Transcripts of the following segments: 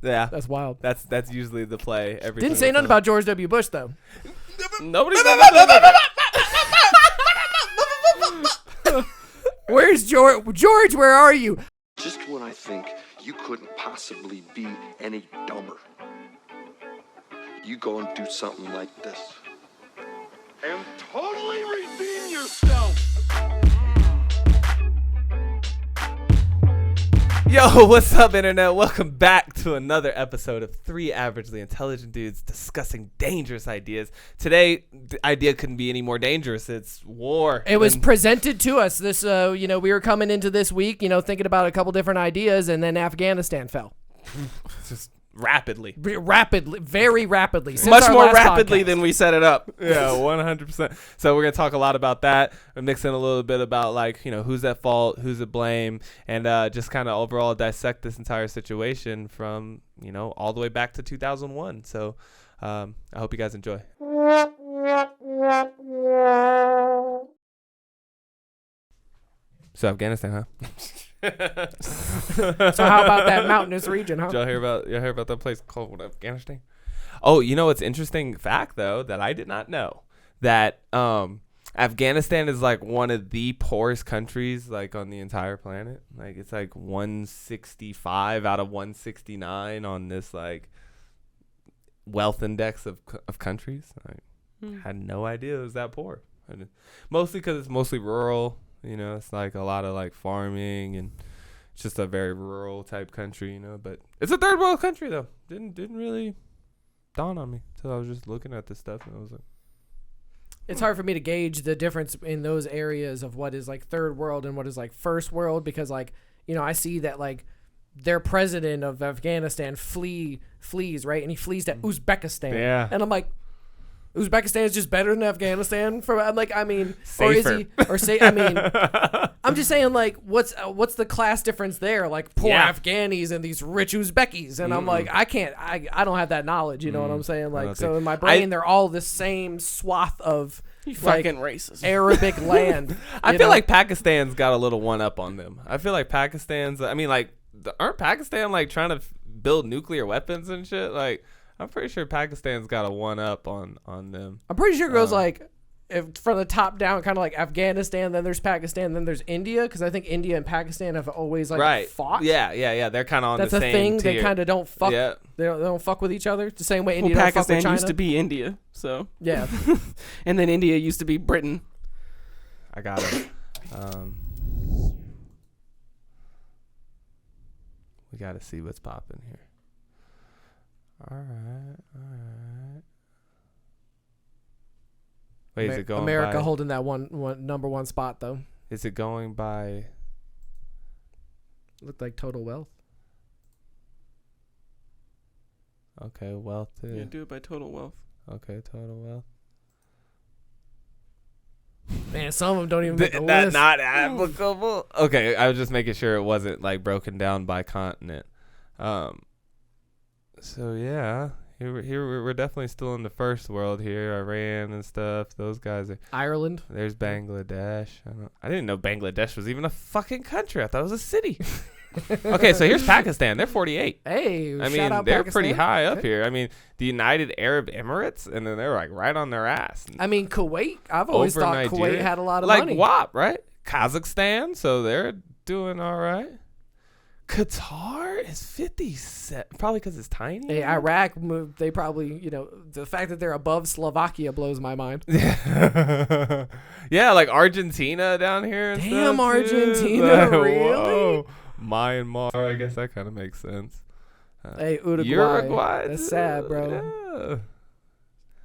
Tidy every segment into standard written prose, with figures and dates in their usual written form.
Yeah. That's wild. That's usually the play. Didn't say nothing about George W. Bush, though. Nobody. Where's George? George, where are you? Just when I think you couldn't possibly be any dumber, you go and do something like this. And totally redeem yourself. Yo, what's up, Internet? Welcome back to another episode of Three Averagely Intelligent Dudes discussing dangerous ideas. Today, the idea couldn't be any more dangerous. It's war. It was presented to us. This, we were coming into this week, thinking about a couple different ideas, and then Afghanistan fell. Just rapidly. Very rapidly. Since Much our more last rapidly podcast. than we set it up. Yeah, 100%. So we're going to talk a lot about that. We're mixing a little bit about, who's at fault, who's at blame, and just kind of overall dissect this entire situation from, all the way back to 2001. So I hope you guys enjoy. So Afghanistan, huh? So how about that mountainous region, huh? Did y'all hear about that place called Afghanistan? Oh, what's interesting fact though that I did not know, that Afghanistan is like one of the poorest countries on the entire planet. It's 165 out of 169 on this wealth index of countries. I had no idea it was that poor. Mostly because it's mostly rural. It's a lot of farming, and it's just a very rural type country, but it's a third world country though. Didn't really dawn on me until I was just looking at this stuff, and I was like, It's hard for me to gauge the difference in those areas of what is third world and what is first world, because I see that their president of Afghanistan flees, right? And he flees to Uzbekistan. Yeah. And I'm like, Uzbekistan is just better than Afghanistan. I'm safer. Or is he? Or say, I'm just saying, what's the class difference there? Poor Afghanis and these rich Uzbekis, and I'm like, I don't have that knowledge. You know what I'm saying? So in my brain, they're all the same swath of fucking racist Arabic land. I feel like Pakistan's got a little one up on them. I feel like Pakistan's. Aren't Pakistan trying to build nuclear weapons and shit? I'm pretty sure Pakistan's got a one up on them. I'm pretty sure it goes if from the top down, kind of like Afghanistan, then there's Pakistan, then there's India, because I think India and Pakistan have always fought. Yeah. They're kind of on That's the a same thing. tier. They kind of don't fuck. Yeah. They don't fuck with each other the same way India don't fuck Pakistan with China. used to be India, so Yeah. and then India used to be Britain. I got it. We got to see what's popping here. All right. Wait, is it going America by, holding that one number one spot though? Is it going by? Looked like total wealth. Okay, wealth. Yeah, do it by total wealth. Okay, total wealth. Man, some of them don't even make the That's list. not applicable. Okay, I was just making sure it wasn't broken down by continent. So yeah, here we're definitely still in the first world here. Iran and stuff. Those guys are. Ireland. There's Bangladesh. I didn't know Bangladesh was even a fucking country. I thought it was a city. Okay, so here's Pakistan. They're 48. Hey, I shout mean, out they're Pakistan. pretty high up Okay. here. I mean, the United Arab Emirates, and then they're right on their ass. Kuwait. I've always Over thought Nigeria. Kuwait had a lot of money. WAP, right? Kazakhstan, so they're doing all right. Qatar is 57, probably because it's tiny. Hey, Iraq moved. They probably, the fact that they're above Slovakia blows my mind. Yeah, Argentina down here. And Damn, stuff, Argentina, too. really? Whoa. Myanmar, I guess that kind of makes sense. Hey, Uruguay. That's sad, bro. Yeah.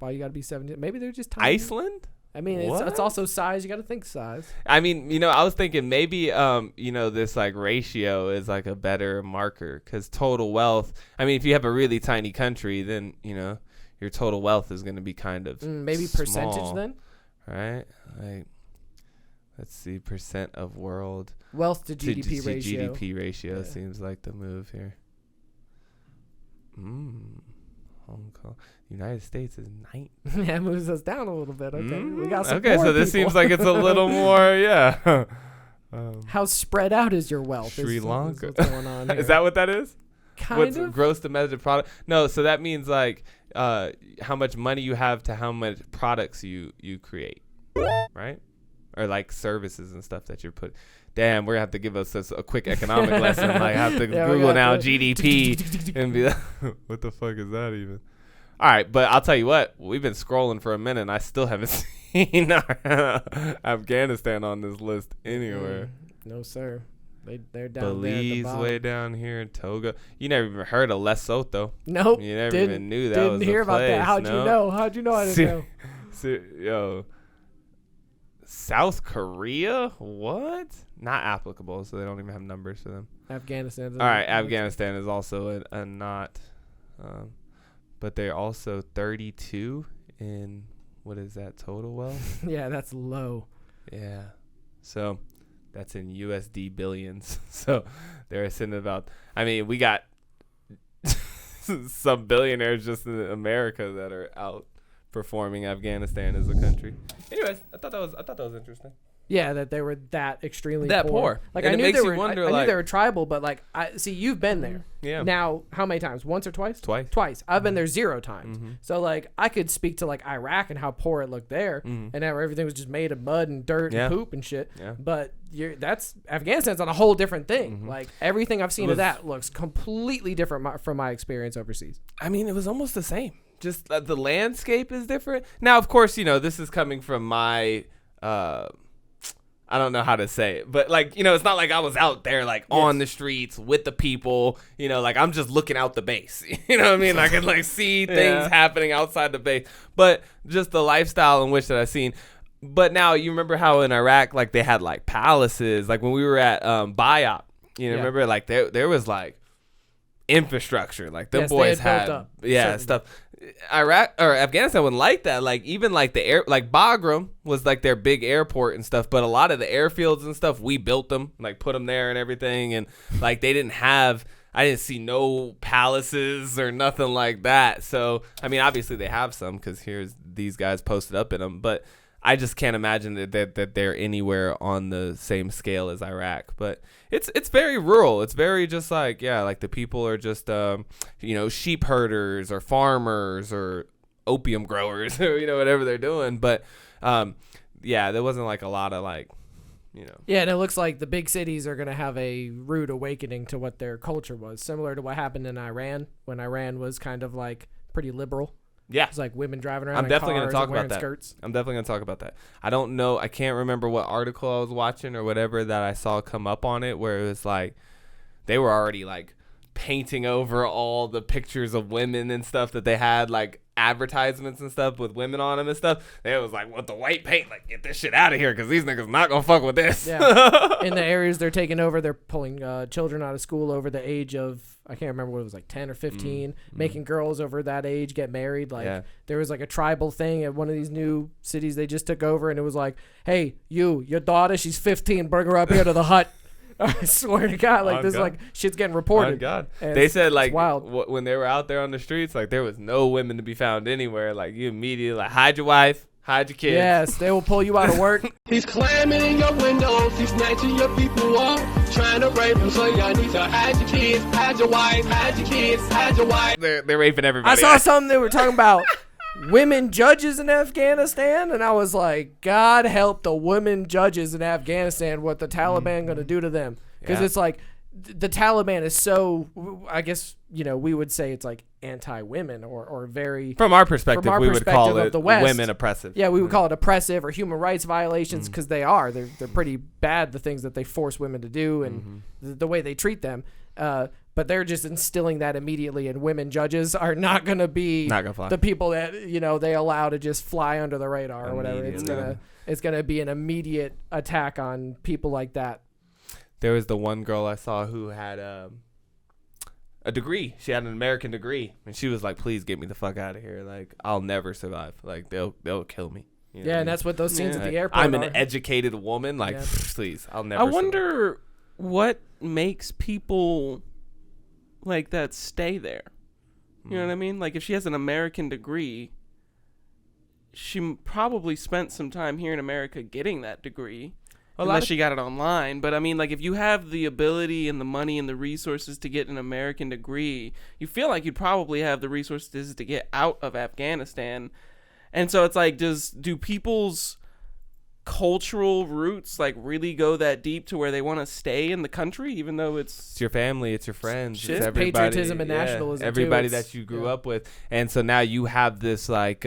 Wow, you got to be 17. Maybe they're just tiny. Iceland. I mean, it's also size. You got to think size. I mean, I was thinking maybe, this ratio is a better marker, because total wealth. I mean, if you have a really tiny country, then your total wealth is going to be kind of maybe small, percentage then. right? Let's see, percent of world Wealth to GDP ratio. GDP ratio Yeah. seems like the move here. Hong Kong. United States is 9. Yeah, it moves us down a little bit. Okay, we got some Okay, poor so this people. seems like it's a little more, How spread out is your wealth? Sri is Lanka. what's going on here. Is that what that is? Kind of. Gross domestic product? No, so that means like how much money you have to how much products you create, right? Or like services and stuff that you're put. Damn, we're gonna have to give us a quick economic lesson. Like, have to Google now GDP and be like, what the fuck is that even? All right, but I'll tell you what, we've been scrolling for a minute, and I still haven't seen Afghanistan on this list anywhere. No, sir. They're down Belize there. Way down here in Togo. You never even heard of Lesotho. Nope. You never even knew that didn't was hear a about place. that. How'd you know? How'd you know I didn't know? Yo, South Korea? What? Not applicable, so they don't even have numbers for them. Afghanistan. All right, Afghanistan is also a not, but they're also 32 in, what is that, total wealth? Yeah, that's low. Yeah. So that's in USD billions. So they're sitting about, I mean, we got some billionaires just in America that are outperforming Afghanistan as a country. Anyways, I thought that was interesting. Yeah, that they were that extremely That poor. Like, And I it knew makes they you were. wonder, I knew like- they were tribal, but like, see, you've been there. Yeah. Now, how many times? Once or twice? Twice. I've been there 0 times. Mm-hmm. So like, I could speak to like Iraq and how poor it looked there, and how everything was just made of mud and dirt and poop and shit. Yeah. But that's Afghanistan's on a whole different thing. Like, everything I've seen of was- that looks completely different from my experience overseas. I mean, it was almost the same. Just the landscape is different. Now, of course, this is coming from my, I don't know how to say it, but like, it's not like I was out there like on the streets with the people, like I'm just looking out the base. You know what I mean? I can like see things happening outside the base, but just the lifestyle in which that I've seen. But now you remember how in Iraq, like they had like palaces, like when we were at Bayat, remember like there was like infrastructure, like them boys had stuff. Iraq or Afghanistan wasn't like that. Like even like the air, like Bagram was like their big airport and stuff. But a lot of the airfields and stuff, we built them, like put them there and everything. And like they didn't have, I didn't see no palaces or nothing like that. So I mean, obviously they have some because here's these guys posted up in them. But I just can't imagine that they're anywhere on the same scale as Iraq. But it's very rural. It's very just like, like the people are just, sheep herders or farmers or opium growers or, whatever they're doing. But, there wasn't like a lot of like, Yeah, and it looks like the big cities are going to have a rude awakening to what their culture was, similar to what happened in Iran when Iran was kind of like pretty liberal. Yeah. It's like women driving around I'm definitely going to talk about that. skirts. I'm definitely going to talk about that. I don't know. I can't remember what article I was watching or whatever that I saw come up on it where it was like they were already like painting over all the pictures of women and stuff that they had, like advertisements and stuff with women on them and stuff. It was like, with the white paint, like, get this shit out of here because these niggas not going to fuck with this. Yeah. In the areas they're taking over, they're pulling children out of school over the age of, I can't remember what it was, like 10 or 15, making girls over that age get married. Like, there was like a tribal thing at one of these new cities they just took over, and it was like, hey, your daughter, she's 15, bring her up here to the hut. I swear to God, like this, like shit's getting reported. Oh God, and they said like wild. When they were out there on the streets, like there was no women to be found anywhere. Like you immediately like hide your wife, hide your kids. Yes, they will pull you out of work. He's climbing in your windows, he's snatching your people up, trying to rape them. So y'all need to hide your kids, hide your wife, hide your kids, hide your wife. They're raping everybody. I saw something they were talking about women judges in Afghanistan, and I was like, God help the women judges in Afghanistan, what the Taliban going to do to them. Because it's like, the Taliban is so, I guess, we would say it's like anti-women or very... From our perspective, we would call it the West, women oppressive. Yeah, we would call it oppressive or human rights violations because they are. They're pretty bad, the things that they force women to do and the way they treat them. But they're just instilling that immediately, and women judges are not going to be the people that they allow to just fly under the radar or whatever. It's gonna be an immediate attack on people like that. There was the one girl I saw who had a degree. She had an American degree, and she was like, "Please get me the fuck out of here! Like I'll never survive. Like they'll kill me." And that's what those scenes at the airport. I'm an educated woman. Like please, I'll never. I wonder what makes people like that stay there. You know what I mean? Like if she has an American degree, she probably spent some time here in America getting that degree. unless you got it online. But I mean, like, if you have the ability and the money and the resources to get an American degree, you feel like you'd probably have the resources to get out of Afghanistan. And so it's like, do people's cultural roots like really go that deep to where they want to stay in the country, even though it's your family, it's your friends, Shit. it's everybody, Patriotism and nationalism, everybody too. that you grew up with. And so now you have this like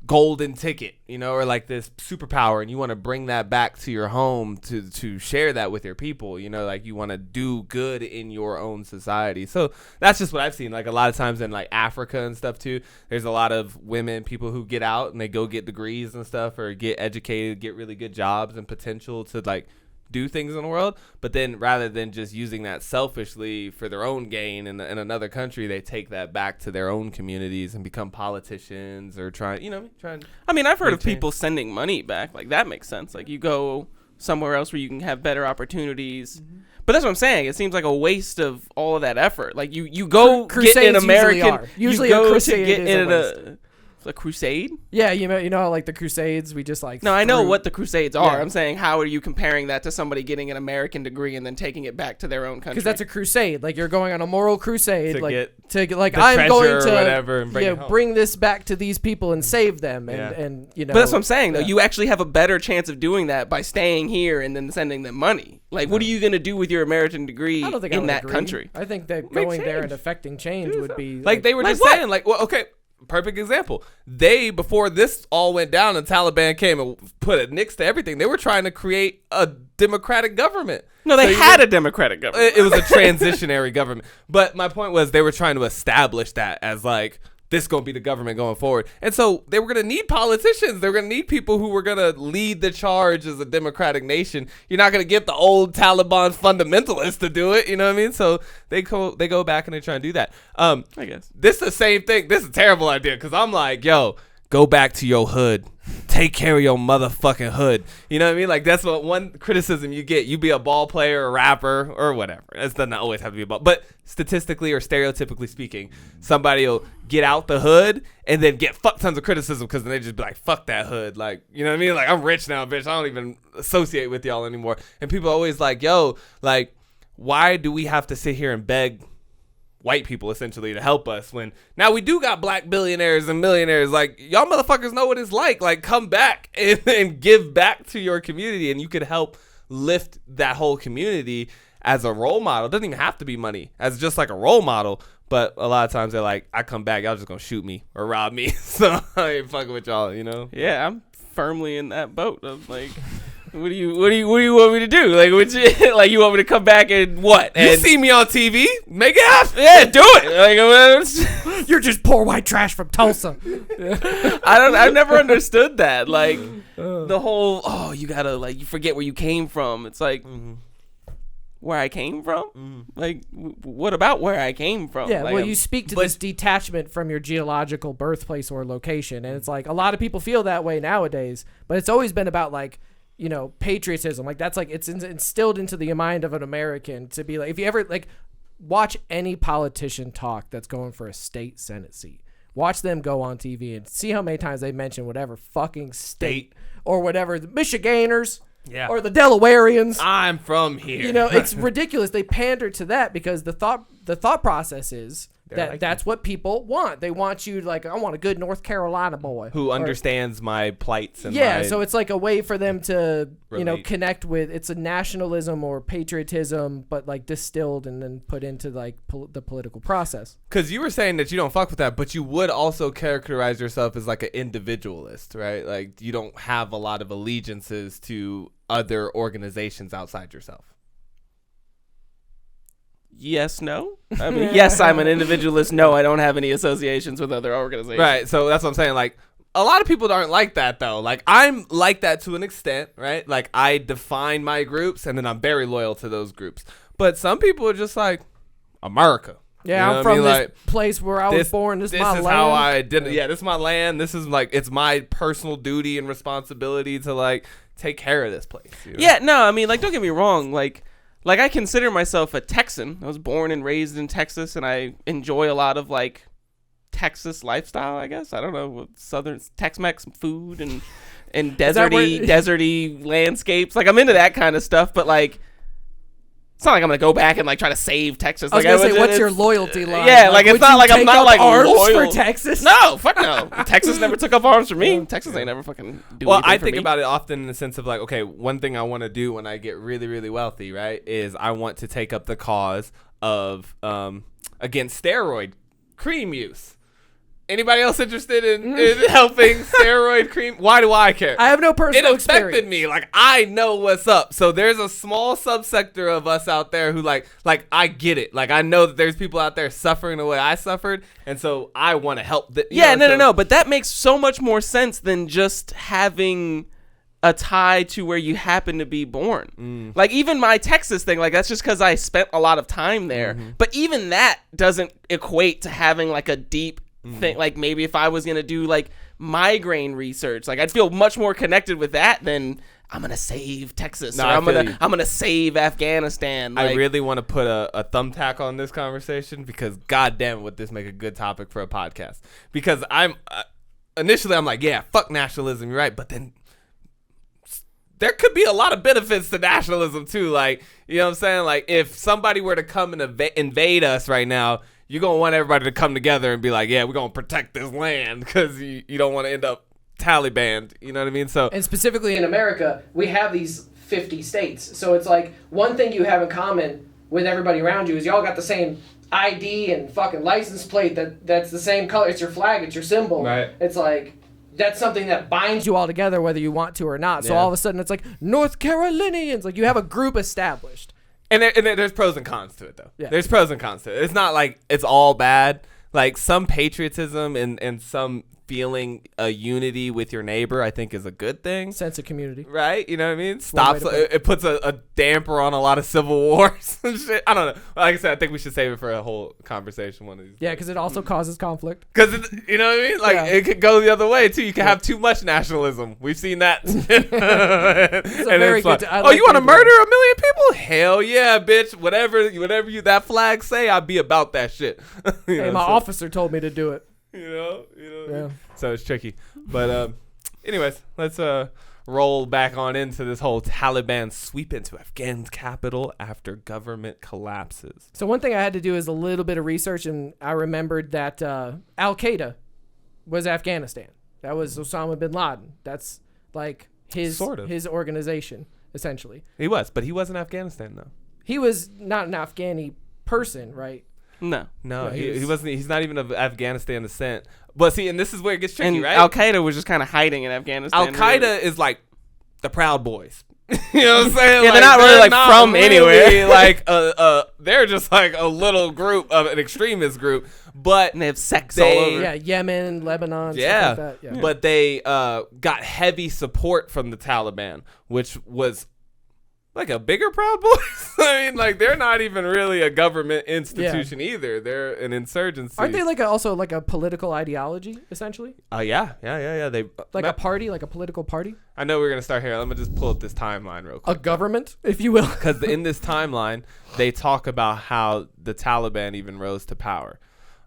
golden ticket, you know, or like this superpower, and you want to bring that back to your home to share that with your people, you know, like you want to do good in your own society. So that's just what I've seen, like a lot of times in like Africa and stuff too. There's a lot of women, people who get out and they go get degrees and stuff, or get educated, get really good jobs and potential to like do things in the world, but then rather than just using that selfishly for their own gain in another country, they take that back to their own communities and become politicians or try. I mean, I've heard of people sending money back. Like, that makes sense. Like, you go somewhere else where you can have better opportunities. Mm-hmm. But that's what I'm saying. It seems like a waste of all of that effort. Like, you go get an American. Usually you a go crusade to get is a in waste. A crusade? Yeah, you know, like the Crusades, we just like. No, I know what the Crusades are. Yeah. I'm saying, how are you comparing that to somebody getting an American degree and then taking it back to their own country? Because that's a crusade. Like, you're going on a moral crusade, to get the I'm going to or whatever and bring it home. bring this back to these people and save them, and you know. But that's what I'm saying, though. You actually have a better chance of doing that by staying here and then sending them money. Like, what are you going to do with your American degree in that country? I think that going there and affecting change would be like they were just saying, like, well, okay. Perfect example. Before this all went down and Taliban came and put a nix to everything, they were trying to create a democratic government. No, they had a democratic government. It was a transitionary government. But my point was they were trying to establish that as like, this is going to be the government going forward. And so they were going to need politicians. They were going to need people who were going to lead the charge as a democratic nation. You're not going to get the old Taliban fundamentalists to do it. You know what I mean? So they go back and they try and do that. I guess. This is the same thing. This is a terrible idea because I'm like, yo, go back to your hood. Take care of your motherfucking hood. You know what I mean? Like, that's what one criticism you get. You be a ball player, a rapper, or whatever. It doesn't always have to be a ball. But statistically or stereotypically speaking, somebody will get out the hood and then get fuck tons of criticism because then they just be like, fuck that hood. Like, you know what I mean? Like, I'm rich now, bitch. I don't even associate with y'all anymore. And people are always like, yo, like, why do we have to sit here and beg white people essentially to help us when now we do got black billionaires and millionaires? Like, y'all motherfuckers know what it's like come back and give back to your community, and you could help lift that whole community as a role model. It doesn't even have to be money, as just like a role model. But a lot of times they're like, I come back, y'all just gonna shoot me or rob me, so I ain't fucking with y'all, you know? Yeah, I'm firmly in that boat of like, what do you want me to do? Like, like, you want me to come back and what? And you see me on TV, make it happen. Yeah, do it. Like, you're just poor white trash from Tulsa. I've never understood that. Like, the whole, you gotta, like, you forget where you came from. It's like, where I came from? Like, what about where I came from? Yeah, like, well, you speak to this detachment from your geological birthplace or location, and it's like a lot of people feel that way nowadays, but it's always been about, like, you know, patriotism. Like, that's like, it's instilled into the mind of an American to be like, if you ever, like, watch any politician talk that's going for a state Senate seat, watch them go on TV and see how many times they mention whatever fucking state or whatever, the Michiganders. Yeah. Or the Delawareans. I'm from here. You know, it's ridiculous. They pander to that because the thought process is that's what people want. They want you to, like, I want a good North Carolina boy who understands my plights and so it's like a way for them to you know, connect with. It's a nationalism or patriotism, but like distilled and then put into like the political process. Because you were saying that you don't fuck with that, but you would also characterize yourself as like an individualist, right? Like, you don't have a lot of allegiances to other organizations outside yourself. Yes, no. I mean, yes, I'm an individualist. No, I don't have any associations with other organizations. Right. So that's what I'm saying. Like, a lot of people aren't like that, though. Like, I'm like that to an extent, right? Like, I define my groups, and then I'm very loyal to those groups. But some people are just like, America. Yeah, you know I'm from this place where I was born. This is my land. This is how I did it. Yeah, this is my land. This is like, it's my personal duty and responsibility to like take care of this place. You know? Yeah, no, I mean, like, don't get me wrong. Like I consider myself a Texan. I was born and raised in Texas, and I enjoy a lot of like Texas lifestyle, I guess. I don't know, Southern Tex-Mex food and deserty landscapes. Like I'm into that kind of stuff, but like it's not like I'm gonna go back and like try to save Texas. I was like, gonna say, what's your loyalty line? Yeah, like it's not like I'm not like arms loyal for Texas. No, fuck no. Texas never took up arms for me. Texas ain't never fucking do well, anything I for think me. about it often in the sense of like, okay, one thing I want to do when I get really, really wealthy, right, is I want to take up the cause of against steroid cream use. Anybody else interested in helping steroid cream? Why do I care? I have no personal experience. It affected experience. me. Like, I know what's up. So there's a small subsector of us out there who like I get it. Like, I know that there's people out there suffering the way I suffered. And so I want to help. No. But that makes so much more sense than just having a tie to where you happen to be born. Like, even my Texas thing, like, that's just because I spent a lot of time there. But even that doesn't equate to having, like, a deep thing. Like, maybe if I was going to do, like, migraine research, like, I'd feel much more connected with that than I'm going to save Texas or I'm going to save Afghanistan. Like, I really want to put a thumbtack on this conversation because goddamn would this make a good topic for a podcast. Because initially I'm like, yeah, fuck nationalism, you're right. But then there could be a lot of benefits to nationalism too. Like, you know what I'm saying? Like, if somebody were to come and invade us right now, you're going to want everybody to come together and be like, yeah, we're going to protect this land because you don't want to end up Taliban. You know what I mean? So, and specifically in America, we have these 50 states. So it's like one thing you have in common with everybody around you is y'all got the same ID and fucking license plate that's the same color. It's your flag. It's your symbol. Right. It's like that's something that binds you all together whether you want to or not. So all of a sudden it's like North Carolinians. Like you have a group established. And there's pros and cons to it, though. Yeah. There's pros and cons to it. It's not like it's all bad. Like, some patriotism and some feeling a unity with your neighbor, I think, is a good thing. Sense of community. Right? You know what I mean? It puts a damper on a lot of civil wars and shit. I don't know. Like I said, I think we should save it for a whole conversation one of these. Yeah, because it also causes conflict. Because, you know what I mean? Like, it could go the other way, too. You can have too much nationalism. We've seen that. It's very good. You want to murder 1 million people? Hell yeah, bitch. Whatever you that flag say, I'll be about that shit. Hey, my officer told me to do it. You know. Yeah. So it's tricky. But anyways, let's roll back on into this whole Taliban sweep into Afghan's capital after government collapses. So one thing I had to do is a little bit of research, and I remembered that Al-Qaeda was Afghanistan. That was Osama Bin Laden. That's like his organization, essentially. He was, but he wasn't Afghanistan, though. He was not an Afghani person, right? No, he wasn't. He's not even of Afghanistan descent. But see, and this is where it gets tricky, and right? Al-Qaeda was just kind of hiding in Afghanistan. Al-Qaeda is like the Proud Boys. You know what I'm saying? Yeah, like, they're not really like from anywhere. Like they're just like a little group of an extremist group, but and they have sex all over. Yeah, Yemen, Lebanon, yeah. stuff like that. Yeah. But they got heavy support from the Taliban, which was like a bigger Proud Boys. I mean, like they're not even really a government institution either. They're an insurgency. Aren't they also a political ideology essentially? Yeah. They a party, like a political party. I know we're gonna start here. Let me just pull up this timeline real quick. A government, if you will. Because in this timeline, they talk about how the Taliban even rose to power.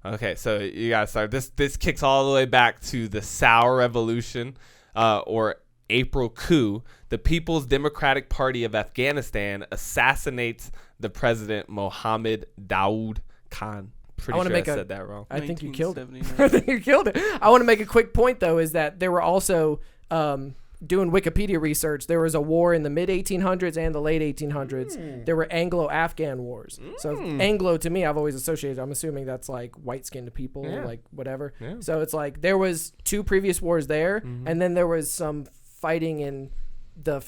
Okay, so you gotta start. This kicks all the way back to the Sour Revolution, or April coup. The People's Democratic Party of Afghanistan assassinates the president Mohammed Daoud Khan. Pretty sure I said that wrong. I think you killed it. I think you killed it. I want to make a quick point, though, is that there were also, doing Wikipedia research, there was a war in the mid-1800s and the late 1800s. There were Anglo-Afghan wars. So Anglo, to me, I've always associated, I'm assuming that's like white-skinned people, like whatever. Yeah. So it's like there was 2 previous wars there, and then there was some fighting in the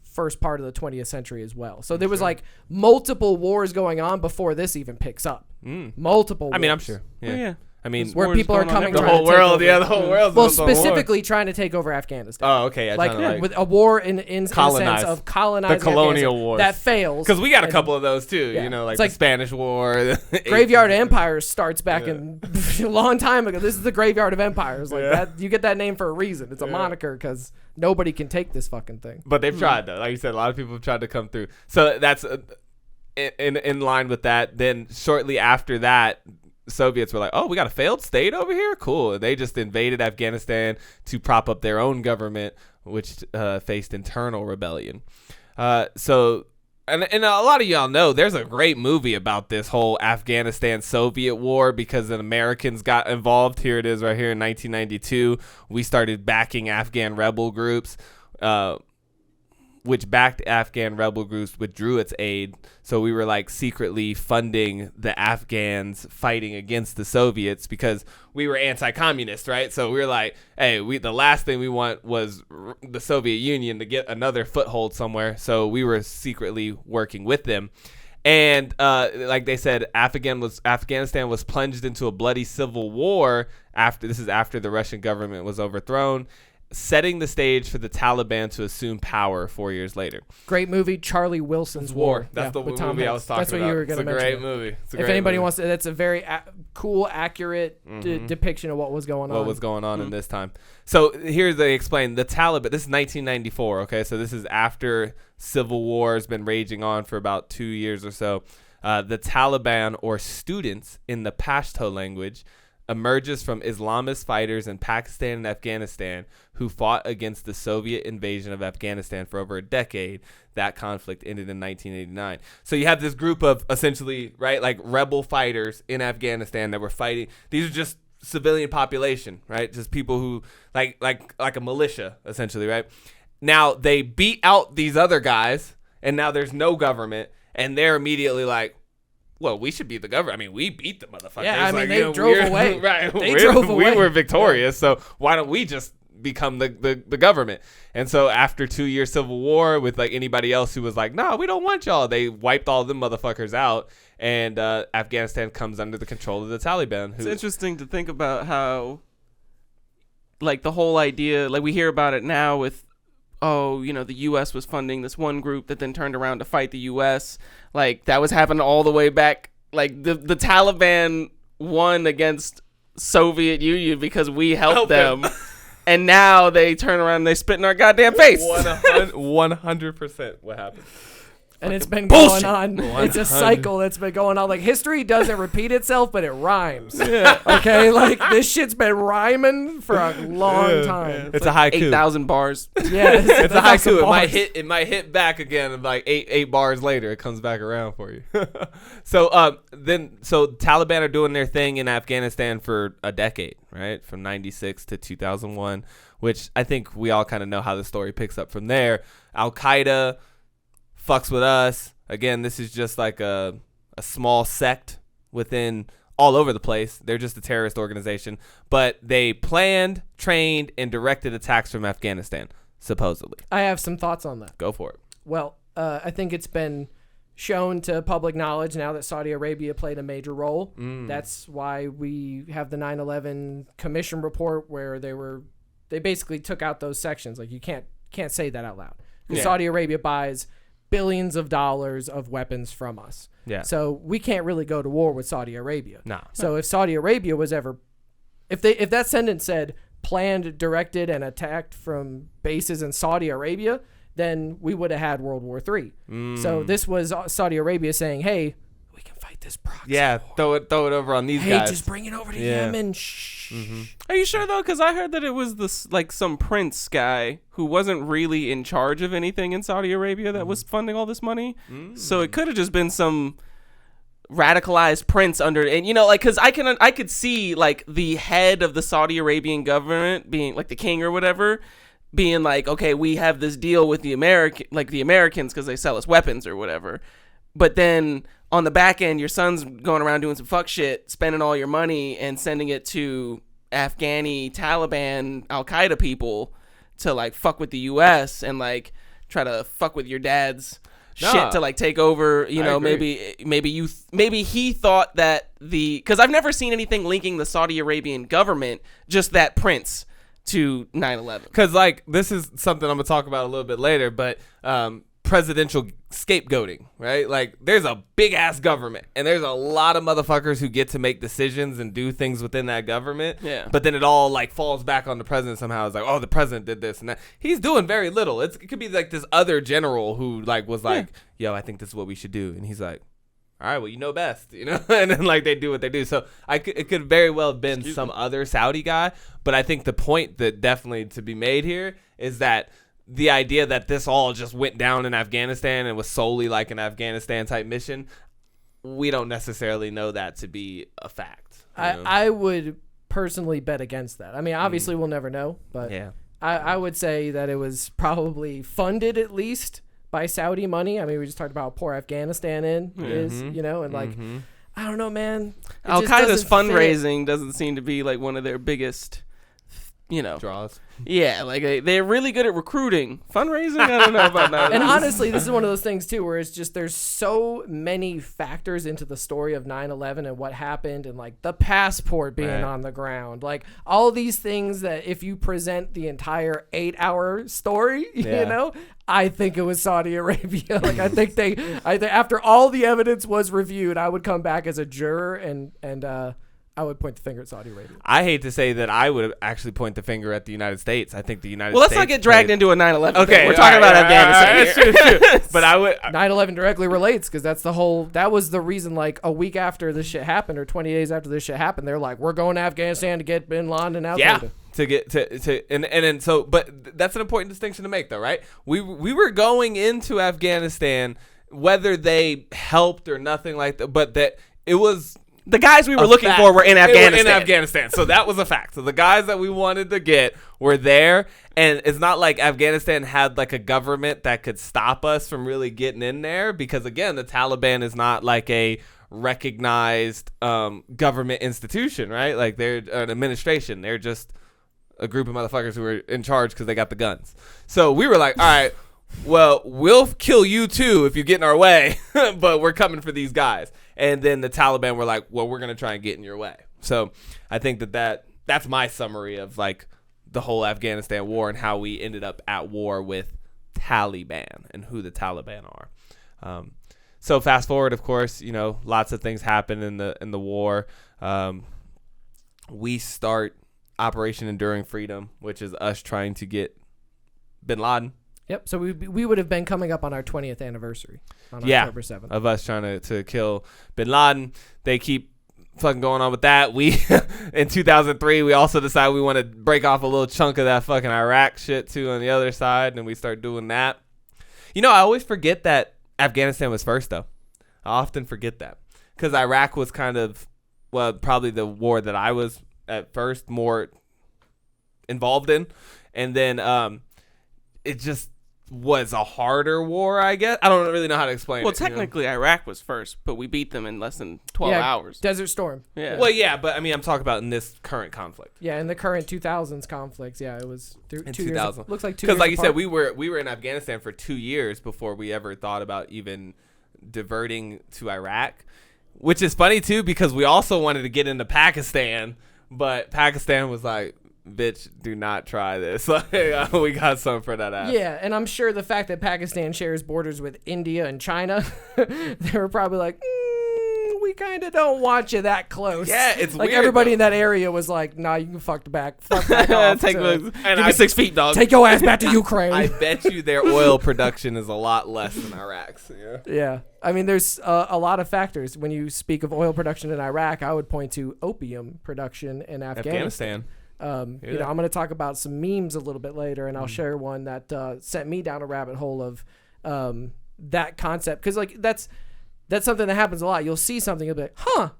first part of the 20th century as well. So there was like multiple wars going on before this even picks up. Multiple wars. I mean, I'm sure. Yeah. I mean, where people are coming the whole world. Yeah, the whole world. Well, specifically trying to take over Afghanistan. Oh, okay. Yeah, like with a war in the sense of colonizing the colonial wars that fails. Because we got a couple of those too. Yeah. You know, like the Spanish War. Graveyard of Empires starts back in a long time ago. This is the Graveyard of Empires. Like that, you get that name for a reason. It's a moniker because nobody can take this fucking thing. But they've tried though. Like you said, a lot of people have tried to come through. So that's in line with that. Then shortly after that, Soviets were like, oh, we got a failed state over here? Cool. And they just invaded Afghanistan to prop up their own government, which faced internal rebellion. And a lot of y'all know there's a great movie about this whole Afghanistan-Soviet war because the Americans got involved. Here it is right here in 1992. We started backing Afghan rebel groups, which backed Afghan rebel groups withdrew its aid. So we were like secretly funding the Afghans fighting against the Soviets because we were anti-communist, right? So we were like, hey, the last thing we want was the Soviet Union to get another foothold somewhere. So we were secretly working with them. And like they said, Afghanistan was plunged into a bloody civil war after the Russian government was overthrown, setting the stage for the Taliban to assume power 4 years later. Great movie, Charlie Wilson's War. That's the movie I was talking about. That's what you were going to mention. It's a great movie. If anybody wants to, that's a very cool, accurate depiction of what was going on. What was going on in this time. So here's they explain the Taliban. This is 1994. Okay, so this is after civil war has been raging on for about 2 years or so. The Taliban, or students in the Pashto language, emerges from Islamist fighters in Pakistan and Afghanistan who fought against the Soviet invasion of Afghanistan for over a decade. That conflict ended in 1989. So you have this group of essentially, right, like rebel fighters in Afghanistan that were fighting. These are just civilian population, right? Just people who like a militia, essentially, right? Now they beat out these other guys, and now there's no government, and they're immediately like, well, we should be the government. I mean, we beat the motherfuckers. Yeah, I mean, they drove away. Right. They drove away. We were victorious, so why don't we just become the government? And so after 2 year civil war with like anybody else who was like, no, we don't want y'all, they wiped all them motherfuckers out, and Afghanistan comes under the control of the Taliban. It's interesting to think about how, like, the whole idea, like we hear about it now with, oh, you know, the U.S. was funding this one group that then turned around to fight the U.S. Like, that was happening all the way back. Like, the Taliban won against Soviet Union because we helped them. And now they turn around and they spit in our goddamn face. 100% what happened. And it's been going on. It's a cycle that's been going on. Like, history doesn't repeat itself, but it rhymes. Yeah. Okay? Like, this shit's been rhyming for a long time. It's like a haiku. 8,000 bars. Yeah. It's a haiku. It might hit back again, and like eight bars later, it comes back around for you. So Taliban are doing their thing in Afghanistan for a decade, right? From 96 to 2001, which I think we all kind of know how the story picks up from there. Al-Qaeda fucks with us. Again, this is just like a small sect within all over the place. They're just a terrorist organization. But they planned, trained, and directed attacks from Afghanistan, supposedly. I have some thoughts on that. Go for it. Well, I think it's been shown to public knowledge now that Saudi Arabia played a major role. That's why we have the 9/11 Commission report where they basically took out those sections. Like, you can't say that out loud. Yeah. Saudi Arabia buys billions of dollars of weapons from us. Yeah. So we can't really go to war with Saudi Arabia. No. So if Saudi Arabia was ever, if that sentence said planned, directed, and attacked from bases in Saudi Arabia, then we would have had World War III. So this was Saudi Arabia saying, hey, we can fight this proxy war. throw it over on these guys. Hey, just bring it over to Yemen. Shh. Are you sure, though? Because I heard that it was some prince guy who wasn't really in charge of anything in Saudi Arabia that was funding all this money. So it could have just been some radicalized prince under, and you know, like, because I could see like the head of the Saudi Arabian government being like the king or whatever, being like, okay, we have this deal with the Americans because they sell us weapons or whatever. But then on the back end, your son's going around doing some fuck shit, spending all your money and sending it to Afghani, Taliban, Al-Qaeda people to like fuck with the U.S. and like try to fuck with your dad's shit to like take over. You know, maybe he thought that because I've never seen anything linking the Saudi Arabian government, just that prince, to 9/11. Because like this is something I'm gonna talk about a little bit later, but presidential scapegoating, right? Like, there's a big ass government, and there's a lot of motherfuckers who get to make decisions and do things within that government. Yeah. But then it all like falls back on the president somehow. It's like, oh, the president did this and that. He's doing very little. It could be like this other general who like was like, yo, I think this is what we should do, and he's like, all right, well, you know best, you know, and then like they do what they do. So it could very well have been some other Saudi guy, but I think the point that definitely to be made here is that the idea that this all just went down in Afghanistan and was solely like an Afghanistan type mission, we don't necessarily know that to be a fact. I would personally bet against that. I mean, obviously we'll never know, but yeah. I would say that it was probably funded at least by Saudi money. I mean, we just talked about how poor Afghanistan is, you know, and like, I don't know, man. Al-Qaeda's fundraising doesn't seem to be like one of their biggest, you know, draws. Yeah, like they're really good at recruiting. Fundraising, I don't know about that. And honestly, this is one of those things too where it's just there's so many factors into the story of 9/11 and what happened, and like the passport being on the ground, like all these things that if you present the entire 8-hour story, you know, I think it was Saudi Arabia. Like I think after all the evidence was reviewed, I would come back as a juror and I would point the finger at Saudi Arabia. I hate to say that I would actually point the finger at the United States. I think the United States. Well, let's not get dragged into a 9/11. Okay, we're talking about Afghanistan. True. But I would. 9/11 directly relates because that was the reason. Like a week after this shit happened, or 20 days after this shit happened, they're like, "We're going to Afghanistan to get Bin Laden and Al-Qaeda." Yeah. To get to and then so, but that's an important distinction to make, though, right? We were going into Afghanistan, whether they helped or nothing like that, but that it was. The guys we were looking for were in Afghanistan. So that was a fact. So the guys that we wanted to get were there. And it's not like Afghanistan had like a government that could stop us from really getting in there. Because, again, the Taliban is not like a recognized government institution, right? Like they're an administration. They're just a group of motherfuckers who were in charge because they got the guns. So we were like, all right, well, we'll kill you too if you get in our way. But we're coming for these guys. And then the Taliban were like, well, we're going to try and get in your way. So I think that's my summary of like the whole Afghanistan war and how we ended up at war with Taliban and who the Taliban are. So fast forward, of course, you know, lots of things happen in the war. We start Operation Enduring Freedom, which is us trying to get Bin Laden. Yep. So we would have been coming up on our 20th anniversary on October 7th. Of us trying to kill Bin Laden. They keep fucking going on with that. We in 2003 we also decided we want to break off a little chunk of that fucking Iraq shit too on the other side, and we start doing that. You know, I always forget that Afghanistan was first though. I often forget that because Iraq was kind of probably the war that I was at first more involved in, and then it just was a harder war, I guess. I don't really know how to explain it. Well, technically, Iraq was first, but we beat them in less than 12 hours. Desert Storm. Yeah. Well, yeah, but I mean, I'm talking about in this current conflict. Yeah, in the current 2000s conflicts, yeah, it was 2 years. Looks like 2 years. Because, like you said, we were in Afghanistan for 2 years before we ever thought about even diverting to Iraq, which is funny too because we also wanted to get into Pakistan, but Pakistan was like, bitch, do not try this. We got something for that ass. Yeah, and I'm sure the fact that Pakistan shares borders with India and China, they were probably like, we kind of don't want you that close. Yeah, it's like weird, everybody though. in that area was like, nah, you can fuck back off. Give me 6 feet, dog. Take your ass back to Ukraine. I bet you their oil production is a lot less than Iraq's. Yeah. I mean, there's a lot of factors. When you speak of oil production in Iraq, I would point to opium production in Afghanistan. You know, I'm going to talk about some memes a little bit later, and I'll share one that sent me down a rabbit hole of that concept. Because, like, that's something that happens a lot. You'll see something, you'll be like, huh,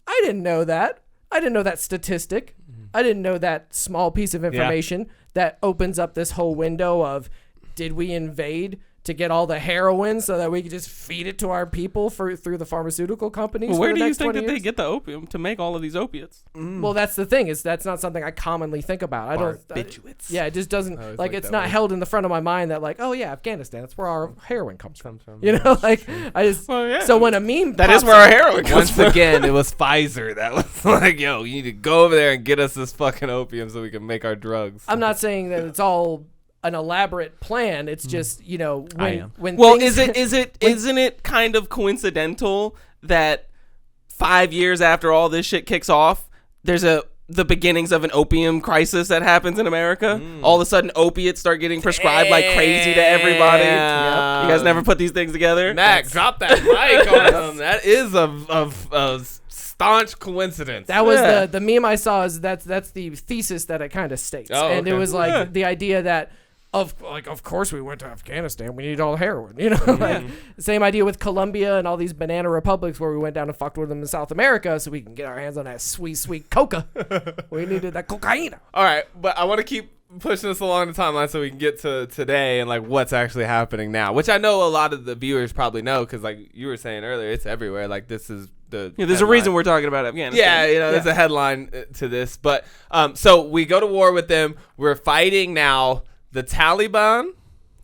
I didn't know that. I didn't know that statistic. I didn't know that small piece of information that opens up this whole window of, did we invade to get all the heroin so that we could just feed it to our people through the pharmaceutical companies? Well, for where the do you next think 20 that they years? get the opium to make all of these opiates? Well, that's the thing, is that's not something I commonly think about. Barbiturates. Yeah, it just doesn't, like, it's that not word. held in the front of my mind that, like, oh yeah, Afghanistan, that's where our heroin comes from. You know, like, I just, so when a meme That pops is where our up- heroin comes Once from. again, it was Pfizer that was like, yo, you need to go over there and get us this fucking opium so we can make our drugs. I'm not saying that it's all an elaborate plan. It's just, you know, when Well, things, isn't it kind of coincidental that 5 years after all this shit kicks off, there's a the beginnings of an opium crisis that happens in America. All of a sudden, opiates start getting prescribed like crazy to everybody. Yep. You guys never put these things together? Mac, drop that mic on him. That is a staunch coincidence. That was the meme I saw. Is that's the thesis that it kind of states, and it was like the idea that of course we went to Afghanistan. We need all the heroin, like same idea with Colombia and all these banana republics where we went down and fucked with them in South America so we can get our hands on that sweet coca. We needed that cocaine. All right, but I want to keep pushing this along the timeline so we can get to today and like what's actually happening now, which I know a lot of the viewers probably know because like you were saying earlier, it's everywhere. Like this is the there's headline. a reason we're talking about Afghanistan. Yeah, there's a headline to this, but so we go to war with them. We're fighting now. The Taliban.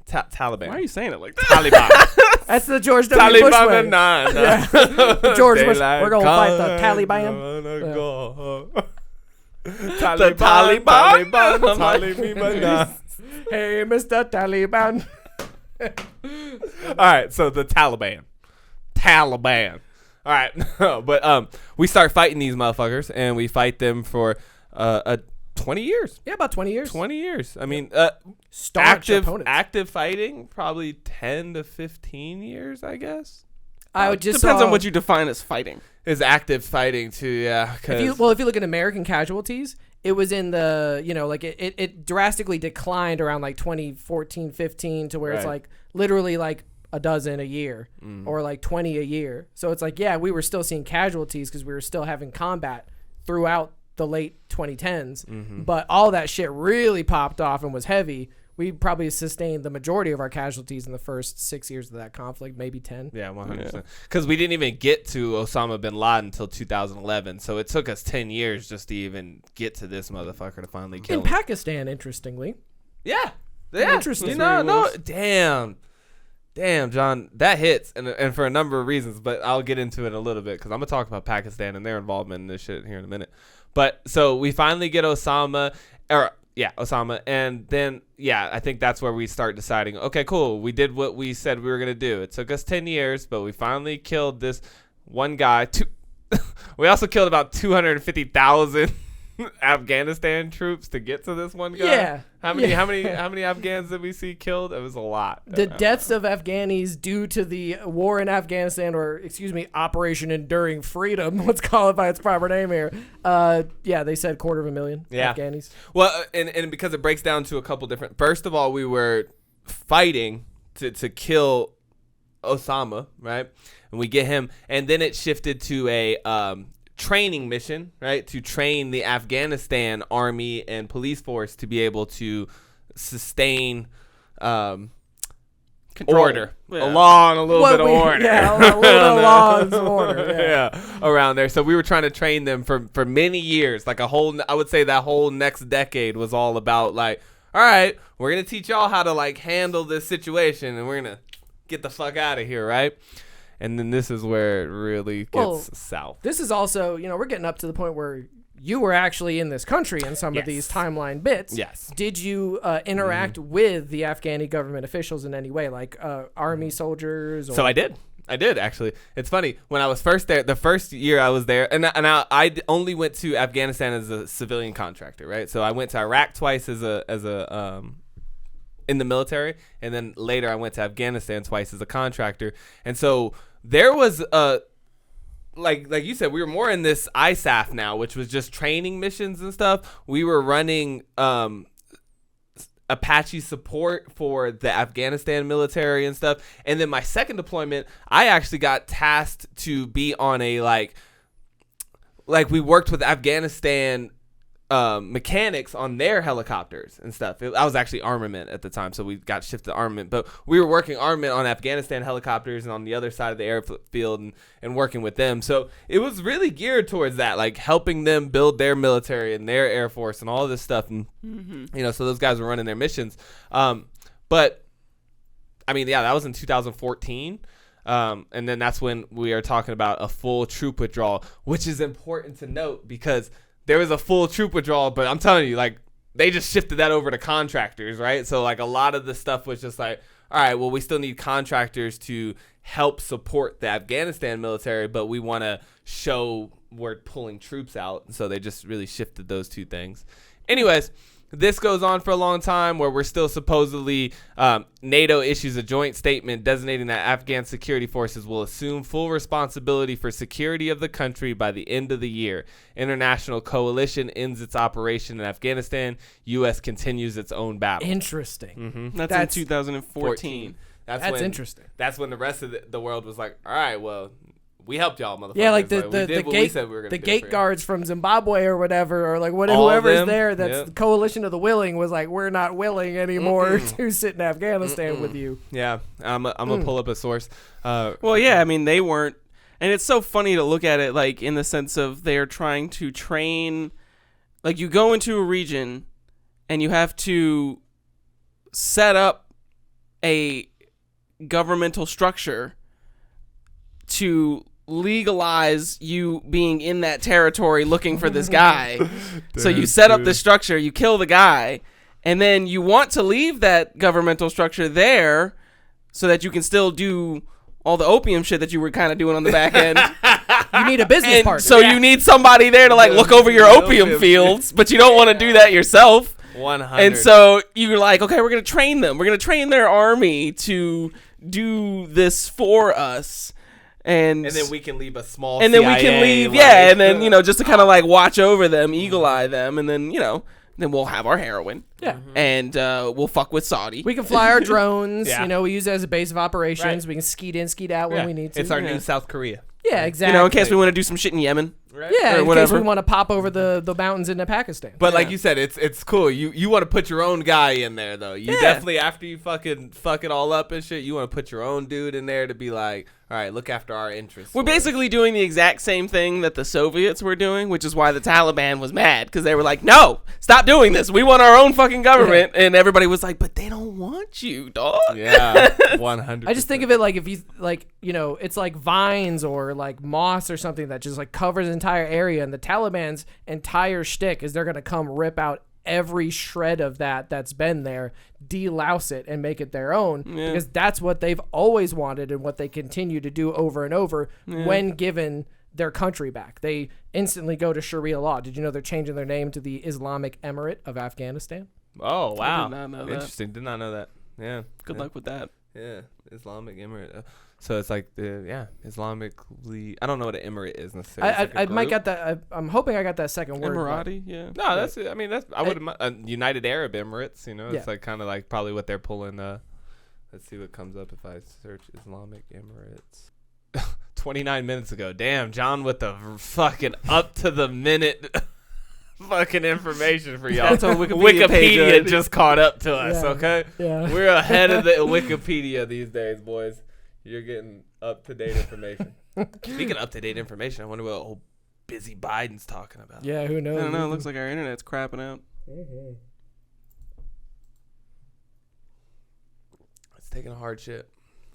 Taliban. Why are you saying it like that? Taliban. That's the George W. Bush way. George Bush. We're gonna fight the Taliban. The Taliban. Hey, Mr. Taliban. All right, so the Taliban. All right, but we start fighting these motherfuckers, and we fight them for 20 years. Yeah, about 20 years. 20 years. I mean, active fighting, probably 10 to 15 years, I guess. I would just depends on what you define as fighting. Is active fighting too, yeah. If you look at American casualties, it was in the, like it drastically declined around like 2014, 15 to where it's like literally like a dozen a year or like 20 a year. So it's like, yeah, we were still seeing casualties because we were still having combat throughout the late 2010s, but all that shit really popped off and was heavy. We probably sustained the majority of our casualties in the first 6 years of that conflict, maybe 10. Yeah, 100%. Because we didn't even get to Osama Bin Laden until 2011, so it took us 10 years just to even get to this motherfucker to finally kill him. In Pakistan, interestingly. Yeah. Interesting. Damn, John, that hits, and for a number of reasons, but I'll get into it in a little bit because I'm going to talk about Pakistan and their involvement in this shit here in a minute. But so we finally get Osama, and then, I think that's where we start deciding, okay, cool, we did what we said we were going to do. It took us 10 years, but we finally killed this one guy. We also killed about 250,000 Afghanistan troops to get to this one guy. Yeah. How many Afghans did we see killed? It was a lot. The deaths of Afghanis due to the war in Afghanistan, or Operation Enduring Freedom, let's call it by its proper name here. They said 250,000 Afghanis. Well, and because it breaks down to a couple different. First of all, we were fighting to kill Osama, right? And we get him, and then it shifted to a training mission, right, to train the Afghanistan army and police force to be able to sustain order. Yeah. Along a little bit of order. Yeah, a little bit of laws of order. Yeah, around there. So we were trying to train them for many years, like I would say that whole next decade was all about like, all right, we're going to teach y'all how to like handle this situation and we're going to get the fuck out of here, right? And then this is where it really gets south. This is also, we're getting up to the point where you were actually in this country in some of these timeline bits. Yes. Did you interact with the Afghani government officials in any way, like army soldiers? Or? So I did. Actually. It's funny. When I was first there, the first year I was there, and I only went to Afghanistan as a civilian contractor, right? So I went to Iraq twice as a in the military, and then later I went to Afghanistan twice as a contractor. And so there was like you said, we were more in this ISAF now, which was just training missions and stuff. We were running Apache support for the Afghanistan military and stuff. And then my second deployment, I actually got tasked to be on a like we worked with Afghanistan mechanics on their helicopters and stuff. I was actually armament at the time, so we got shifted to armament. But we were working armament on Afghanistan helicopters and on the other side of the airfield and working with them. So it was really geared towards that, like helping them build their military and their air force and all this stuff. And so those guys were running their missions. But I mean, that was in 2014. And then that's when we are talking about a full troop withdrawal, which is important to note because there was a full troop withdrawal, but I'm telling you, like, they just shifted that over to contractors, right? So, like, a lot of the stuff was just like, all right, well, we still need contractors to help support the Afghanistan military, but we want to show were pulling troops out. So they just really shifted those two things. Anyways, this goes on for a long time where we're still supposedly NATO issues a joint statement designating that Afghan security forces will assume full responsibility for security of the country by the end of the year. International coalition ends its operation in Afghanistan. U.S. continues its own battle. Interesting. That's in 2014. That's interesting. That's when the rest of the world was like, all right, well, we helped y'all, motherfuckers. Yeah, like the gate guards from Zimbabwe or whatever, or like whoever's there that's the coalition of the willing was like, we're not willing anymore to sit in Afghanistan with you. Yeah, I'm gonna pull up a source. Well, yeah, I mean, they weren't. And it's so funny to look at it like in the sense of they're trying to train. Like you go into a region and you have to set up a governmental structure to legalize you being in that territory looking for this guy. So you set up the structure, you kill the guy, and then you want to leave that governmental structure there so that you can still do all the opium shit that you were kind of doing on the back end. You need a business partner. So you need somebody there to like look over your opium fields, but you don't want to do that yourself. 100. And so you're like, okay, we're going to train them. We're going to train their army to do this for us. And then we can leave a small and then we can leave, and then, just to kind of like watch over them, eagle eye them, and then, then we'll have our heroin. Yeah. And we'll fuck with Saudi. We can fly our drones, Yeah. We use it as a base of operations. Right. We can skeet in, skeet out when we need to. It's our new South Korea. Yeah, exactly. In case we want to do some shit in Yemen. Right? Yeah, or in whatever. case we want to pop over the mountains into Pakistan. But like you said, it's cool. You want to put your own guy in there though. You definitely, after you fucking fuck it all up and shit, you want to put your own dude in there to be like, all right, look after our interests. We're basically doing the exact same thing that the Soviets were doing, which is why the Taliban was mad, because they were like, no, stop doing this. We want our own fucking government. And everybody was like, but they don't want you, dog. Yeah, 100%. I just think of it like if you it's like vines or like moss or something that just like covers an entire area, and the Taliban's entire shtick is they're gonna come rip out every shred of that's been there, delouse it, and make it their own, because that's what they've always wanted and what they continue to do over and over when given their country back. They instantly go to Sharia law. Did you know they're changing their name to the Islamic Emirate of Afghanistan? Oh, wow. I did not know that. Interesting. Did not know that. Yeah. Good luck with that. Yeah. Islamic Emirate. So it's like Islamically. I don't know what an emirate is necessarily. I might get that. I'm hoping I got that second word. Emirati, yeah. No, that's it. I mean, I would United Arab Emirates. It's like kind of like probably what they're pulling. Let's see what comes up if I search Islamic Emirates. 29 minutes ago. Damn, John with the fucking up to the minute fucking information for y'all. That's on Wikipedia page, just caught up to us, okay? Yeah. We're ahead of the Wikipedia these days, boys. You're getting up-to-date information. Speaking of up-to-date information, I wonder what old busy Biden's talking about. Yeah, who knows? I don't know. It looks like our internet's crapping out. It's taking a hard shit.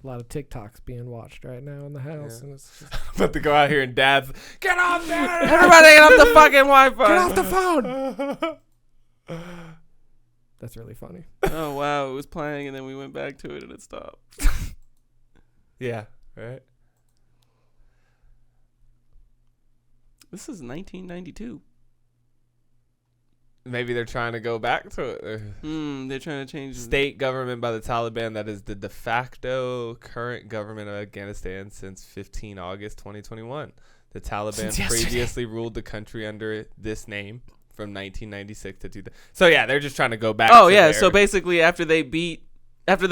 A lot of TikToks being watched right now in the house, and it's just I'm about to go out here and dad's, get off there! Everybody get off the fucking Wi-Fi. get off the phone. That's really funny. Oh, wow. It was playing, and then we went back to it, and it stopped. Yeah, right? This is 1992. Maybe they're trying to go back to it. They're trying to change State government by the Taliban that is the de facto current government of Afghanistan since 15 August 2021. The Taliban previously ruled the country under this name from 1996 to 2000. So yeah, they're just trying to go back. Oh yeah, so basically after they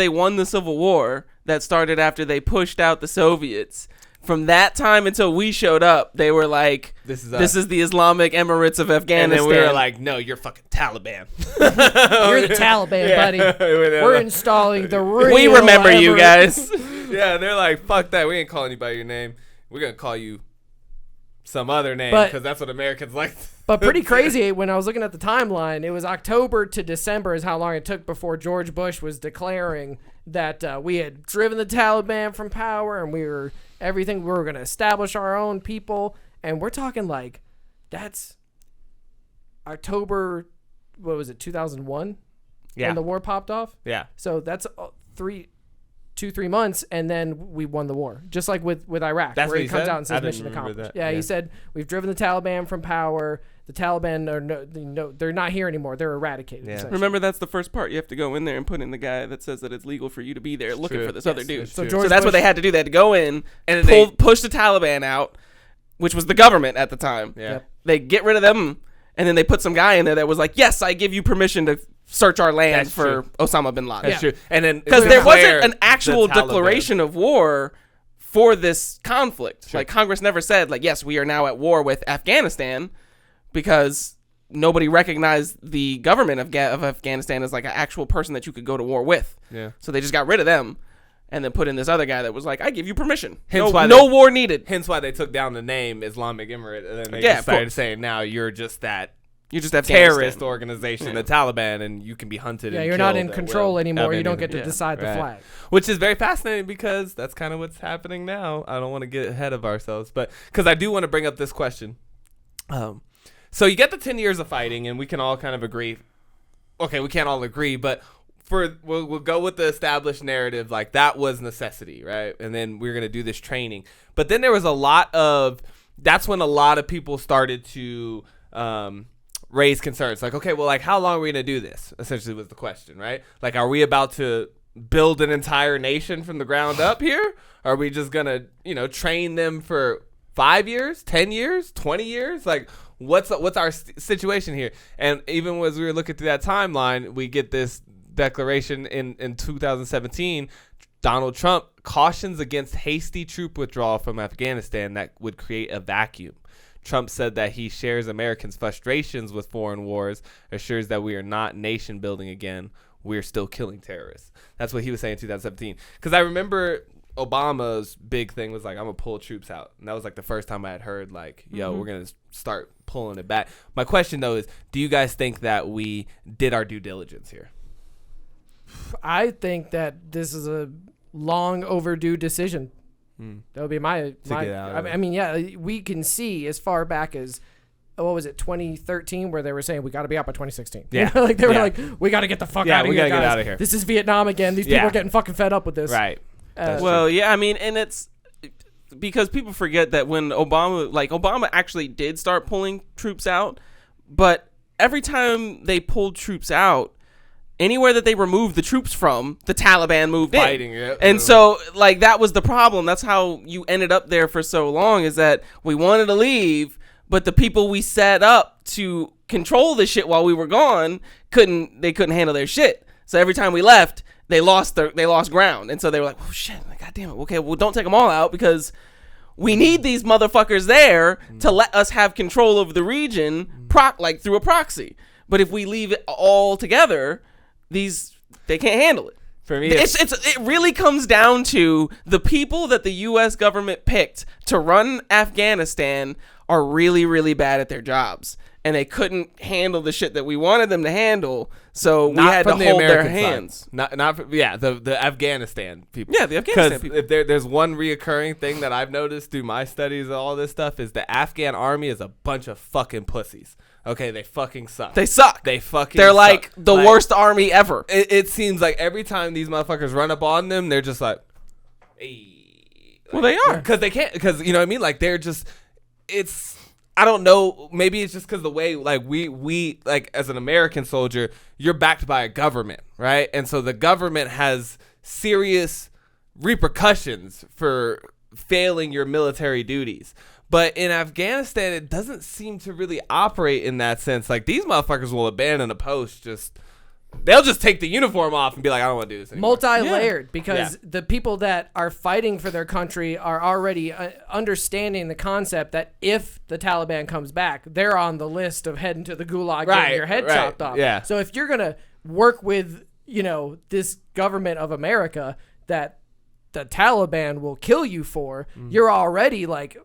won the Civil War that started after they pushed out the Soviets, from that time until we showed up, they were like, this is the Islamic Emirates of Afghanistan. And then we were like, no, you're fucking Taliban. You're the Taliban, buddy. We're installing the real We remember you guys. Yeah, they're like, fuck that. We ain't calling you by your name. We're going to call you some other name because that's what Americans like. But pretty crazy, when I was looking at the timeline, it was October to December is how long it took before George Bush was declaring that we had driven the Taliban from power and we were going to establish our own people. And we're talking like, that's October, 2001? Yeah. When the war popped off? Yeah. So that's 2-3 months, and then we won the war. Just like with Iraq, That's where what he comes said? out and I says didn't mission remember accomplished. that. Yeah, Yeah. he said we've driven the Taliban from power. The Taliban are no, they're not here anymore. They're eradicated. Yeah. Remember, that's the first part. You have to go in there and put in the guy that says that it's legal for you to be there looking True. for this Yes. other dude. It's So true. George So that's Bush, what they had to do. They had to go in And and then push the Taliban out, which was the government at the time. Yeah. Yep. They get rid of them, and then they put some guy in there that was like, yes, I give you permission to search our land That's for true. Osama bin Laden. That's true. And then Because to there declare wasn't an actual the Taliban. declaration of war for this conflict. Sure. Like, Congress never said, like, yes, we are now at war with Afghanistan, because nobody recognized the government of Afghanistan as like an actual person that you could go to war with. Yeah. So they just got rid of them and then put in this other guy that was like, I give you permission. Hence No, why no they- war needed. Hence why they took down the name Islamic Emirate, and then they Yeah, just of started course. saying, now you're just that You just Afghanistan. terrorist organization, the Taliban, and you can be hunted. yeah, and you're not killed in at control will. anymore. You don't Of get to Yeah. decide the Right. flag. Which is very fascinating, because that's kind of what's happening now. I don't want to get ahead of ourselves, but because I do want to bring up this question. So you get the 10 years of fighting, and we can all kind of agree. Okay, we can't all agree, but we'll go with the established narrative, like that was necessity, right? And then we're gonna do this training. But then there was that's when a lot of people started to raise concerns, like, okay, well, like, how long are we gonna do this? Essentially was the question, right? Like, are we about to build an entire nation from the ground up here? Are we just gonna, train them for 5 years, 10 years, 20 years? Like, what's our situation here? And even as we were looking through that timeline, we get this declaration in 2017. Donald Trump cautions against hasty troop withdrawal from Afghanistan that would create a vacuum. Trump said that he shares Americans' frustrations with foreign wars, assures that we are not nation building again. We're still killing terrorists. That's what he was saying in 2017. Because I remember Obama's big thing was like, I'm going to pull troops out. And that was like the first time I had heard, like, yo, we're going to start pulling it back. My question, though, is do you guys think that we did our due diligence here? I think that this is a long overdue decision. That would be my get out of it. I mean, yeah, we can see as far back as, what was it, 2013, where they were saying we got to be out by 2016. Yeah. Like they were Yeah. like, we got to get the fuck Yeah, out of we here, gotta get guys. out of here. This is Vietnam again. These people Yeah. are getting fucking fed up with this. Right. That's Well, yeah, I mean, and it's because people forget that when Obama actually did start pulling troops out, but every time they pulled troops out, anywhere that they removed the troops from, the Taliban moved Fighting, in. yeah. And so, like, that was the problem. That's how you ended up there for so long, is that we wanted to leave, but the people we set up to control the shit while we were gone couldn't handle their shit. So every time we left, they lost ground. And so they were like, oh shit, like, God damn it. Okay, well, don't take them all out, because we need these motherfuckers there to let us have control of the region through a proxy. But if we leave it all together, they can't handle it. For me, It really comes down to the people that the U.S. government picked to run Afghanistan are really, really bad at their jobs. And they couldn't handle the shit that we wanted them to handle, so we had to from the hold their American side. hands. Not from, the Afghanistan people. Yeah, the Afghanistan people. If there's one reoccurring thing that I've noticed through my studies of all this stuff, is the Afghan army is a bunch of fucking pussies. Okay, they fucking suck. They suck. They're They're like the worst army ever. It seems like every time these motherfuckers run up on them, they're just like, hey. Well, they are. Because they can't, because, you know what I mean? Like, they're just, I don't know, maybe it's just because the way, like, we like, as an American soldier, you're backed by a government, right? And so the government has serious repercussions for failing your military duties. But in Afghanistan, it doesn't seem to really operate in that sense. Like, these motherfuckers will abandon a post, they'll just take the uniform off and be like, I don't want to do this anymore. Multi-layered, because the people that are fighting for their country are already understanding the concept that if the Taliban comes back, they're on the list of heading to the gulag, getting your head chopped off. Yeah. So if you're gonna work with, this government of America that the Taliban will kill you for, you're already like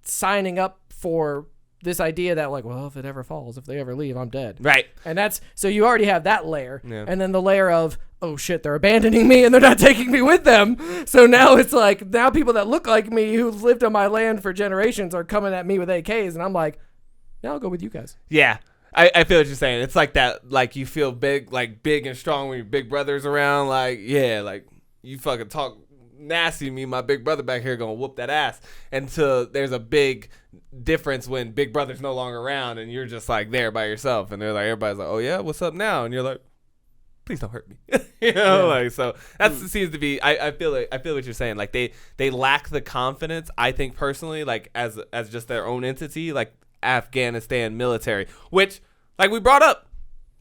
signing up for this idea that, like, well, if it ever falls, if they ever leave, I'm dead. Right. And that's, so you already have that layer. Yeah. And then the layer of, oh shit, they're abandoning me and they're not taking me with them. So now it's like, now people that look like me who've lived on my land for generations are coming at me with AKs. And I'm like, yeah, I'll go with you guys. Yeah. I feel what you're saying. It's like that, like, you feel big and strong when your big brother's around. Like, yeah, like, you fucking talk nasty to me, my big brother back here gonna whoop that ass. Until there's a big difference when big brother's no longer around and you're just like there by yourself, and they're like, everybody's like, oh yeah, what's up now? And you're like, please don't hurt me. Like, so that seems to be, I feel what you're saying. Like they lack the confidence, I think personally, like as just their own entity, like Afghanistan military, which like we brought up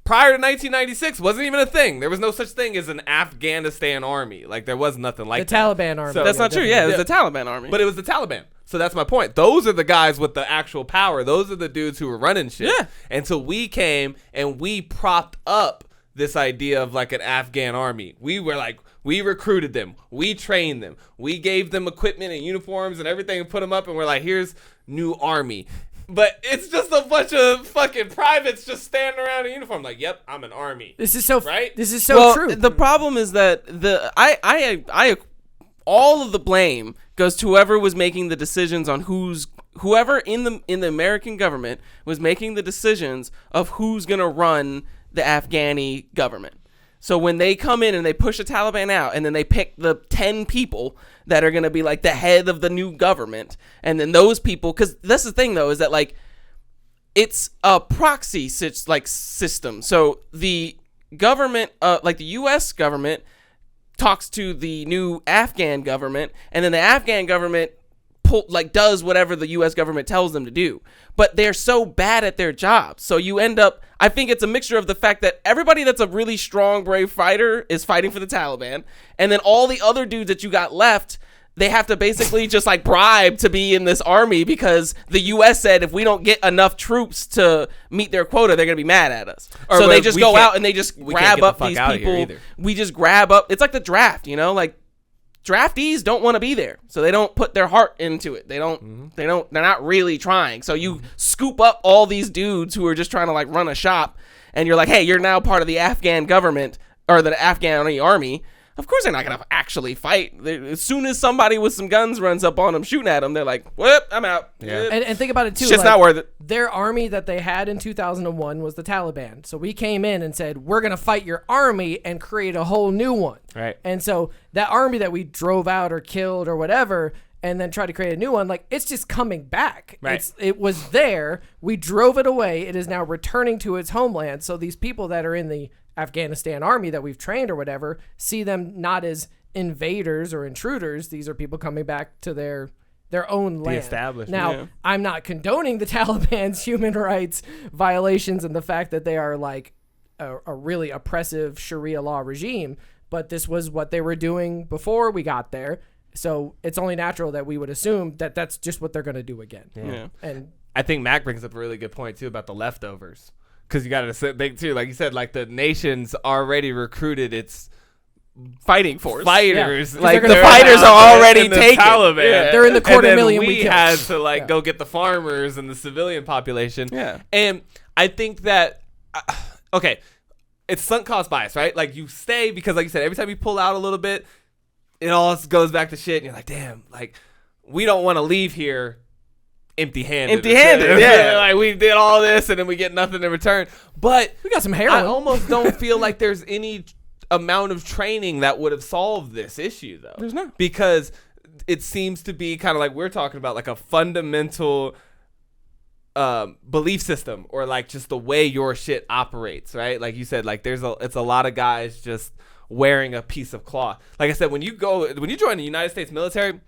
prior to 1996 wasn't even a thing. There was no such thing as an Afghanistan army. Like there was nothing like the Taliban army. So, that's not true. Yeah, it was the Taliban army. But it was the Taliban. So that's my point. Those are the guys with the actual power. Those are the dudes who were running shit. Yeah. And so we came and we propped up this idea of like an Afghan army. We were like, we recruited them. We trained them. We gave them equipment and uniforms and everything and put them up, and we're like, here's new army. But it's just a bunch of fucking privates just standing around in uniform. Like, yep, I'm an army. This is so right. This is so true. The problem is that I all of the blame goes to whoever was making the decisions on whoever in the American government was making the decisions of who's gonna run the Afghani government. So when they come in and they push the Taliban out, and then they pick the 10 people that are going to be like the head of the new government, and then those people, because that's the thing though, is that like it's a proxy system. So the government, like the U.S. government, talks to the new Afghan government, and then the Afghan government does whatever the U.S. government tells them to do. But they're so bad at their jobs. So you end up, I think it's a mixture of the fact that everybody that's a really strong, brave fighter is fighting for the Taliban. And then all the other dudes that you got left, they have to basically just like bribe to be in this army because the U.S. said if we don't get enough troops to meet their quota, they're going to be mad at us. So they just go out and they just grab up these people. We just grab up. It's like the draft, you know, like draftees don't want to be there, so they don't put their heart into it. They're not really trying. So you scoop up all these dudes who are just trying to like run a shop, and you're like, hey, you're now part of the Afghan government or the Afghani army. Of course they're not going to actually fight. As soon as somebody with some guns runs up on them shooting at them, they're like, whoop, I'm out. Yeah. And think about it too. Shit's not worth it. Their army that they had in 2001 was the Taliban. So we came in and said, we're going to fight your army and create a whole new one. Right. And so that army that we drove out or killed or whatever, and then tried to create a new one, like it's just coming back. Right. It was there. We drove it away. It is now returning to its homeland. So these people that are in the Afghanistan army that we've trained or whatever, see them not as invaders or intruders. These are people coming back to their own land. Established. Now, I'm not condoning the Taliban's human rights violations and the fact that they are like a really oppressive Sharia law regime, but this was what they were doing before we got there. So it's only natural that we would assume that that's just what they're going to do again. Yeah. And I think Mac brings up a really good point too about the leftovers. Because you got to think too, like you said, like the nation's already recruited its fighting force. Fighters. Yeah. Like the fighters are already taken. Taliban. Yeah. They're in the quarter million we had to like go get the farmers and the civilian population. Yeah. And I think that, okay, it's sunk cost bias, right? Like you stay because like you said, every time you pull out a little bit, it all goes back to shit. And you're like, damn, like we don't want to leave here empty-handed, yeah. Like we did all this and then we get nothing in return. But we got some heroin. I almost don't feel like there's any amount of training that would have solved this issue, though. There's not, because it seems to be kind of like we're talking about, like a fundamental belief system, or like just the way your shit operates, right? Like you said, like it's a lot of guys just wearing a piece of cloth. Like I said, when you join the United States military,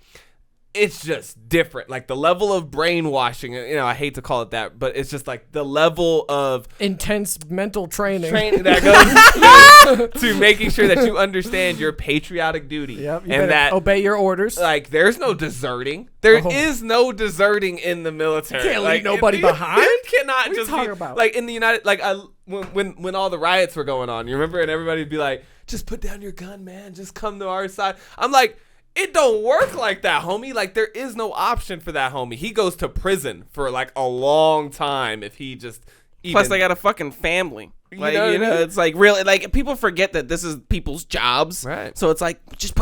it's just different. Like the level of brainwashing, you know, I hate to call it that, but it's just like the level of intense mental training that goes to making sure that you understand your patriotic duty. Yep, you and that obey your orders. Like there's no deserting. There is no deserting in the military. You can't like, leave nobody behind. You cannot what just are you be talking about? Like in the United, like when all the riots were going on, you remember, and everybody'd be like, just put down your gun, man. Just come to our side. I'm like, it don't work like that, homie. Like there is no option for that, homie. He goes to prison for like a long time if he just. Plus, they got a fucking family. Like, you know, it's like really, like people forget that this is people's jobs. Right. So it's like, just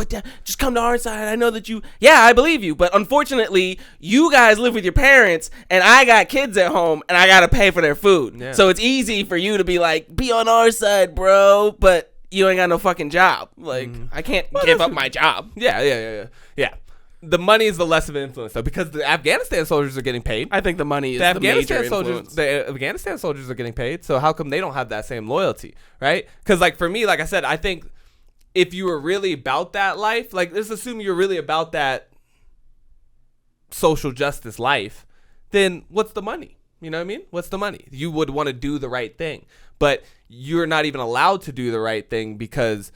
come to our side. I know that yeah, I believe you. But unfortunately, you guys live with your parents and I got kids at home and I got to pay for their food. Yeah. So it's easy for you to be like, be on our side, bro. But you ain't got no fucking job. Like, I can't give up my job. Yeah. The money is the less of an influence, though, because the Afghanistan soldiers are getting paid. I think the money is the major influence. The Afghanistan soldiers are getting paid, so how come they don't have that same loyalty, right? Because, like, for me, like I said, I think if you were really about that life, like, let's assume you're really about that social justice life, then what's the money? You know what I mean? What's the money? You would want to do the right thing, but you're not even allowed to do the right thing because,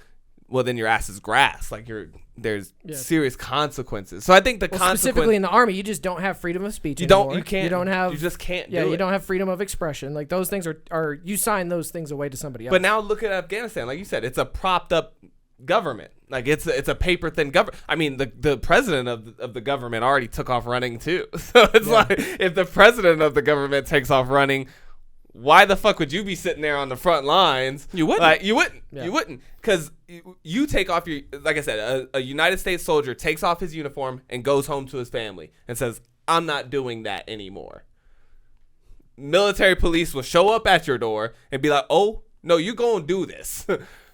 well, then your ass is grass. Like, there's serious consequences. So I think specifically in the army, you just don't have freedom of speech. You just can't. You don't have freedom of expression. Like, those things are you sign those things away to somebody else. But now look at Afghanistan. Like you said, it's a propped up government. Like, it's a paper thin government. I mean, the president of the government already took off running too. So it's like, if the president of the government takes off running, why the fuck would you be sitting there on the front lines? You wouldn't. Like, you wouldn't. Because you take off your, like I said, a United States soldier takes off his uniform and goes home to his family and says, I'm not doing that anymore. Military police will show up at your door and be like, oh, no, you're going to do this.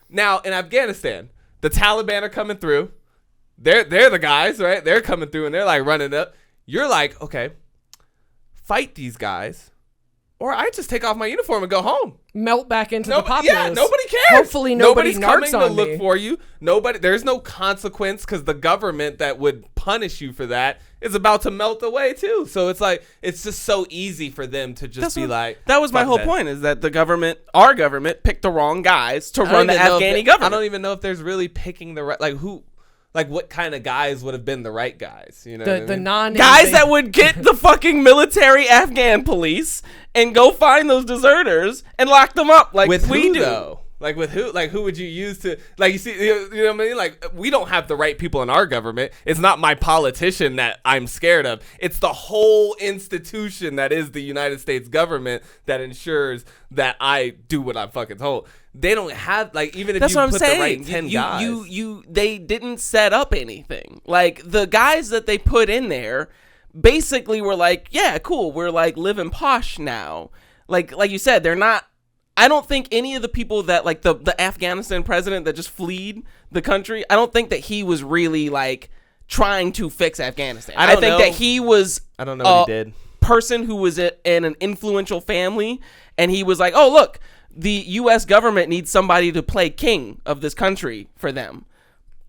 Now, in Afghanistan, the Taliban are coming through. They're the guys, right? They're coming through and they're like running up. You're like, okay, fight these guys, or I just take off my uniform and go home. Melt back into the populace. Yeah, nobody cares. Hopefully nobody's coming on to look for you. There's no consequence because the government that would punish you for that is about to melt away too. So it's like, it's just so easy for them to just that was my whole point, is that our government picked the wrong guys to run the Afghani government. I don't even know if there's really picking the right, what kind of guys would have been the right guys? You know, guys that would get the fucking military Afghan police and go find those deserters and lock them up like with we who, do. Though? Like, with who? Like, who would you use to, like, you see, you know what I mean? Like, we don't have the right people in our government. It's not my politician that I'm scared of. It's the whole institution that is the United States government that ensures that I do what I'm fucking told. They don't have, like, even if That's you what I'm put saying. the right 10 guys. They didn't set up anything. Like, the guys that they put in there basically were like, yeah, cool, we're like living posh now. Like you said, they're not, I don't think any of the people that, like, the Afghanistan president that just fled the country, I don't think that he was really, like, trying to fix Afghanistan. I think that he was I don't know what he did. Person who was in an influential family, and he was like, oh, look, the U.S. government needs somebody to play king of this country for them.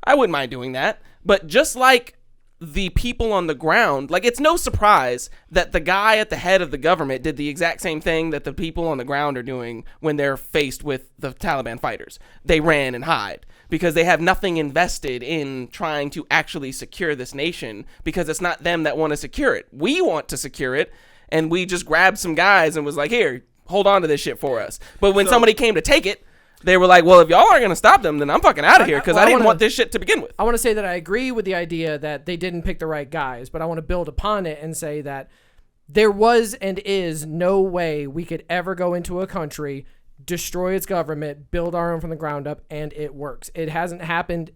I wouldn't mind doing that. But just like the people on the ground, like, it's no surprise that the guy at the head of the government did the exact same thing that the people on the ground are doing when they're faced with the Taliban fighters. They ran and hide because they have nothing invested in trying to actually secure this nation, because it's not them that want to secure it. We want to secure it, and we just grabbed some guys and was like, here, hold on to this shit for us. But when somebody came to take it, they were like, well, if y'all aren't going to stop them, then I'm fucking out of here, because I didn't want this shit to begin with. I want to say that I agree with the idea that they didn't pick the right guys, but I want to build upon it and say that there was and is no way we could ever go into a country, destroy its government, build our own from the ground up, and it works. It hasn't happened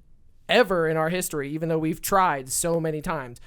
ever in our history, even though we've tried so many times.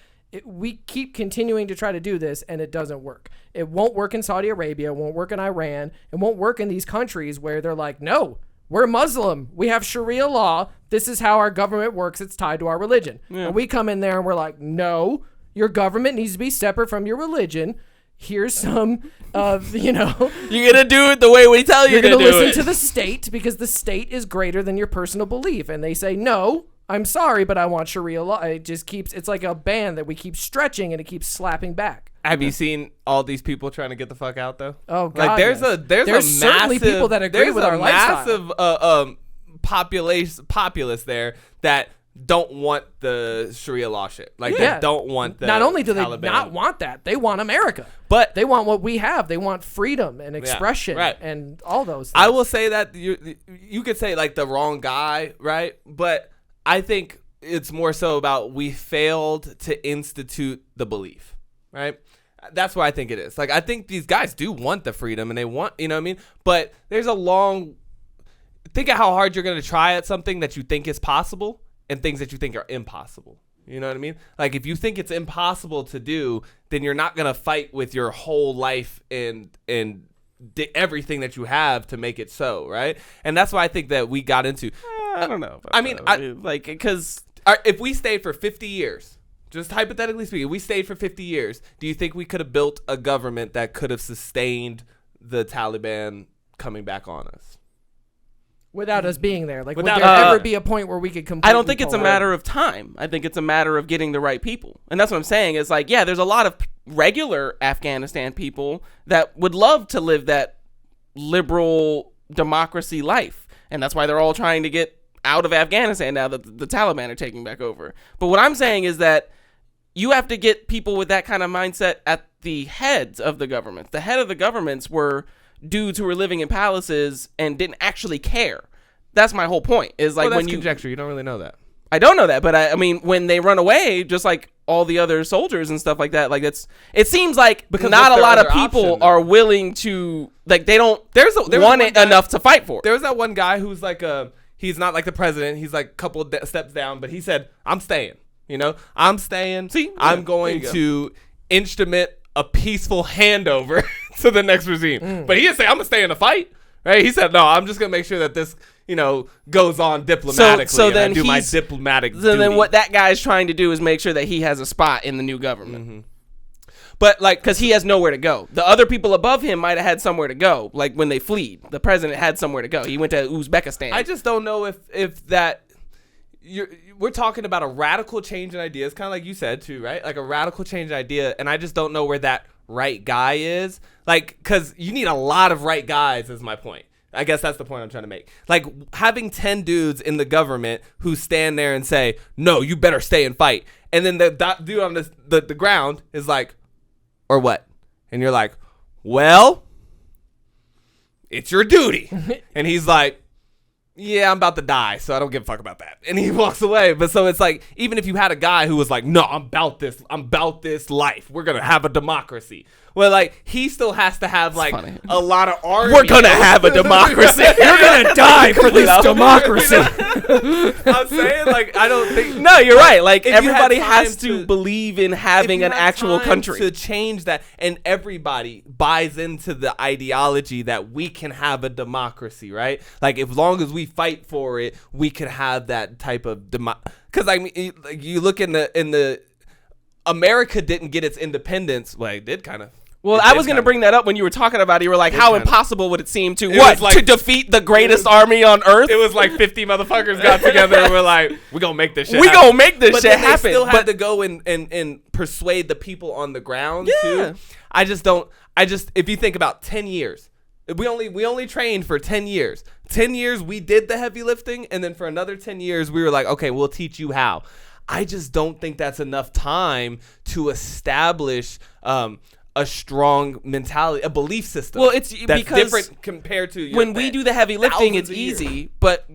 We keep continuing to try to do this, and it doesn't work. It won't work in Saudi Arabia. It won't work in Iran. It won't work in these countries where they're like, no, we're Muslim. We have Sharia law. This is how our government works. It's tied to our religion. Yeah. And we come in there and we're like, no, your government needs to be separate from your religion. Here's some, you're going to do it the way we tell you to do it. You're going to listen to the state because the state is greater than your personal belief. And they say, no, I'm sorry, but I want Sharia law. It's like a band that we keep stretching and it keeps slapping back. Have you seen all these people trying to get the fuck out though? Oh God! Like there's certainly massive people that agree with our lifestyle. Massive populace there that don't want the Sharia law shit. Like they don't want that. Not only do Taliban. they not want that, they want America. But they want what we have. They want freedom and expression and all those things. I will say that you could say like the wrong guy, right? But I think it's more so about we failed to institute the belief, right? That's what I think it is. Like, I think these guys do want the freedom and they want, you know what I mean? But there's think of how hard you're going to try at something that you think is possible and things that you think are impossible. You know what I mean? Like, if you think it's impossible to do, then you're not going to fight with your whole life and everything that you have to make it so, right? And that's why I think that we got into. I don't know. I mean, because if we stayed for 50 years, just hypothetically speaking, we stayed for 50 years, do you think we could have built a government that could have sustained the Taliban coming back on us? Without us being there. Like, would Without- there ever be a point where we could completely I don't think it's a pull matter of time. I think it's a matter of getting the right people. And that's what I'm saying is like, yeah, there's a lot of regular Afghanistan people that would love to live that liberal democracy life. And that's why they're all trying to get out of Afghanistan now that the Taliban are taking back over. But what I'm saying is that you have to get people with that kind of mindset at the heads of the governments. The head of the governments were dudes who were living in palaces and didn't actually care. That's my whole point. Is like, Well, that's when you conjecture. You don't really know that. I don't know that, but I mean, when they run away, just like all the other soldiers and stuff like that, like it seems like Because not what's a their lot of other people option, though? are willing to, like, they don't There was want one it guy- enough to fight for it. There was that one guy who's like he's not like the president. He's like a couple of steps down, but he said, "I'm staying." You know, I'm staying. See? I'm Yeah, going there you to instrument a peaceful handover to the next regime. But he didn't say, "I'm gonna stay in the fight." Right? He said, "No, I'm just gonna make sure that this, goes on diplomatically." So and then I do my he's- diplomatic. So then duty. what that guy's trying to do is make sure that he has a spot in the new government. But like, Because he has nowhere to go. The other people above him might have had somewhere to go. Like when they fled, the president had somewhere to go. He went to Uzbekistan. I just don't know if that we're talking about a radical change in ideas, kind of like you said too, right? Like a radical change in idea, and I just don't know where that right guy is. Like, because you need a lot of right guys, is my point. I guess that's the point I'm trying to make. Like having 10 dudes in the government who stand there and say, "No, you better stay and fight," and then the dude on the ground is like, "Or what?" And you're like, "Well, it's your duty," and he's like, "Yeah, I'm about to die, so I don't give a fuck about that." And he walks away. But so it's like, even if you had a guy who was like, "No, I'm about this life. We're going to have a democracy." Well, like, he still has to have like funny. a lot of army. We're going to have a democracy. You're gonna die for this democracy. I'm saying, like, I don't think. No, you're right. Like, If you had everybody time has to believe in having if you an had actual time country. to change that, and everybody buys into the ideology that we can have a democracy, right? Like, as long as we fight for it, we can have that type of because I mean, like, you look in the America didn't get its independence. Well, it did kind of. Well, I was going to bring that up when you were talking about it. You were like, how impossible would it seem to was like- to defeat the greatest army on earth? It was like 50 motherfuckers got together and we're like, we're gonna make this shit We happen. gonna make this But shit then they happen. still had But to go and persuade the people on the ground Yeah. too. If you think about 10 years, we only trained for 10 years. 10 years we did the heavy lifting, and then for another 10 years we were like, okay, we'll teach you how. I just don't think that's enough time to establish a strong mentality, a belief system. Well, it's that's because different compared to when we do the heavy lifting, thousands it's of years. easy. But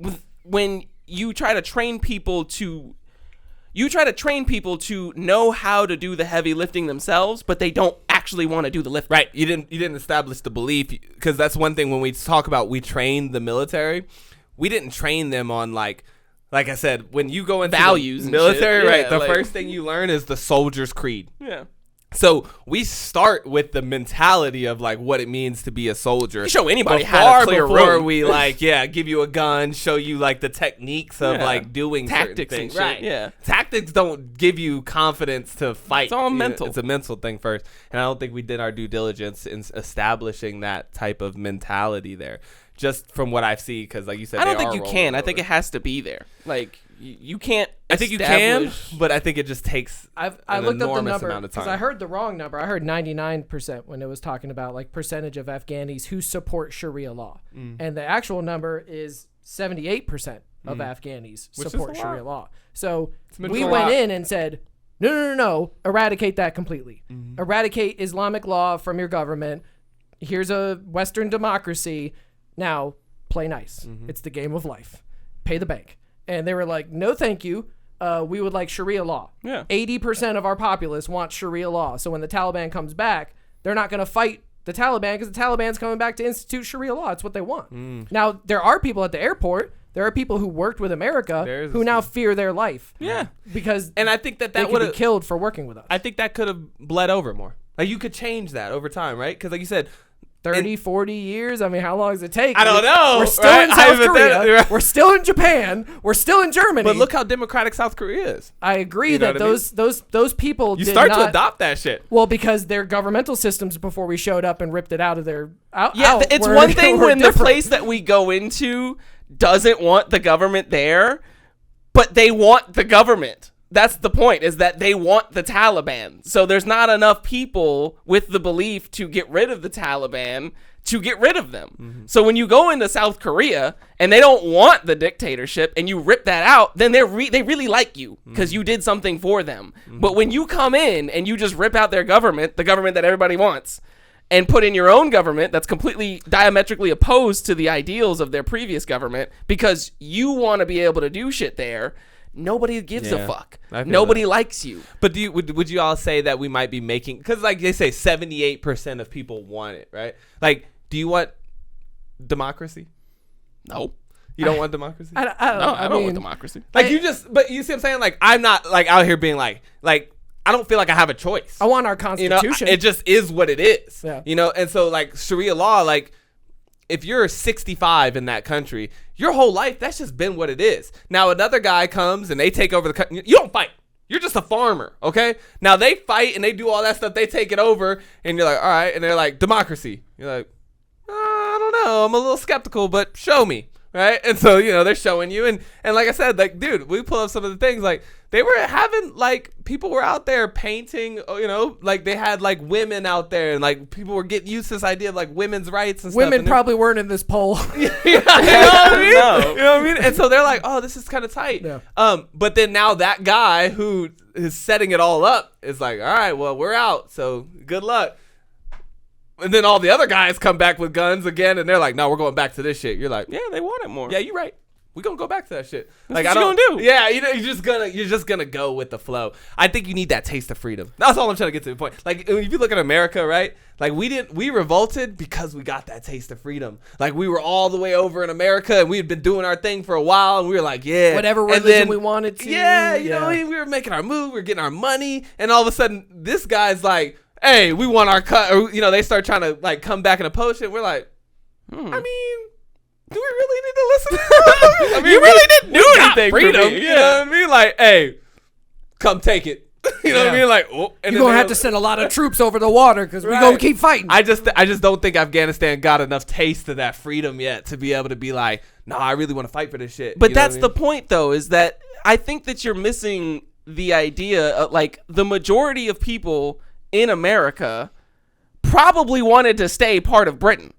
when you try to train people to know how to do the heavy lifting themselves, but they don't actually want to do the lifting. Right. You didn't establish the belief, because that's one thing when we talk about we train the military, we didn't train them on like I said, when you go into Values the and military, shit. right? Yeah, The like- first thing you learn is the soldier's creed. Yeah. So we start with the mentality of like what it means to be a soldier. You show anybody how to clear a before room. we give you a gun, show you like the techniques of Yeah. like doing certain Tactics and things. shit, Right. yeah. Tactics don't give you confidence to fight. It's all You know, mental. It's a mental thing first. And I don't think we did our due diligence in establishing that type of mentality there. Just from what I've seen, because like you said, I don't they think are you rolling can. I think over. it has to be there. Like you can't. I think you can, establish- but I think it just takes I an looked up the enormous number amount of because time. I heard the wrong number. I heard 99% when it was talking about like percentage of Afghanis who support Sharia law, and the actual number is 78% of Afghanis Which is support a lot. Sharia law. So been we a went lot. in and said, no, eradicate that completely. Eradicate Islamic law from your government. Here's a Western democracy. Now play nice. It's the game of life. Pay the bank. And they were like, no, thank you. We would like Sharia law. Yeah. 80% of our populace want Sharia law. So when the Taliban comes back, they're not going to fight the Taliban because the Taliban's coming back to institute Sharia law. It's what they want. Now, there are people at the airport. There are people who worked with America There's who now fear their life. Yeah. Because And I think that they would could be have killed for working with us. I think that could have bled over more. Like you could change that over time, right? Because like you said, 30, 40 years? I mean, how long does it take? I don't know. We're still in South Korea. We're still in Japan. We're still in Germany. But look how democratic South Korea is. I agree that those people you start to adopt that shit. Well, because their governmental systems before we showed up and ripped it out of their it's one thing when the place that we go into doesn't want the government there, but they want the government. That's the point, is that they want the Taliban. So there's not enough people with the belief to get rid of the Taliban to get rid of them. Mm-hmm. So when you go into South Korea and they don't want the dictatorship and you rip that out, then they really like you because you did something for them. Mm-hmm. But when you come in and you just rip out their government, the government that everybody wants, and put in your own government that's completely diametrically opposed to the ideals of their previous government because you want to be able to do shit there, nobody gives a fuck. Nobody likes you. But would you all say that we might be making, because like they say 78% of people want it, right? Like, do you want democracy? No. You don't want democracy? I don't want democracy. Like but you see what I'm saying? Like, I'm not like out here being like I don't feel like I have a choice. I want our constitution. It just is what it is. Yeah. And so like Sharia law, like if you're 65 in that country, your whole life, that's just been what it is. Now another guy comes and they take over the country. You don't fight. You're just a farmer, okay? Now they fight and they do all that stuff. They take it over and you're like, all right. And they're like, democracy. You're like, I don't know. I'm a little skeptical, but show me. Right. And so, they're showing you. And like I said, like, dude, we pull up some of the things like they were having like people were out there painting, like they had like women out there and like people were getting used to this idea of like women's rights and stuff. Women probably weren't in this poll. You know what I mean? And so they're like, oh, this is kind of tight. Yeah. But then now that guy who is setting it all up is like, all right, well, we're out. So good luck. And then all the other guys come back with guns again, and they're like, "No, we're going back to this shit." You're like, "Yeah, they want it more." Yeah, you're right. We're gonna go back to that shit. That's what you gonna do. Yeah, you're just gonna go with the flow. I think you need that taste of freedom. That's all I'm trying to get to the point. Like if you look at America, right? Like we revolted because we got that taste of freedom. Like we were all the way over in America, and we had been doing our thing for a while, and we were like, yeah, whatever religion we wanted to. Yeah, you know, we were making our move, we were getting our money, and all of a sudden, this guy's like, hey, we want our cut. Or, they start trying to like come back and oppose it. We're like, I mean, do we really need to listen to them? I mean, you really didn't do anything freedom, for me. You know what I mean? Like, hey, come take it. You know what I mean? Like, oh, and you're gonna have to send a lot of troops over the water because we're gonna keep fighting. I just don't think Afghanistan got enough taste of that freedom yet to be able to be like, nah, I really want to fight for this shit. But that's the point, though, is that I think that you're missing the idea of, like, the majority of people in America probably wanted to stay part of Britain.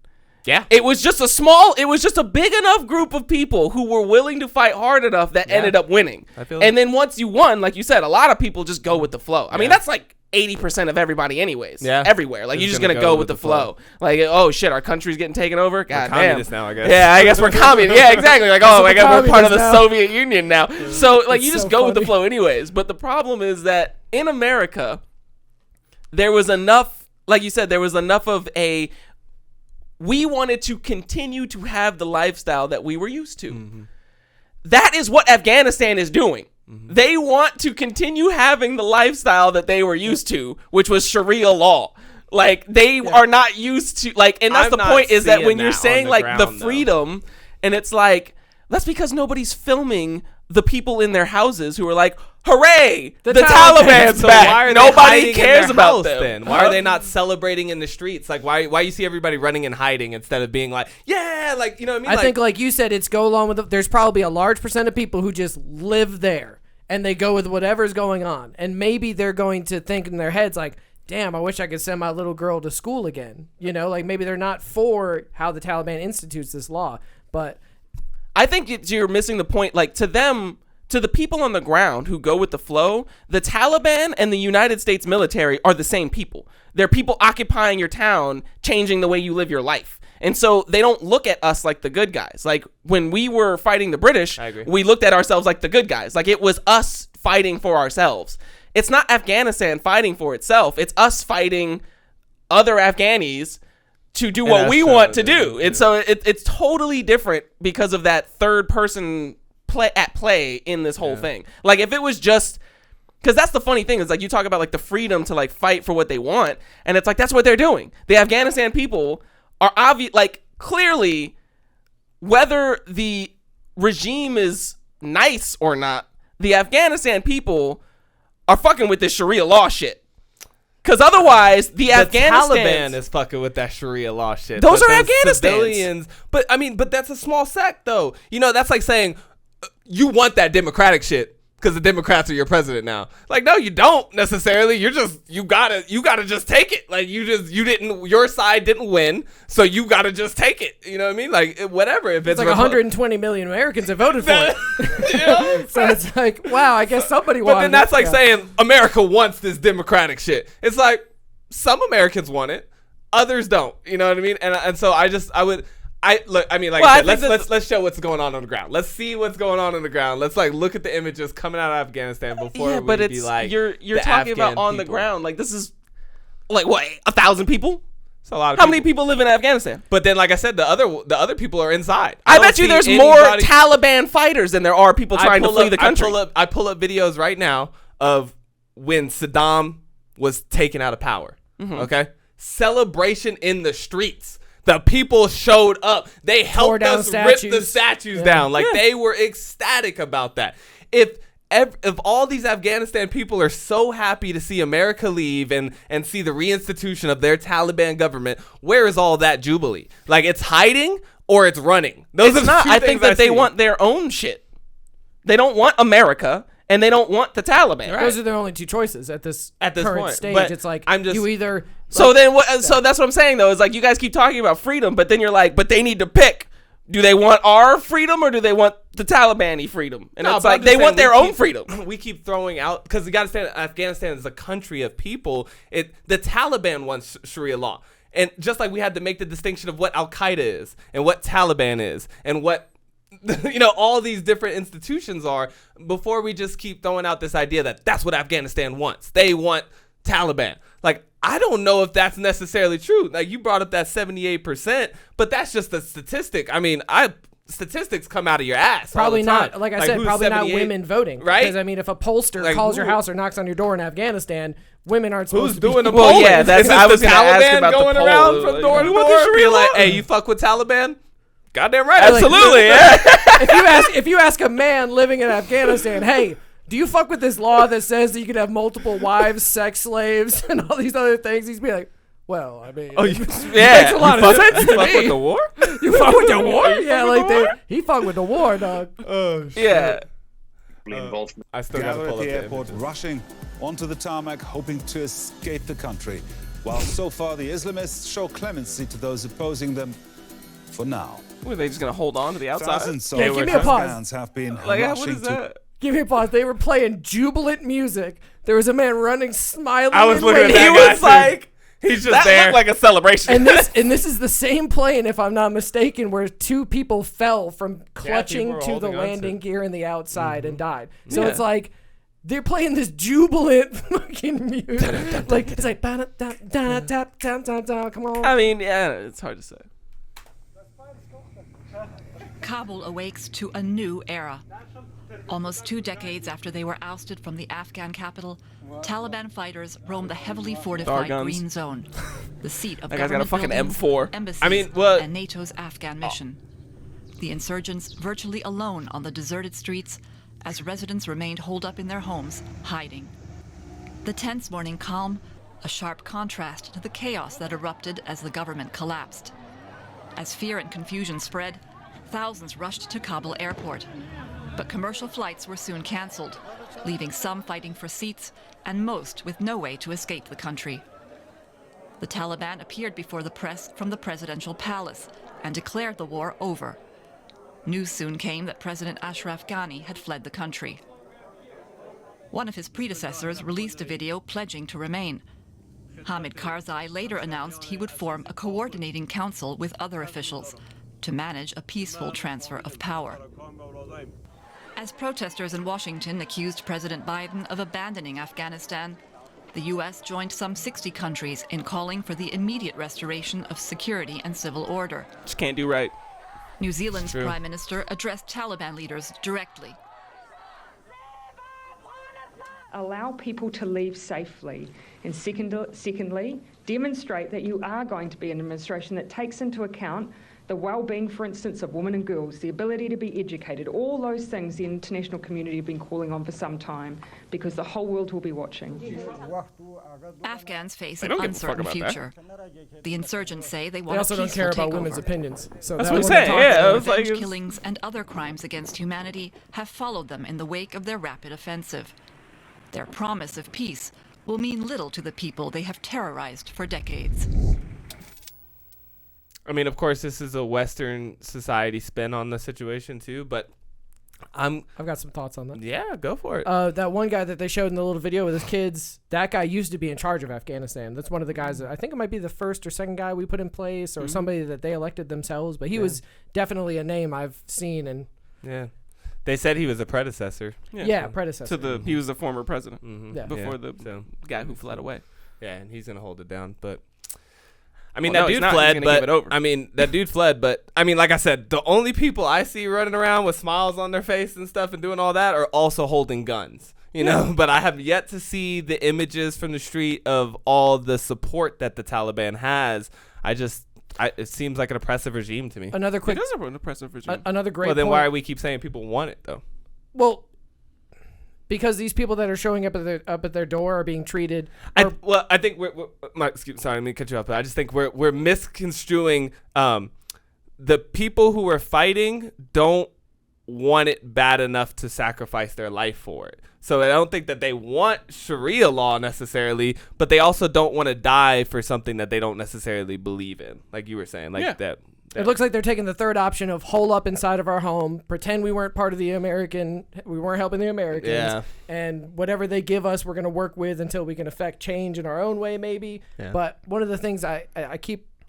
Yeah. It was just a big enough group of people who were willing to fight hard enough that ended up winning. And then once you won, like you said, a lot of people just go with the flow. I mean, that's like 80% of everybody anyways. Yeah. Everywhere. Like, you're just going to go with the flow. Like, oh, shit, our country's getting taken over? God damn. Communist now, I guess. Yeah, I guess we're communist. Yeah, exactly. Like, oh, I guess we're part of the Soviet Union now. So, like, you just go with the flow anyways. But the problem is that in America, there was enough, like you said, there was enough of we wanted to continue to have the lifestyle that we were used to. Mm-hmm. That is what Afghanistan is doing. Mm-hmm. They want to continue having the lifestyle that they were used to, which was Sharia law. Like, they are not used to, like, and that's the point, is that when you're saying, like, the freedom, and it's like, that's because nobody's filming the people in their houses who are like, hooray, the Taliban's so back. Why are nobody cares about them. Then? Why are they not celebrating in the streets? Like, why you see everybody running and hiding instead of being like, yeah, like, you know what I mean? I think, like you said, it's go along with there's probably a large percent of people who just live there and they go with whatever's going on. And maybe they're going to think in their heads like, damn, I wish I could send my little girl to school again. Like, maybe they're not for how the Taliban institutes this law, but I think you're missing the point. Like, to them, to the people on the ground who go with the flow, the Taliban and the United States military are the same people. They're people occupying your town, changing the way you live your life. And so they don't look at us like the good guys. Like, when we were fighting the British, we looked at ourselves like the good guys. Like, it was us fighting for ourselves. It's not Afghanistan fighting for itself. It's us fighting other Afghanis to do what we want to do. And so it's totally different because of that third person play in this whole thing. Like, if it was just, because that's the funny thing, is like, you talk about like the freedom to like fight for what they want, and it's like, that's what they're doing. The Afghanistan people are obvious. Like, clearly, whether the regime is nice or not, the Afghanistan people are fucking with this Sharia law shit. Because otherwise, the Taliban is fucking with that Sharia law shit. Those are Afghanistans. Civilians. But I mean, that's a small sect, though. You know, that's like saying you want that democratic shit because the Democrats are your president now. Like, no, you don't necessarily. You gotta just take it. Like, your side didn't win, so you gotta just take it. You know what I mean? Like, whatever. If it's like 120 million Americans have voted for it. You know? So it's like, wow, I guess somebody won. But then that's like saying America wants this democratic shit. It's like some Americans want it, others don't. You know what I mean? And so let's show what's going on the ground. Let's see what's going on the ground. Let's like look at the images coming out of Afghanistan before we be like, you're talking about on the ground. Like, this is like what, 1,000 people? It's a lot of How many people live in Afghanistan? But then, like I said, the other people are inside. I bet you there's more Taliban fighters than there are people trying to flee the country. I pull up videos right now of when Saddam was taken out of power. Mm-hmm. Okay, celebration in the streets. The people showed up. They helped us rip the statues down. Like, they were ecstatic about that. If all these Afghanistan people are so happy to see America leave and see the reinstitution of their Taliban government, where is all that jubilee? Like, it's hiding or it's running. Those are not. I think that they want their own shit. They don't want America. And they don't want the Taliban. Right. Those are their only two choices at this current point. stage. But it's like you either. So that's what I'm saying though. Is like you guys keep talking about freedom, but then you're like, but they need to pick. Do they want our freedom or do they want the Taliban-y freedom? And it's like they want their own freedom. We keep throwing out because you got to understand Afghanistan is a country of people. The Taliban wants Sharia law, and just like we had to make the distinction of what Al-Qaeda is and what Taliban is and what. All these different institutions are before we just keep throwing out this idea that that's what Afghanistan wants. They want Taliban. Like, I don't know if that's necessarily true. Like, you brought up that 78%, but that's just a statistic. I mean, statistics come out of your ass. Probably all the time. not. Like I said, probably not women voting. Right? Because, I mean, if a pollster calls your house or knocks on your door in Afghanistan, women aren't supposed to be. Who's doing the polling? Well, yeah, that's I was the Taliban going around from door to door. Be like, hey, you fuck with Taliban? Goddamn right. Absolutely. Yeah. If you ask a man living in Afghanistan, hey, do you fuck with this law that says that you can have multiple wives, sex slaves, and all these other things? He's be like, well, I mean, it makes a lot of sense to me. You fuck with the war? You fuck with the war? Yeah, like he fuck with the war, dog. Oh, shit. Yeah. I still got to pull up the airport, rushing onto the tarmac, hoping to escape the country. While so far the Islamists show clemency to those opposing them for now. Were they just going to hold on to the outside? Thousands give me a pause. Have been like, what is that? Give me a pause. They were playing jubilant music. There was a man running, smiling. I was looking at that. He was like, he's just that there. Looked like a celebration. And this is the same plane, if I'm not mistaken, where two people fell from clutching to the landing gear in the outside and died. So it's like they're playing this jubilant fucking music. Like it's like come on. I mean, yeah, it's hard to say. Kabul awakes to a new era. Almost 2 decades after they were ousted from the Afghan capital, Taliban fighters roam the heavily fortified Green Zone, the seat of government buildings, embassies, and NATO's Afghan mission. The insurgents virtually alone on the deserted streets as residents remained holed up in their homes, hiding. The tense morning calm, a sharp contrast to the chaos that erupted as the government collapsed. As fear and confusion spread, thousands rushed to Kabul airport. But commercial flights were soon canceled, leaving some fighting for seats and most with no way to escape the country. The Taliban appeared before the press from the presidential palace and declared the war over. News soon came that President Ashraf Ghani had fled the country. One of his predecessors released a video pledging to remain. Hamid Karzai later announced he would form a coordinating council with other officials to manage a peaceful transfer of power. As protesters in Washington accused President Biden of abandoning Afghanistan, the U.S. joined some 60 countries in calling for the immediate restoration of security and civil order. Just can't do right. New Zealand's Prime Minister addressed Taliban leaders directly. allow people to leave safely. And secondly, demonstrate that you are going to be an administration that takes into account the well-being, for instance, of women and girls, the ability to be educated, all those things the international community have been calling on for some time, because the whole world will be watching. Afghans face an uncertain future. The insurgents say they want also a don't peaceful care about takeover. women's opinions. So That's what I'm saying. Yeah, it was like Revenge killings and other crimes against humanity have followed them in the wake of their rapid offensive. Their promise of peace will mean little to the people they have terrorized for decades. I mean, of course, this is a Western society spin on the situation too, but I've got some thoughts on that. Yeah, go for it. That one guy that they showed in the little video with his kids, that guy used to be in charge of Afghanistan. That's one of the guys that I think it might be the first or second guy we put in place, or somebody that they elected themselves. But he was definitely a name I've seen. And they said he was a predecessor. Predecessor. He was the former president before the guy who fled away. Yeah, and he's gonna hold it down, but. I mean, that dude fled, but I mean, like I said, the only people I see running around with smiles on their face and stuff and doing all that are also holding guns, you know, but I have yet to see the images from the street of all the support that the Taliban has. It seems like an oppressive regime to me. Another quick, it is an oppressive regime. Another great Well, then point. why do we keep saying people want it though? Well, because these people that are showing up at their door are being treated. I think sorry, let me cut you off. But I just think we're misconstruing. The people who are fighting don't want it bad enough to sacrifice their life for it. So I don't think that they want Sharia law necessarily, but they also don't want to die for something that they don't necessarily believe in. Like you were saying, that. It looks like they're taking the third option of hole up inside of our home, pretend we weren't part of we weren't helping the Americans, and whatever they give us, we're going to work with until we can affect change in our own way, maybe. Yeah. But one of the things it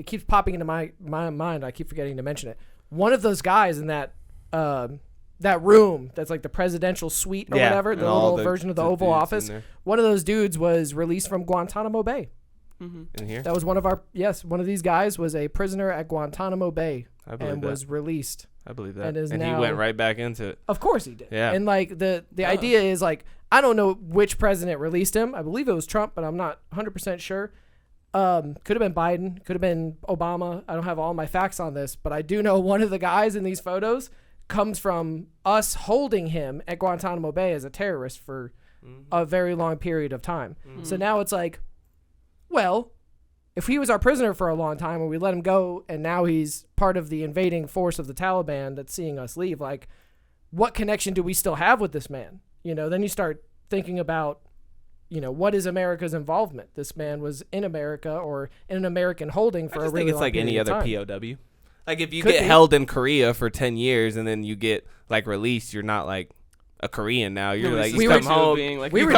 keeps popping into my mind, I keep forgetting to mention it. One of those guys in that room that's like the presidential suite or whatever, the little version of the Oval Office, one of those dudes was released from Guantanamo Bay. In here? That was one of these guys was a prisoner at Guantanamo Bay and was released. I believe that. And he went right back into it. Of course he did. Yeah. And like the idea is like, I don't know which president released him. I believe it was Trump, but I'm not 100% sure. Could have been Biden, could have been Obama. I don't have all my facts on this, but I do know one of the guys in these photos comes from us holding him at Guantanamo Bay as a terrorist for a very long period of time. So now it's like, well, if he was our prisoner for a long time and we let him go and now he's part of the invading force of the Taliban that's seeing us leave, like, what connection do we still have with this man? You know, then you start thinking about, you know, what is America's involvement? This man was in America or in an American holding for a really long period of time. I think it's like any other POW. Like, if you get held in Korea for 10 years and then you get, like, released, you're not, like, a Korean now. You're like, you come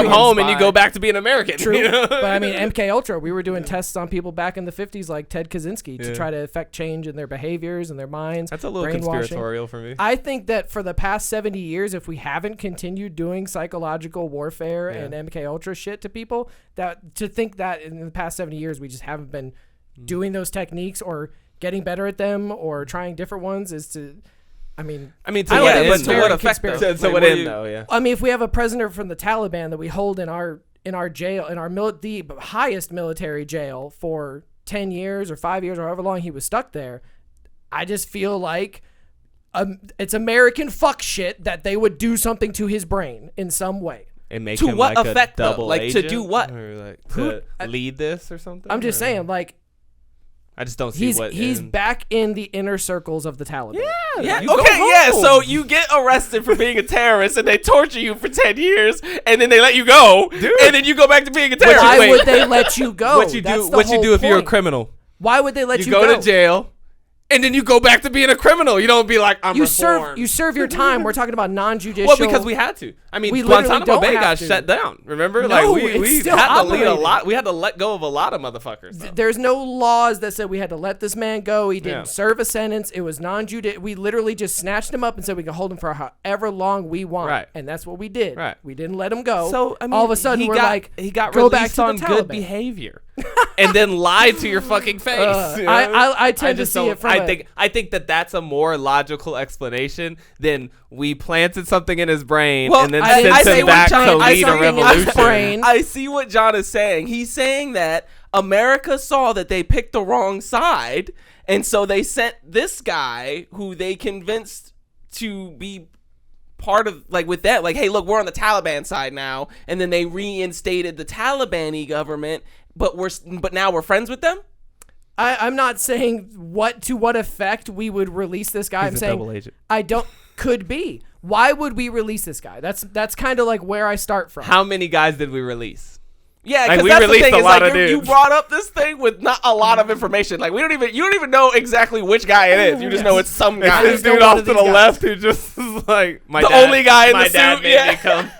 home, and you go back to being American. True. You know? But I mean, MK Ultra, we were doing tests on people back in the 50s like Ted Kaczynski to try to affect change in their behaviors and their minds. That's a little conspiratorial for me. I think that for the past 70 years, if we haven't continued doing psychological warfare and MK Ultra shit to people, to think that in the past 70 years we just haven't been doing those techniques or getting better at them or trying different ones is to... I mean, to what effect? So what end though? Yeah. I mean, if we have a prisoner from the Taliban that we hold in our jail, the highest military jail for 10 years or 5 years or however long he was stuck there, I just feel like it's American fuck shit that they would do something to his brain in some way. And make to him what like effect a double though? Like agent? to do what? Or like to lead this or something? I'm just saying, like. I just don't see he's back in the inner circles of the Taliban. Yeah. Okay, yeah. So you get arrested for being a terrorist, and they torture you for 10 years, and then they let you go, and then you go back to being a terrorist. Why would they let you go? What you do if you're a criminal? Why would they let you go? You go to jail. And then you go back to being a criminal. You don't be like, I'm reformed. You serve your time. We're talking about non-judicial. Well, because we had to. I mean, Guantanamo Bay got shut down. Remember? No, like we had to lead a lot. We had to let go of a lot of motherfuckers. There's no laws that said we had to let this man go. He didn't serve a sentence. It was non-judicial. We literally just snatched him up and said we can hold him for however long we want. Right. And that's what we did. Right. We didn't let him go. So I mean, all of a sudden he got go back released to on the good Taliban. behavior, and then lied to your fucking face. I tend to see it from. I think that's a more logical explanation than we planted something in his brain and then sends him back to lead a revolution. I see what John is saying. He's saying that America saw that they picked the wrong side, and so they sent this guy who they convinced to be part of, like, with that, like, hey, look, we're on the Taliban side now, and then they reinstated the Taliban-y government, but now we're friends with them. I'm not saying to what effect we would release this guy. I'm saying double agent. Could be. Why would we release this guy? That's kind of like where I start from. How many guys did we release? Yeah, because that's the thing. Is like you brought up this thing with not a lot of information. Like you don't even know exactly which guy it is. You just know it's some guy. This dude off to the left who just is like only guy in the suit. Made me come.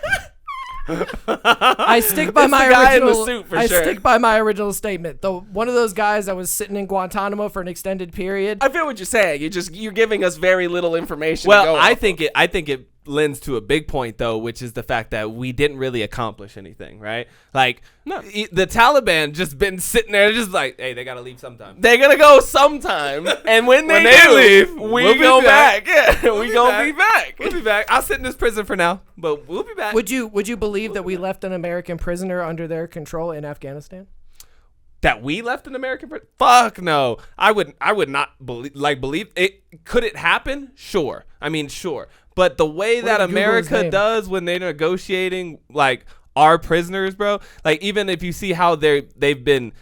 I stick by my original. Stick by my original statement. Though one of those guys that was sitting in Guantanamo for an extended period. I feel what you're saying. You're giving us very little information. Well, I think it lends to a big point though, which is the fact that we didn't really accomplish anything, right? Like, no, the Taliban just been sitting there, just like, hey, they gotta leave sometime. They're gonna go sometime, and when they leave, we go back. Yeah, we gonna be back. We'll be back. I'll sit in this prison for now, but we'll be back. Would you believe that we left an American prisoner under their control in Afghanistan? That we left an American prison? Fuck no. I would not believe it. Could it happen? Sure. I mean, sure. But the way that America does when they're negotiating, like, our prisoners, bro, like, even if you see how they've been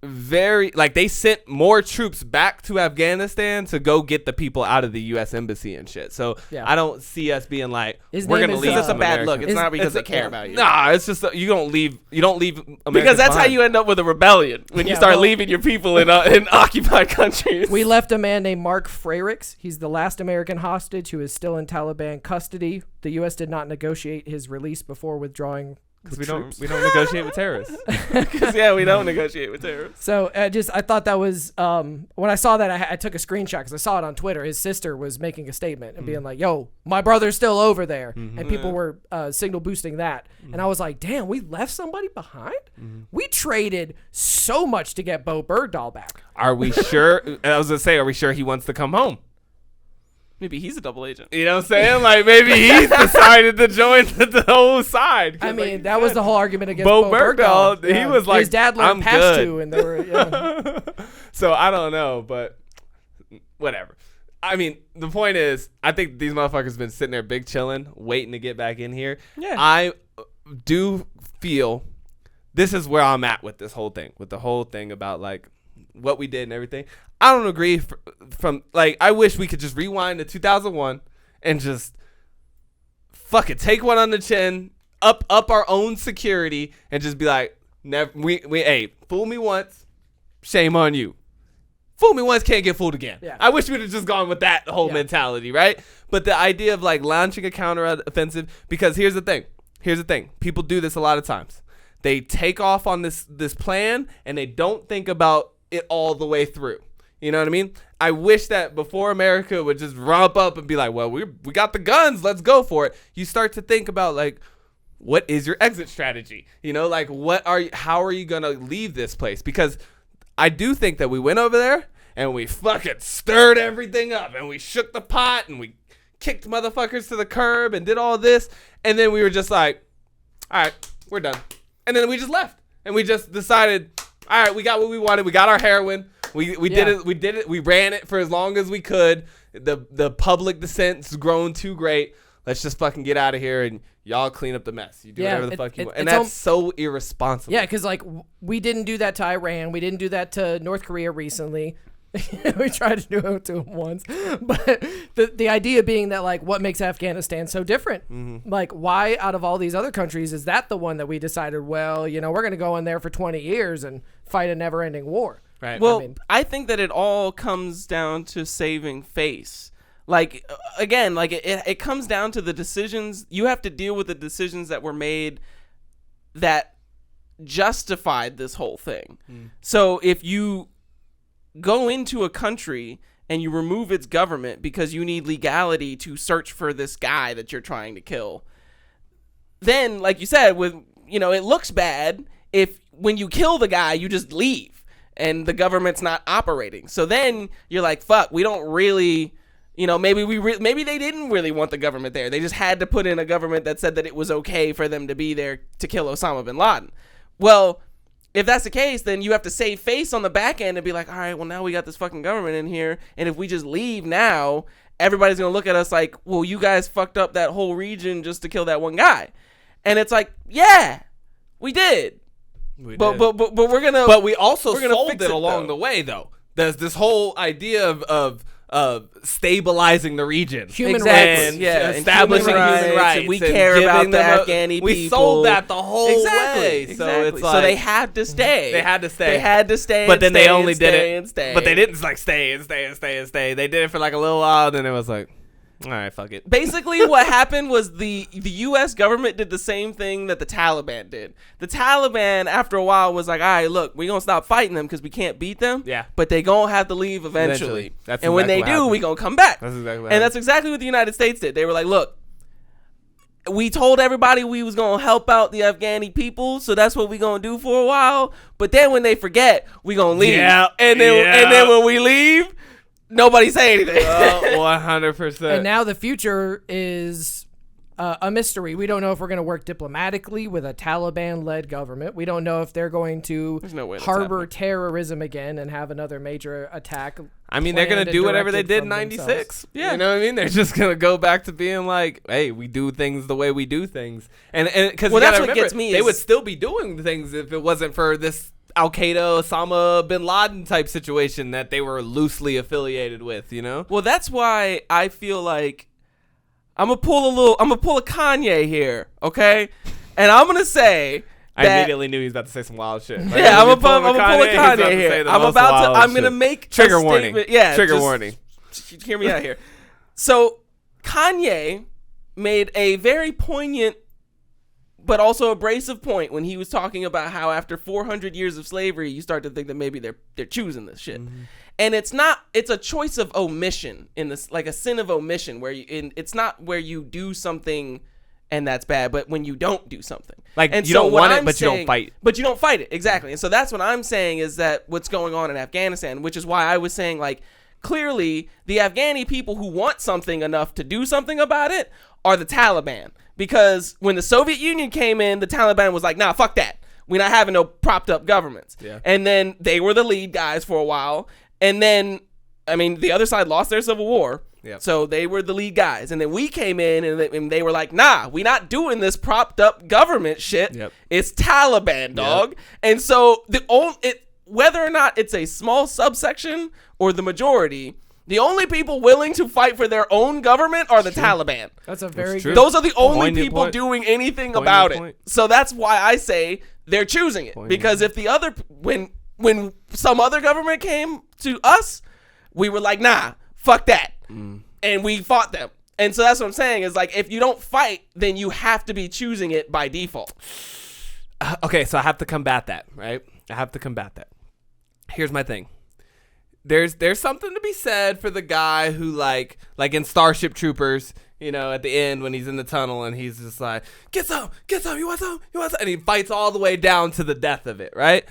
very, like, they sent more troops back to Afghanistan to go get the people out of the U.S. embassy and shit. So I don't see us being like, we're going to leave. It's a bad look. It's not because they care about you. Nah, it's just you don't leave America because that's how you end up with a rebellion when you start leaving your people in occupied countries. We left a man named Mark Freyricks. He's the last American hostage who is still in Taliban custody. The U.S. did not negotiate his release before withdrawing. Because we don't negotiate with terrorists. Because we don't negotiate with terrorists. So I thought that was when I saw that I took a screenshot because I saw it on Twitter. His sister was making a statement and being like, "Yo, my brother's still over there," and people were signal boosting that. And I was like, "Damn, we left somebody behind. We traded so much to get Bo Bergdahl back. Are we sure?" I was gonna say, are we sure he wants to come home? Maybe he's a double agent. You know what I'm saying? Like, maybe he's decided to join the whole side. I mean, that was the whole argument against Bo Bergdahl. He was like, his dad learned Pashto, and they were, So, I don't know, but whatever. I mean, the point is, I think these motherfuckers been sitting there big chilling, waiting to get back in here. Yeah. I do feel this is where I'm at with this whole thing, with the whole thing about, like, what we did and everything. I don't agree from like, I wish we could just rewind to 2001 and just fucking take one on the chin, up our own security, and just be like, never, hey, fool me once, shame on you. Fool me once, can't get fooled again. Yeah. I wish we'd have just gone with that whole mentality, right? But the idea of like launching a counteroffensive, because here's the thing. People do this a lot of times. They take off on this plan and they don't think about it all the way through. You know what I mean? I wish that before America would just romp up and be like, well, we got the guns, let's go for it. You start to think about, like, what is your exit strategy? You know, like, how are you going to leave this place? Because I do think that we went over there and we fucking stirred everything up and we shook the pot and we kicked motherfuckers to the curb and did all this. And then we were just like, all right, we're done. And then we just left and we just decided, all right, we got what we wanted. We got our heroin. We did it. We ran it for as long as we could. The public dissent's grown too great. Let's just fucking get out of here and y'all clean up the mess. You do whatever the fuck you want. And that's so irresponsible. Yeah, because like we didn't do that to Iran. We didn't do that to North Korea recently. We tried to do it to them once. But the idea being that, like, what makes Afghanistan so different? Mm-hmm. Like, why out of all these other countries is that the one that we decided, well, you know, we're going to go in there for 20 years and fight a never-ending war? Right. Well, I think that it all comes down to saving face. Like, again, like it comes down to the decisions. You have to deal with the decisions that were made that justified this whole thing. So if you go into a country and you remove its government because you need legality to search for this guy that you're trying to kill, then, like you said, it looks bad if when you kill the guy, you just leave and the government's not operating. So then you're like, fuck, we don't really You know, maybe maybe they didn't really want the government there. They just had to put in a government that said that it was okay for them to be there to kill Osama bin Laden. Well, if that's the case, then you have to save face on the back end and be like, all right, well, now we got this fucking government in here, and if we just leave now, everybody's going to look at us like, well, you guys fucked up that whole region just to kill that one guy. And it's like, yeah, we did. But we're going to... But we also sold fix it along the way, though. There's this whole idea of stabilizing the region, human rights, and establishing human rights. And we care about the Afghani people. We sold that the whole way. Exactly. So it's like, so they had to stay. They had to stay. But then they only did it. Stay. But they didn't like stay. They did it for like a little while. Then it was like, all right, fuck it. Basically, what happened was the U.S. government did the same thing that the Taliban did. The Taliban, after a while, was like, all right, look, we're going to stop fighting them because we can't beat them. Yeah. But they going to have to leave eventually. That's and when they do, we going to come back. That's exactly what And that's exactly what the United States did. They were like, look, we told everybody we was going to help out the Afghani people, so that's what we going to do for a while. But then when they forget, we going to leave. Yeah. And then when we leave, nobody say anything. 100%. And now the future is a mystery. We don't know if we're going to work diplomatically with a Taliban-led government. We don't know if they're going to harbor terrorism again and have another major attack. I mean, they're going to do whatever they did in 96. Yeah. You know what I mean? They're just going to go back to being like, hey, we do things the way we do things. And because that's what gets me. They would still be doing things if it wasn't for this Al-Qaeda, Osama Bin Laden type situation that they were loosely affiliated with, you know? Well, that's why I feel like I'm gonna pull a Kanye here, okay? And I'm gonna say I immediately knew he was about to say some wild shit. Like, yeah, I'm gonna pull a Kanye here. I'm gonna make trigger warning. Yeah, trigger warning. Hear me out here. So Kanye made a very poignant but also abrasive point when he was talking about how after 400 years of slavery, you start to think that maybe they're choosing this shit. Mm-hmm. And it's a choice of omission in this, like a sin of omission where it's not where you do something and that's bad, but when you don't do something. Like, and you don't want it, but you don't fight it. But you don't fight it, exactly. And so that's what I'm saying is that what's going on in Afghanistan, which is why I was saying, like, clearly the Afghani people who want something enough to do something about it are the Taliban. Because when the Soviet Union came in, the Taliban was like, nah, fuck that. We're not having no propped up governments. Yeah. And then they were the lead guys for a while. And then, I mean, the other side lost their civil war. Yep. So they were the lead guys. And then we came in and they were like, nah, we're not doing this propped up government shit. Yep. It's Taliban, dog. Yep. And so whether or not it's a small subsection or the majority, the only people willing to fight for their own government are the Taliban. That's a very good. Those are the only people doing anything about it. So that's why I say they're choosing it. Because if the other, when some other government came to us, we were like, nah, fuck that. And we fought them. And so that's what I'm saying is, like, if you don't fight, then you have to be choosing it by default. Okay, so I have to combat that, right? I have to combat that. Here's my thing. There's something to be said for the guy who like in Starship Troopers, you know, at the end when he's in the tunnel and he's just like, get some, you want some, and he fights all the way down to the death of it, right?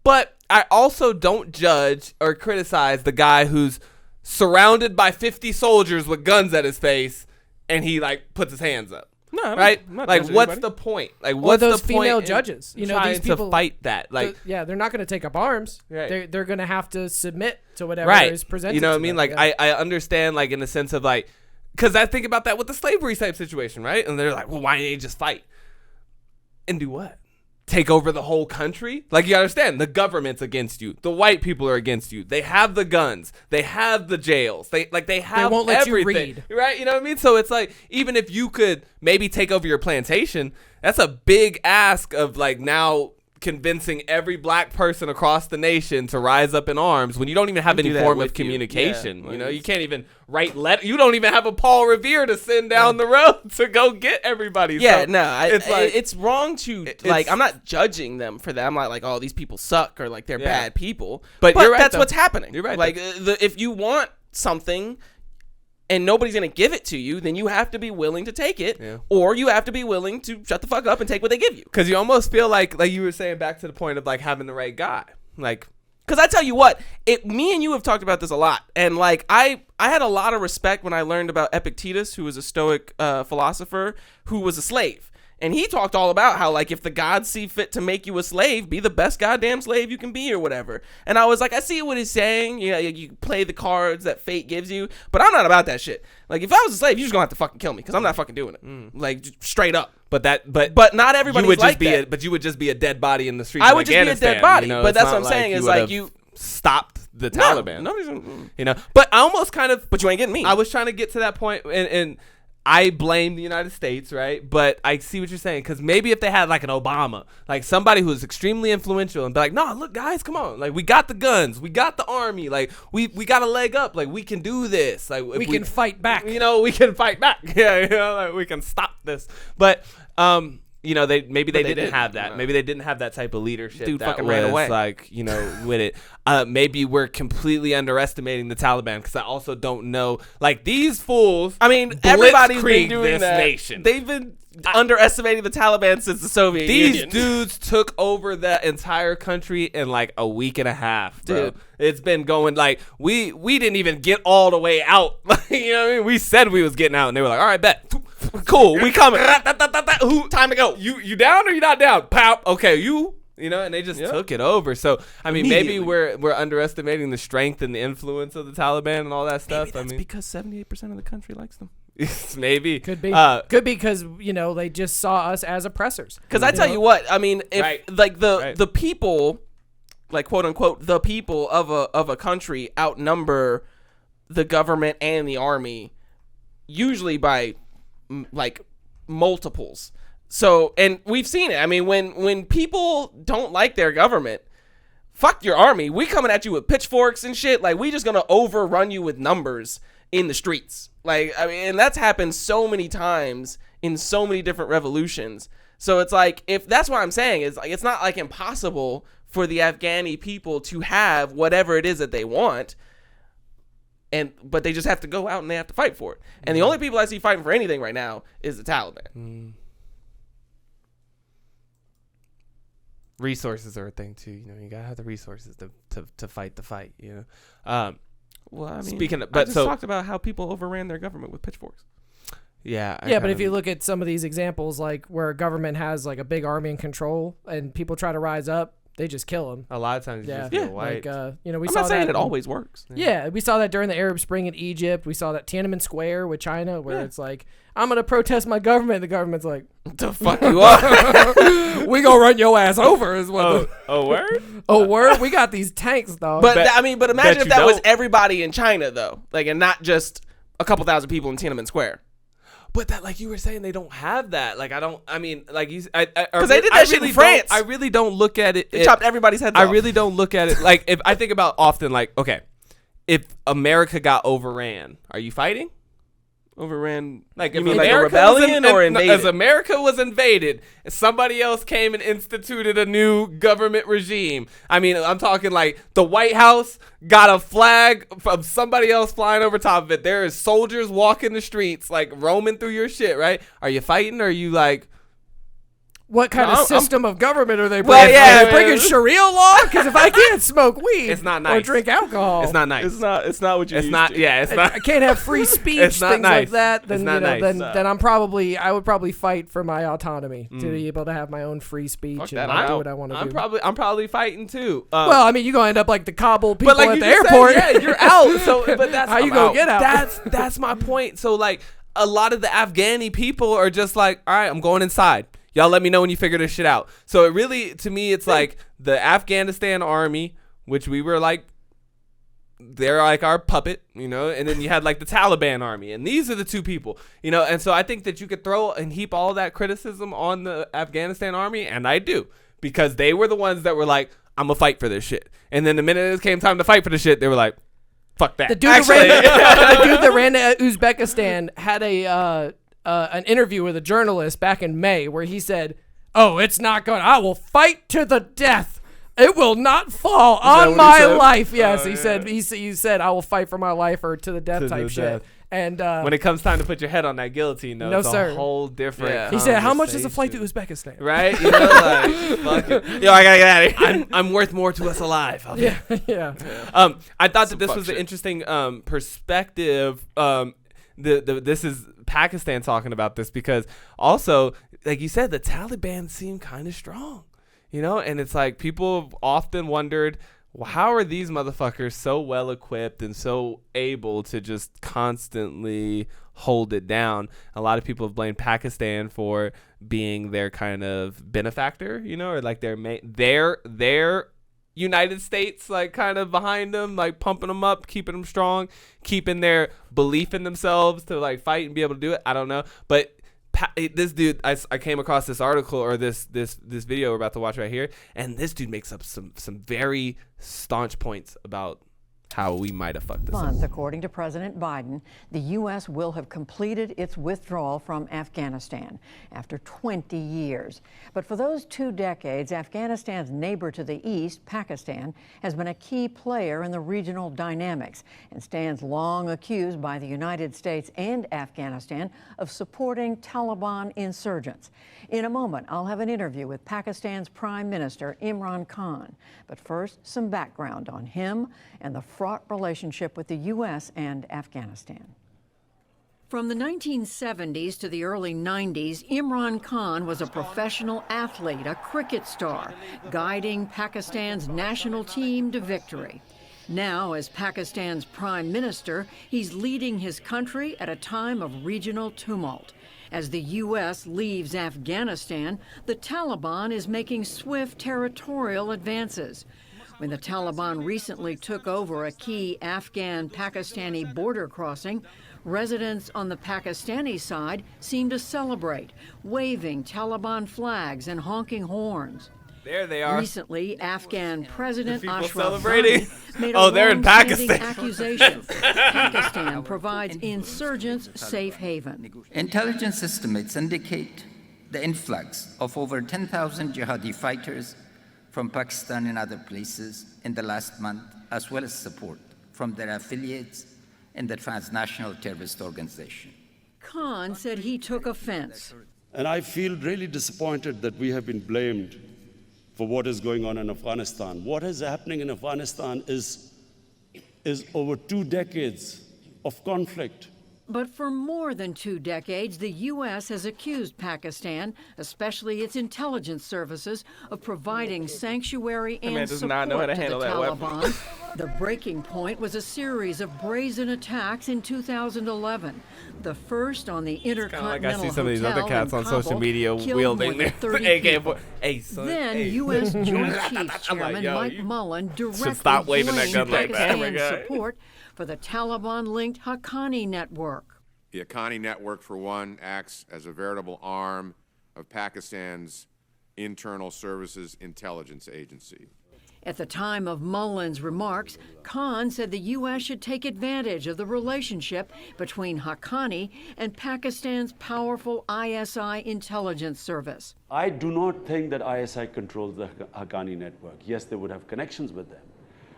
But I also don't judge or criticize the guy who's surrounded by 50 soldiers with guns at his face and he like puts his hands up. No, right? Like, what's the point? Like, what's those the point female judges? You know, these people to fight that. Like, they're not going to take up arms. Right. They're going to have to submit to whatever is presented. You know what I to mean? them. Like, I understand, like, in the sense of like, because I think about that with the slavery type situation, right? And they're like, well, why didn't you just fight and do what? Take over the whole country? Like, you understand, the government's against you. The white people are against you. They have the guns. They have the jails. They have won't let everything. You read. Right? You know what I mean? So it's like, even if you could maybe take over your plantation, that's a big ask of like now convincing every black person across the nation to rise up in arms when you don't even have any form of communication. You know, you can't even write letter. You don't even have a Paul Revere to send down the road to go get everybody. Yeah, so no, it's wrong to like. I'm not judging them for that. I'm not like, oh, these people suck or like they're bad people. But you're right, that's what's happening. You're right. Like if you want something and nobody's going to give it to you, then you have to be willing to take it, or you have to be willing to shut the fuck up and take what they give you. Because you almost feel like you were saying, back to the point of like having the right guy. Like, Because I tell you what, me and you have talked about this a lot. And, like, I had a lot of respect when I learned about Epictetus, who was a Stoic philosopher who was a slave. And he talked all about how, like, if the gods see fit to make you a slave, be the best goddamn slave you can be or whatever. And I was like, I see what he's saying. You know, you play the cards that fate gives you. But I'm not about that shit. Like, if I was a slave, you're just going to have to fucking kill me because I'm not fucking doing it. Like, straight up. But not everybody's like that. But you would just be a dead body in the streets. I would just be a dead body. You know, but that's what I'm saying is, like, you stopped the Taliban. Nobody's, you know, but I almost kind of. But you ain't getting me. I was trying to get to that point, and I blame the United States, right? But I see what you're saying, because maybe if they had like an Obama, like somebody who's extremely influential, and be like, no, look, guys, come on, like we got the guns, we got the army, like we got a leg up, like we can do this, like we can fight back, you know, we can fight back, yeah, you know, like we can stop this, but you know, they didn't have that. Maybe they didn't have that type of leadership. Dude that fucking was ran away. Like, you know, with it. Maybe we're completely underestimating the Taliban, because I also don't know. Like, these fools. I mean, everybody's been doing this that. nation. They've been underestimating the Taliban since the Soviet Union. These dudes took over the entire country in like a week and a half, bro. Dude. It's been going like we didn't even get all the way out. You know what I mean? We said we was getting out, and they were like, all right, bet. Cool, we coming. Time to go. You down or you not down? Pow. Okay, you know, and they just took it over. So I mean, maybe we're underestimating the strength and the influence of the Taliban and all that stuff. Maybe that's because 78% of the country likes them. Maybe could be because you know they just saw us as oppressors. Because I tell you what, I mean, if like the people, like quote unquote, the people of a country outnumber the government and the army, usually by like multiples. So, and we've seen it. I mean, when people don't like their government, fuck your army. We coming at you with pitchforks and shit. Like, we just gonna overrun you with numbers in the streets. Like, I mean, and that's happened so many times in so many different revolutions. So it's like, if that's what I'm saying is like, it's not like impossible for the Afghani people to have whatever it is that they want. But they just have to go out and they have to fight for it. And the only people I see fighting for anything right now is the Taliban. Resources are a thing too. You know, you gotta have the resources to fight the fight. You know. Well, I mean, speaking of, I just talked about how people overran their government with pitchforks. Yeah. But if you look at some of these examples, like where a government has like a big army in control and people try to rise up, they just kill them. A lot of times, just get wiped. Like, you know, we I'm saw not saying that it always works. Yeah, we saw that during the Arab Spring in Egypt. We saw that Tiananmen Square with China, where it's like, I'm gonna protest my government. The government's like, to fuck you up. We gonna run your ass over as well. Oh, word? Oh, word? We got these tanks, dog. But imagine if that was everybody in China though, like, and not just a couple thousand people in Tiananmen Square. But that, like you were saying, they don't have that. Like, because they did that shit in France. I really don't look at it. They chopped everybody's heads off. I really don't look at it. Like, if I think about often, like, okay, if America got overran, are you fighting? Overran? Like, you if mean America like a rebellion or invaded? As America was invaded, somebody else came and instituted a new government regime. I mean, I'm talking like the White House got a flag from somebody else flying over top of it. There is soldiers walking the streets, like roaming through your shit, right? Are you fighting or are you like... What kind of system of government are they bringing? Well, yeah, are they bringing Sharia law? Because if I can't smoke weed, it's not nice. Or drink alcohol, it's not nice. It's not what you. It's not. Yeah, it's not. I can't have free speech. It's not things nice. like that. Then it's not nice. Then I would probably fight for my autonomy to be able to have my own free speech and do what I want to do. I'm probably fighting too. Well, I mean, you're gonna end up like the Kabul people like at the airport. Yeah, you're out. So, but that's how you gonna get out. That's my point. So like, a lot of the Afghani people are just like, all right, I'm going inside. Y'all let me know when you figure this shit out. So it really, to me, it's like the Afghanistan army, which we were like, they're like our puppet, you know, and then you had like the Taliban army, and these are the two people, you know, and so I think that you could throw and heap all that criticism on the Afghanistan army, and I do, because they were the ones that were like, I'm gonna fight for this shit. And then the minute it came time to fight for the shit, they were like, fuck that. The dude that ran to Uzbekistan had an interview with a journalist back in May where he said, "Oh, it's not going. I will fight to the death. It will not fall on my life." Yes, he said. He said, "I will fight for my life or to the death type shit." And when it comes time to put your head on that guillotine, though, it's a whole different He said, how much is a flight to Uzbekistan? Right? You know, like, fuck it. Yo, I gotta get out of here. I'm worth more to us alive. Okay. Yeah. I thought that this was an interesting perspective. This is Pakistan talking about this because also, like you said, the Taliban seem kind of strong, you know, and it's like people have often wondered, well, how are these motherfuckers so well equipped and so able to just constantly hold it down? A lot of people have blamed Pakistan for being their kind of benefactor, you know, or like their United States, like kind of behind them, like pumping them up, keeping them strong, keeping their belief in themselves to like fight and be able to do it. I don't know, but this dude, I came across this article or this video we're about to watch right here, and this dude makes up some very staunch points about how we might have fucked this up. According to President Biden, the U.S. will have completed its withdrawal from Afghanistan after 20 years. But for those 2 decades, Afghanistan's neighbor to the east, Pakistan, has been a key player in the regional dynamics and stands long accused by the United States and Afghanistan of supporting Taliban insurgents. In a moment, I'll have an interview with Pakistan's Prime Minister, Imran Khan. But first, some background on him and the fraught relationship with the U.S. and Afghanistan. From the 1970s to the early 90s, Imran Khan was a professional athlete, a cricket star, guiding Pakistan's national team to victory. Now, as Pakistan's prime minister, he's leading his country at a time of regional tumult. As the U.S. leaves Afghanistan, the Taliban is making swift territorial advances. When the Taliban recently took over a key Afghan-Pakistani border crossing, residents on the Pakistani side seemed to celebrate, waving Taliban flags and honking horns. There they are. Recently, Afghan President Ashraf celebrating. Ghani made a They're in Pakistan. accusation. Pakistan provides insurgents safe haven. Intelligence estimates indicate the influx of over 10,000 jihadi fighters from Pakistan and other places in the last month, as well as support from their affiliates in the transnational terrorist organization. Khan said he took offense. And I feel really disappointed that we have been blamed for what is going on in Afghanistan. What is happening in Afghanistan is over 2 decades of conflict. But for more than 2 decades, the U.S. has accused Pakistan, especially its intelligence services, of providing sanctuary and support to the Taliban. The breaking point was a series of brazen attacks in 2011. The first on the Intercontinental Hotel I see some of these other cats on Kabul, social media wielding their AK-47. Hey, son, then U.S. Joint Chiefs Chairman Mike Mullen directly stop waving that gun like that. Pakistan's support for the Taliban-linked Haqqani network. The Haqqani network, for one, acts as a veritable arm of Pakistan's internal services intelligence agency. At the time of Mullen's remarks, Khan said the U.S. should take advantage of the relationship between Haqqani and Pakistan's powerful ISI intelligence service. I do not think that ISI controls the Haqqani network. Yes, they would have connections with them.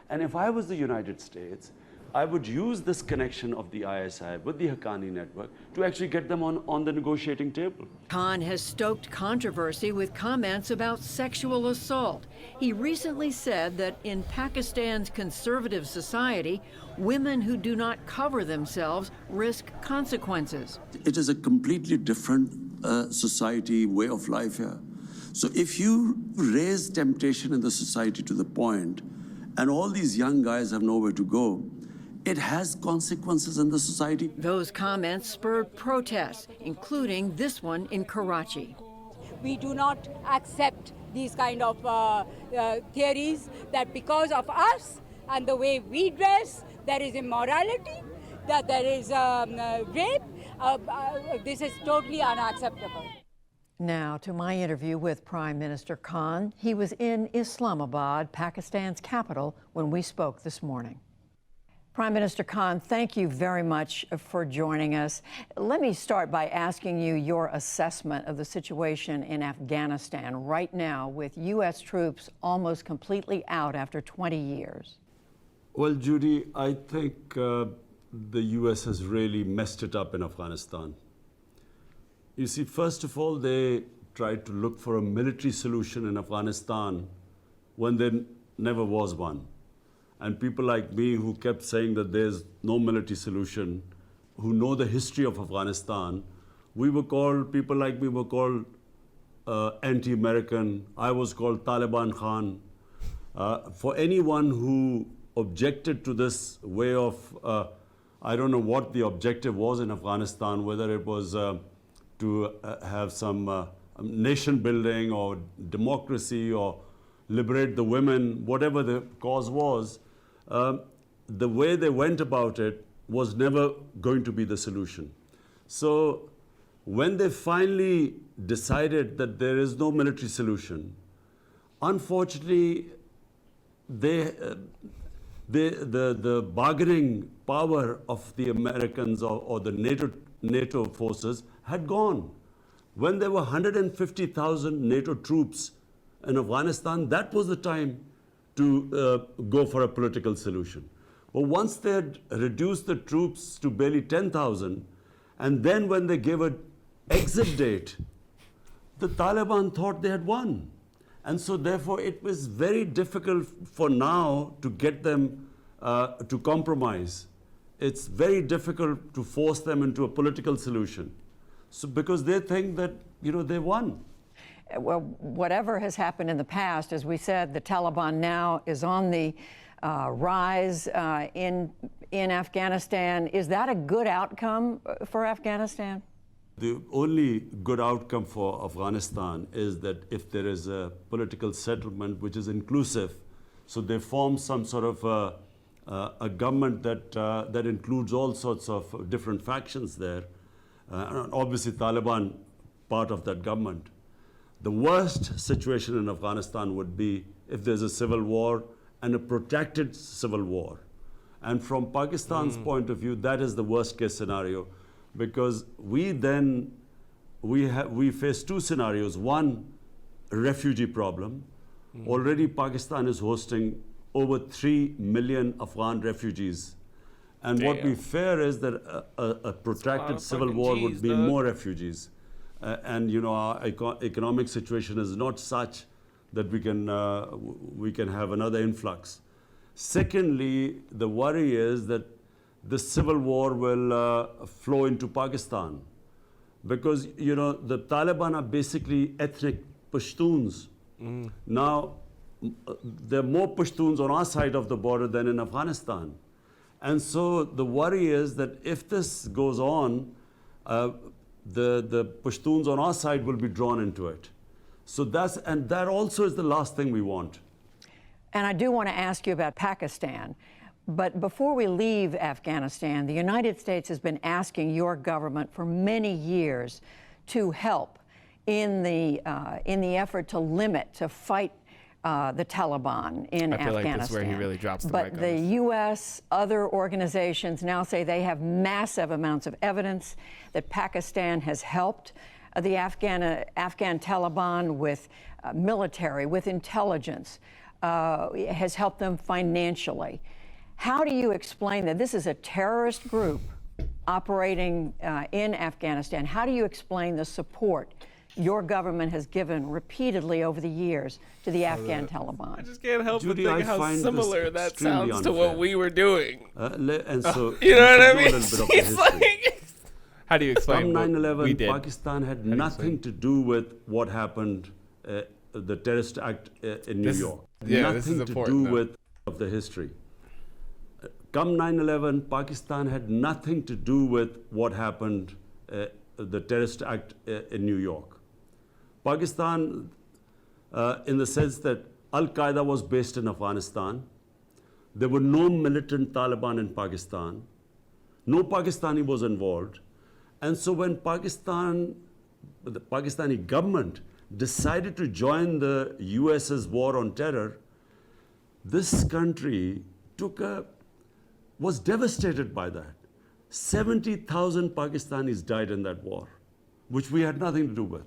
And if I was the United States, I would use this connection of the ISI with the Haqqani network to actually get them on the negotiating table. Khan has stoked controversy with comments about sexual assault. He recently said that in Pakistan's conservative society, women who do not cover themselves risk consequences. It is a completely different society, way of life here. So if you raise temptation in the society to the point, and all these young guys have nowhere to go, it has consequences in the society. Those comments spurred protests, including this one in Karachi. We do not accept these kind of theories that because of us and the way we dress, there is immorality, that there is rape. This is totally unacceptable. Now to my interview with Prime Minister Khan. He was in Islamabad, Pakistan's capital, when we spoke this morning. Prime Minister Khan, thank you very much for joining us. Let me start by asking you your assessment of the situation in Afghanistan right now with U.S. troops almost completely out after 20 years. Well, Judy, I think the US has really messed it up in Afghanistan. You see, first of all, they tried to look for a military solution in Afghanistan when there never was one. And people like me who kept saying that there's no military solution, who know the history of Afghanistan, people like me were called anti-American. I was called Taliban Khan. For anyone who objected to this way of, I don't know what the objective was in Afghanistan, whether it was to have some nation building or democracy or liberate the women, whatever the cause was, the way they went about it was never going to be the solution. So when they finally decided that there is no military solution, unfortunately, the bargaining power of the Americans or the NATO forces had gone. When there were 150,000 NATO troops in Afghanistan, that was the time to go for a political solution. But once they had reduced the troops to barely 10,000, and then when they gave an exit date, the Taliban thought they had won. And so therefore it was very difficult for now to get them to compromise. It's very difficult to force them into a political solution. So because they think that, they won. Well, whatever has happened in the past, as we said, the Taliban now is on the rise in Afghanistan. Is that a good outcome for Afghanistan? The only good outcome for Afghanistan is that if there is a political settlement which is inclusive, so they form some sort of a government that includes all sorts of different factions there. And obviously Taliban part of that government. The worst situation in Afghanistan would be if there's a civil war and a protracted civil war. And from Pakistan's point of view, that is the worst case scenario, because we face two scenarios. One, a refugee problem. Already Pakistan is hosting over 3 million Afghan refugees. And what we fear is that a protracted civil war would mean more refugees. And our economic situation is not such that we can have another influx. Secondly, the worry is that the civil war will flow into Pakistan, because the Taliban are basically ethnic Pashtuns. Now there are more Pashtuns on our side of the border than in Afghanistan. And so the worry is that if this goes on, the Pashtuns on our side will be drawn into it. So that also is the last thing we want. And I do want to ask you about Pakistan. But before we leave Afghanistan, the United States has been asking your government for many years to help in the effort to fight the Taliban in Afghanistan. I feel like this is where he really drops the mic on But the U.S., other organizations now say they have massive amounts of evidence that Pakistan has helped the Afghan Taliban with military, with intelligence, has helped them financially. How do you explain that this is a terrorist group operating in Afghanistan? How do you explain the support your government has given repeatedly over the years to the Afghan Taliban? I just can't help Judy, but think I how similar that sounds unfair. to what we were doing. And so you know what I mean? It's like, how do you explain what 9/11, we did? Pakistan had nothing to do with what happened, the terrorist act in New York. Nothing to do with the history. Come 9/11, Pakistan had nothing to do with what happened, the terrorist act in New York. Pakistan, in the sense that Al-Qaeda was based in Afghanistan, there were no militant Taliban in Pakistan, no Pakistani was involved, and so when the Pakistani government decided to join the US's war on terror, this country was devastated by that. 70,000 Pakistanis died in that war, which we had nothing to do with.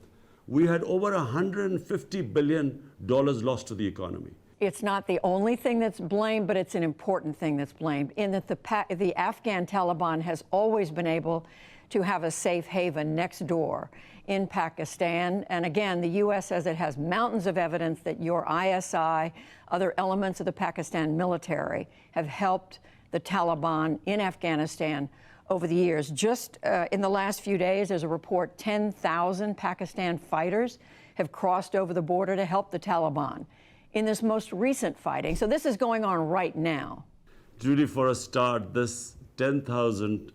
We had over $150 billion lost to the economy. It's not the only thing that's blamed, but it's an important thing that's blamed, in that the Afghan Taliban has always been able to have a safe haven next door in Pakistan. And again, the U.S. says it has mountains of evidence that your ISI, other elements of the Pakistan military, have helped the Taliban in Afghanistan over the years. Just in the last few days, there's a report 10,000 Pakistan fighters have crossed over the border to help the Taliban in this most recent fighting. So this is going on right now. Judy, for a start, this 10,000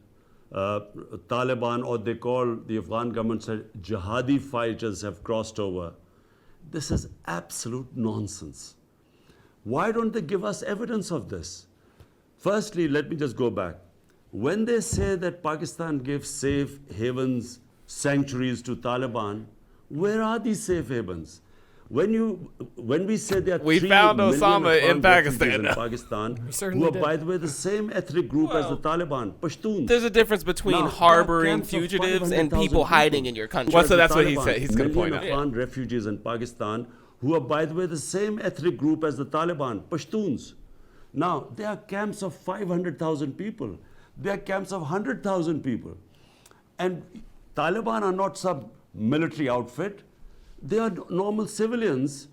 Taliban, or they call the Afghan government said jihadi fighters, have crossed over. This is absolute nonsense. Why don't they give us evidence of this? Firstly, let me just go back. When they say that Pakistan gives safe havens, sanctuaries to Taliban, where are these safe havens? When we say there are we found Osama in Pakistan, who are, did. by the way, the same ethnic group as the Taliban, Pashtuns. There's a difference between harboring fugitives and people hiding in your country. Well, so that's what he said. He's going to point out. Afghan refugees in Pakistan, who are, by the way, the same ethnic group as the Taliban, Pashtuns. Now, there are camps of 500,000 people. There are camps of 100,000 people. And Taliban are not some military outfit. They are normal civilians.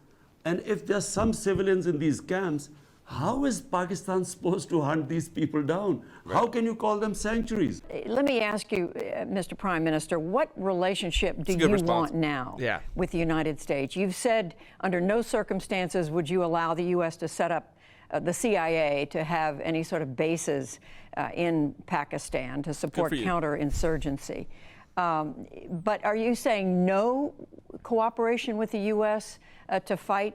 And if there are some civilians in these camps, how is Pakistan supposed to hunt these people down? Right. How can you call them sanctuaries? Let me ask you, Mr. Prime Minister, what relationship do you want now with the United States? You've said under no circumstances would you allow the U.S. to set up the CIA to have any sort of bases in Pakistan to support counterinsurgency. But are you saying no cooperation with the U.S. To fight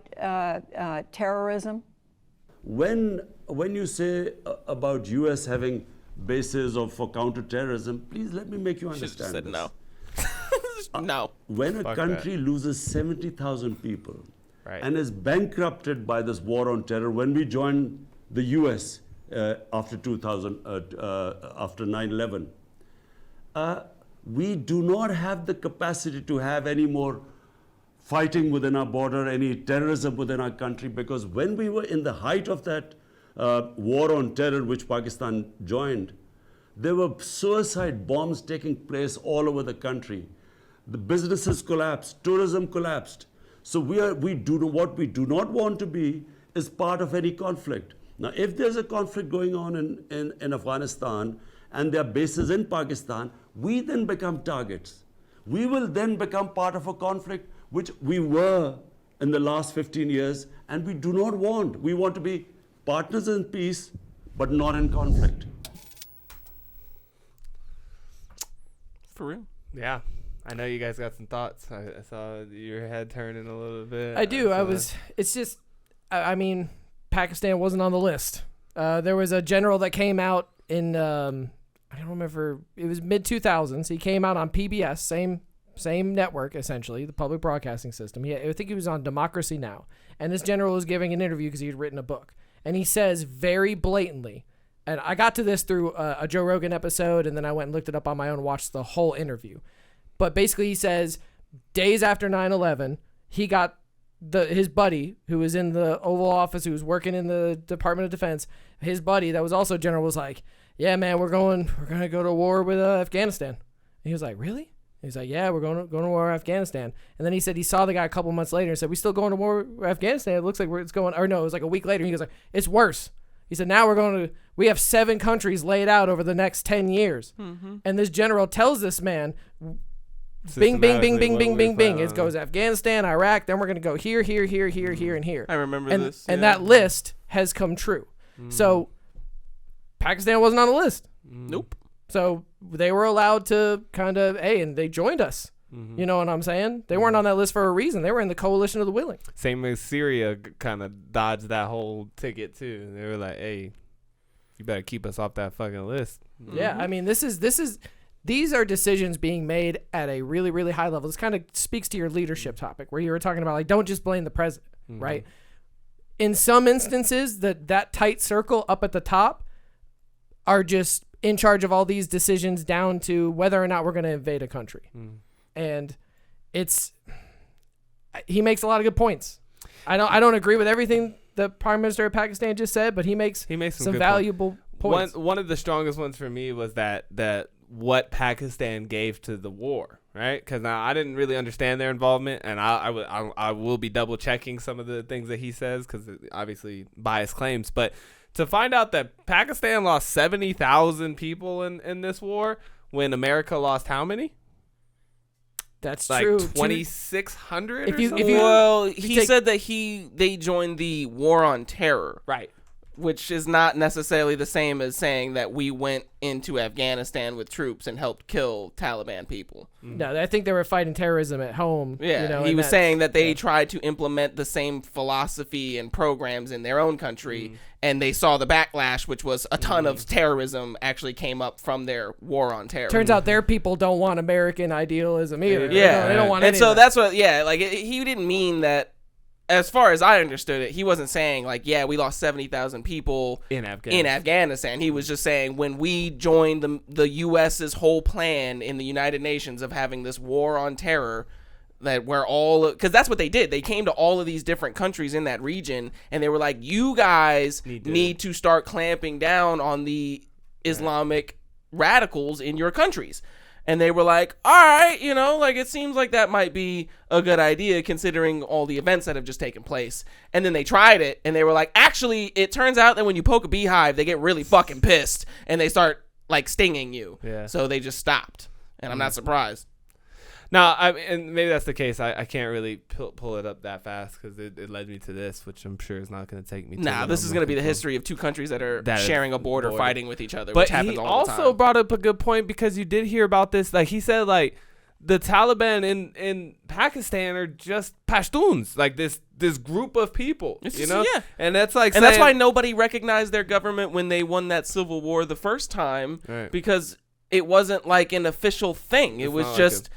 terrorism? When you say about U.S. having bases for counterterrorism, please let me make you understand. Said this. no. No. When a country loses 70,000 people and is bankrupted by this war on terror, when we joined the U.S. After 9/11, we do not have the capacity to have any more fighting within our border, any terrorism within our country, because when we were in the height of that war on terror, which Pakistan joined, there were suicide bombs taking place all over the country. The businesses collapsed, tourism collapsed. So what we do not want to be is part of any conflict. Now, if there's a conflict going on in Afghanistan and there are bases in Pakistan, we then become targets. We will then become part of a conflict which we were in the last 15 years, and we do not want. We want to be partners in peace, but not in conflict. For real? Yeah. I know you guys got some thoughts. I saw your head turning a little bit. I do. It's just, I mean, Pakistan wasn't on the list. There was a general that came out in, I don't remember, it was mid-2000s. He came out on PBS, same network, essentially, the public broadcasting system. I think he was on Democracy Now! And this general was giving an interview because he had written a book. And he says very blatantly, and I got to this through a Joe Rogan episode, and then I went and looked it up on my own, watched the whole interview. But basically he says days after 9/11, he got his buddy who was in the Oval Office, who was working in the Department of Defense, his buddy that was also general was like, yeah, man, we're going to go to war with Afghanistan. And he was like, really? He's like, yeah, we're going to war with Afghanistan. And then he said he saw the guy a couple months later and said, we still going to war with Afghanistan? It looks like it's going, or no, it was like a week later. And he goes like, it's worse. He said, now we have 7 countries laid out over the next 10 years. Mm-hmm. And this general tells this man, bing, bing, bing, bing, bing, bing, bing. It goes Afghanistan, Iraq, then we're going to go here, here, here, here, here, and here. I remember this. And that list has come true. So Pakistan wasn't on the list. Nope. So they were allowed to kind of, and they joined us. Mm-hmm. You know what I'm saying? They weren't on that list for a reason. They were in the coalition of the willing. Same as Syria kind of dodged that whole ticket too. They were like, hey, you better keep us off that fucking list. Yeah, I mean, these are decisions being made at a really, really high level. This kind of speaks to your leadership topic where you were talking about, like, don't just blame the president, right? In some instances, that tight circle up at the top are just in charge of all these decisions down to whether or not we're going to invade a country. And he makes a lot of good points. I don't agree with everything the Prime Minister of Pakistan just said, but he makes some valuable points. One of the strongest ones for me was that what Pakistan gave to the war, right? Because now I didn't really understand their involvement, and I will be double checking some of the things that he says because obviously biased claims. But to find out that Pakistan lost 70,000 people in this war when America lost how many? That's like true. 2,600. He said that they joined the war on terror, right? Which is not necessarily the same as saying that we went into Afghanistan with troops and helped kill Taliban people. No, I think they were fighting terrorism at home. Yeah, he was saying that they tried to implement the same philosophy and programs in their own country, and they saw the backlash, which was a ton of terrorism actually came up from their war on terror. Turns out their people don't want American idealism either. Yeah, they don't want. And so that's what. Yeah, like he didn't mean that. As far as I understood it, he wasn't saying like, yeah, we lost 70,000 people in Afghanistan. He was just saying when we joined the U.S.'s whole plan in the United Nations of having this war on terror, that we're all, because that's what they did. They came to all of these different countries in that region, and they were like, you guys need to start clamping down on the Islamic radicals in your countries. And they were like, all right, like it seems like that might be a good idea considering all the events that have just taken place. And then they tried it and they were like, actually, it turns out that when you poke a beehive, they get really fucking pissed and they start like stinging you. Yeah. So they just stopped. And I'm not surprised. No, and maybe that's the case. I can't really pull it up that fast because it led me to this, which I'm sure is not going to take me. Nah, this is going to be the history of two countries that are sharing a border, fighting with each other, but which happens all the time. He also brought up a good point because you did hear about this. Like he said, like the Taliban in Pakistan are just Pashtuns, like this group of people, Yeah, and that's like, and that's why nobody recognized their government when they won that civil war the first time, right. Because it wasn't like an official thing. It was just.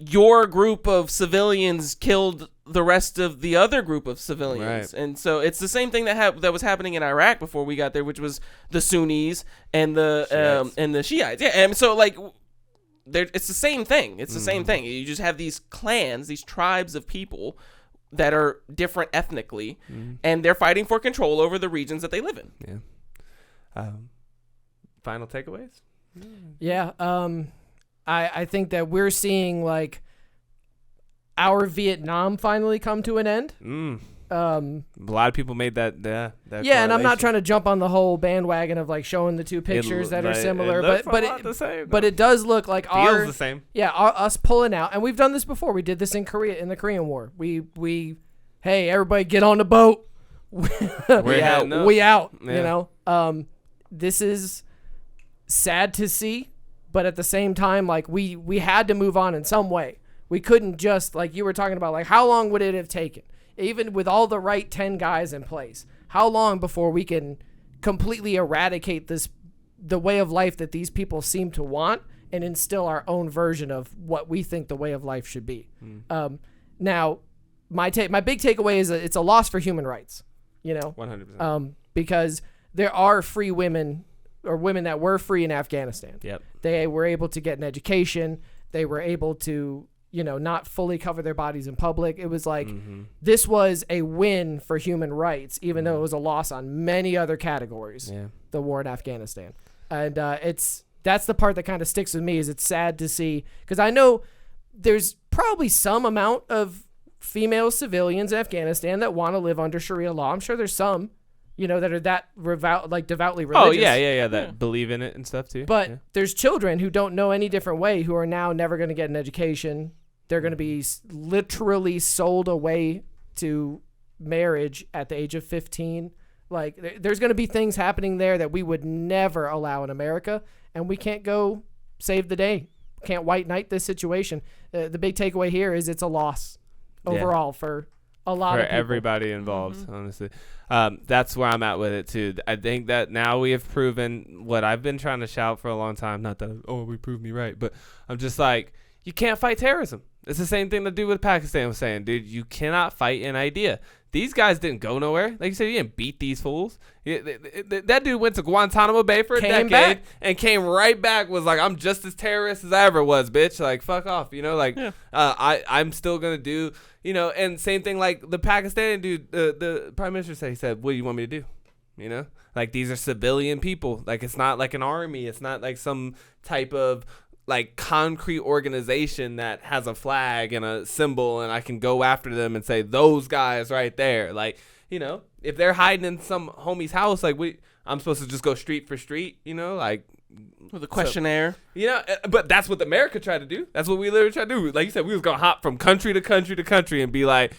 Your group of civilians killed the rest of the other group of civilians. Right. And so it's the same thing that was happening in Iraq before we got there, which was the Sunnis and the Shiites. Yeah, and so like it's the same thing. It's the same thing. You just have these clans, these tribes of people that are different ethnically, and they're fighting for control over the regions that they live in. Yeah. Final takeaways? Yeah. I think that we're seeing like our Vietnam finally come to an end. A lot of people made that and I'm not trying to jump on the whole bandwagon of like showing the two pictures that are similar, but it does look like feels the same. Yeah, us pulling out, and we've done this before. We did this in Korea in the Korean War. We hey, everybody get on the boat. We out. Yeah. This is sad to see. But at the same time, like we had to move on in some way. We couldn't just, like you were talking about, like how long would it have taken, even with all the right 10 guys in place, how long before we can completely eradicate the way of life that these people seem to want and instill our own version of what we think the way of life should be. Now, my big takeaway is that it's a loss for human rights, 100%. Because there are free women or women that were free in Afghanistan. Yep. They were able to get an education. They were able to, not fully cover their bodies in public. It was like, this was a win for human rights, even though it was a loss on many other categories, the war in Afghanistan. And that's the part that kind of sticks with me is it's sad to see, because I know there's probably some amount of female civilians in Afghanistan that want to live under Sharia law. I'm sure there's some. That are that devoutly religious. Oh, yeah, that believe in it and stuff too. But there's children who don't know any different way who are now never going to get an education. They're going to be literally sold away to marriage at the age of 15. Like, there's going to be things happening there that we would never allow in America, and we can't go save the day. Can't white knight this situation. The big takeaway here is it's a loss overall for a lot of people. Everybody involved, honestly. That's where I'm at with it too. I think that now we have proven what I've been trying to shout for a long time. Not that we proved me right, but I'm just like, you can't fight terrorism. It's the same thing the dude with Pakistan was saying, dude. You cannot fight an idea. These guys didn't go nowhere. Like you said, you didn't beat these fools. That dude went to Guantanamo Bay for a decade and came right back. Was like, I'm just as terrorist as I ever was, bitch. Like, fuck off. You know, like, I'm still gonna do. You know, and same thing like the Pakistani dude. The prime minister said, he said, "What do you want me to do?" You know, like these are civilian people. Like it's not like an army. It's not like some type of like concrete organization that has a flag and a symbol and I can go after them and say those guys right there. Like, you know, if they're hiding in some homie's house, like I'm supposed to just go street for street, you know, like with a questionnaire. You know, but that's what America tried to do. That's what we literally tried to do. Like you said, we was going to hop from country to country to country and be like,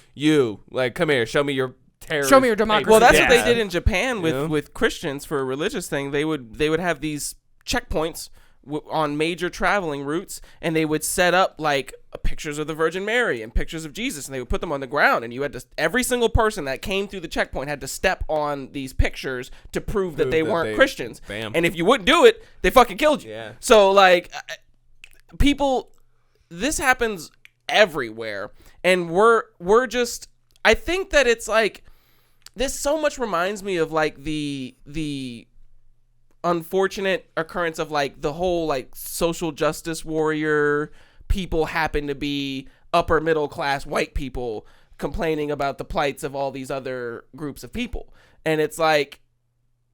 come here, show me your terrorist. Show me your democracy. Well, that's what they did in Japan with Christians for a religious thing. They would have these checkpoints on major traveling routes, and they would set up like pictures of the Virgin Mary and pictures of Jesus, and they would put them on the ground, and you had to, every single person that came through the checkpoint had to step on these pictures to prove that they weren't Christians. Bam. And if you wouldn't do it, they fucking killed you. Yeah. So like people, this happens everywhere, and we're just, I think that it's like, this so much reminds me of like the unfortunate occurrence of like the whole like social justice warrior people happen to be upper middle class white people complaining about the plights of all these other groups of people. And it's like,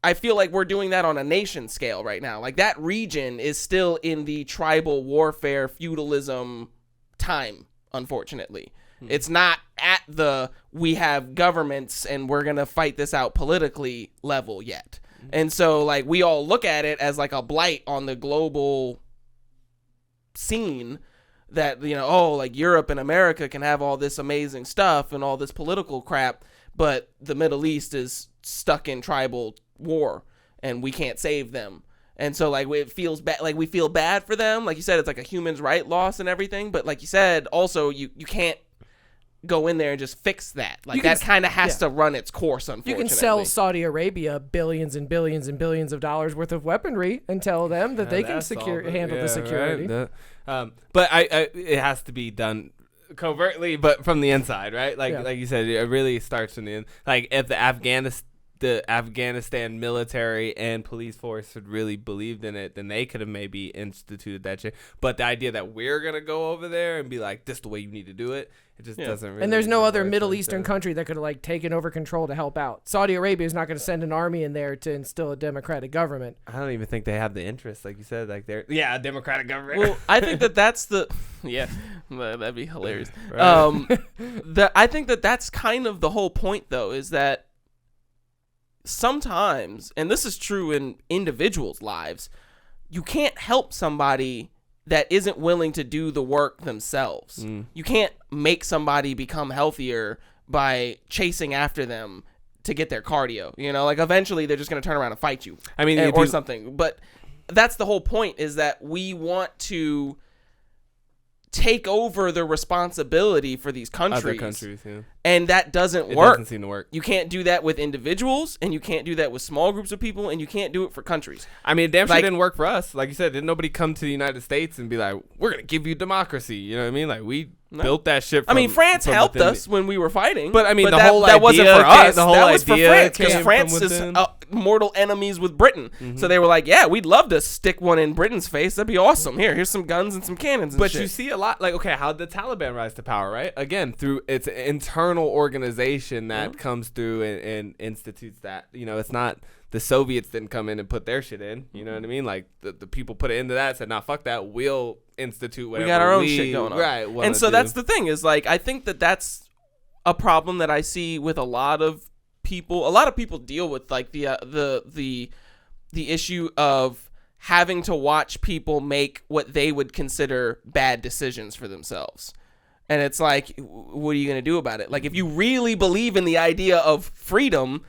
I feel like we're doing that on a nation scale right now. Like that region is still in the tribal warfare feudalism time, unfortunately. It's not at the we have governments and we're going to fight this out politically level yet. And so, like, we all look at it as, like, a blight on the global scene that, you know, oh, like, Europe and America can have all this amazing stuff and all this political crap, but the Middle East is stuck in tribal war, and we can't save them. And so, like, it feels bad. Like, we feel bad for them. Like you said, it's like a human right loss and everything. But like you said, also, you can't go in there and just fix that. Like that kind of has to run its course, unfortunately. You can sell Saudi Arabia billions and billions and billions of dollars worth of weaponry and tell them that they can handle the security. Right. But it has to be done covertly, but from the inside, right? Like you said, it really starts from the end. Like if the Afghanistan military and police force had really believed in it, then they could have maybe instituted that shit. But the idea that we're gonna go over there and be like, this is the way you need to do it, it just doesn't really. And there's no other Middle Eastern country that could have like taken over control to help out. Saudi Arabia is not going to send an army in there to instill a democratic government. I don't even think they have the interest, like you said, like they're a democratic government. Well, I think that's the that'd be hilarious. Right. I think that's kind of the whole point, though, is that sometimes, and this is true in individuals' lives, you can't help somebody that isn't willing to do the work themselves. You can't make somebody become healthier by chasing after them to get their cardio. You know, like eventually they're just going to turn around and fight you. I mean, or something. But that's the whole point, is that we want to take over the responsibility for these countries. Other countries, yeah. And that doesn't work. It doesn't seem to work. You can't do that with individuals, and you can't do that with small groups of people, and you can't do it for countries. I mean, it damn sure didn't work for us. Like you said, didn't nobody come to the United States and be like, we're going to give you democracy. You know what I mean? Like, we built that shit from, France helped us when we were fighting. But, I mean, the whole idea wasn't for us. That was for France, because France is mortal enemies with Britain. Mm-hmm. So they were like, yeah, we'd love to stick one in Britain's face. That'd be awesome. Here's some guns and some cannons and But shit. You see a lot, like, okay, how'd the Taliban rise to power, right? Again, through its internal organization that comes through and institutes that. You know, it's not the Soviets didn't come in and put their shit in. You know what I mean? Like, the people put it into that, said, nah, fuck that. We'll institute whatever. We got our own shit going on. Right. And so that's the thing, is like, I think that's a problem that I see with a lot of people. A lot of people deal with like the issue of having to watch people make what they would consider bad decisions for themselves. And it's like, what are you going to do about it? Like, if you really believe in the idea of freedom,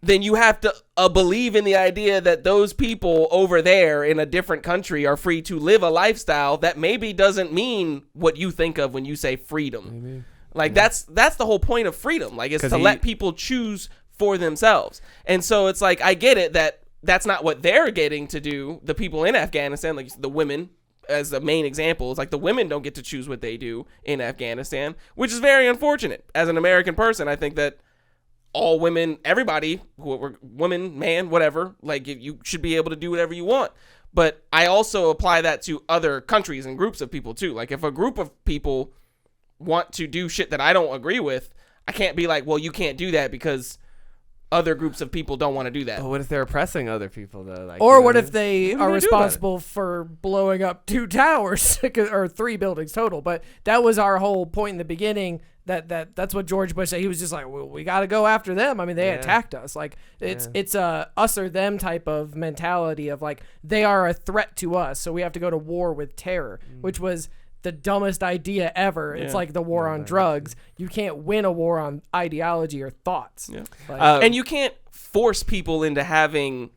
then you have to believe in the idea that those people over there in a different country are free to live a lifestyle that maybe doesn't mean what you think of when you say freedom. Maybe. Like, that's the whole point of freedom. Like, it's to let people choose for themselves. And so it's like, I get it that that's not what they're getting to do. The people in Afghanistan, like the women as a main example, it's like the women don't get to choose what they do in Afghanistan, which is very unfortunate. As an American person, I think that all women, everybody, woman, man, whatever, like you should be able to do whatever you want. But I also apply that to other countries and groups of people too. Like if a group of people want to do shit that I don't agree with, I can't be like, well, you can't do that because other groups of people don't want to do that. But what if they're oppressing other people though? Like, or what if they are responsible for blowing up 2 towers or 3 buildings total? But that was our whole point in the beginning. That's what George Bush said. He was just like, well, we got to go after them. I mean, they attacked us. Like it's a us or them type of mentality of like they are a threat to us, so we have to go to war with terror, which was the dumbest idea ever. It's like the war on drugs. You can't win a war on ideology or thoughts. Yeah. Like, and you can't force people into having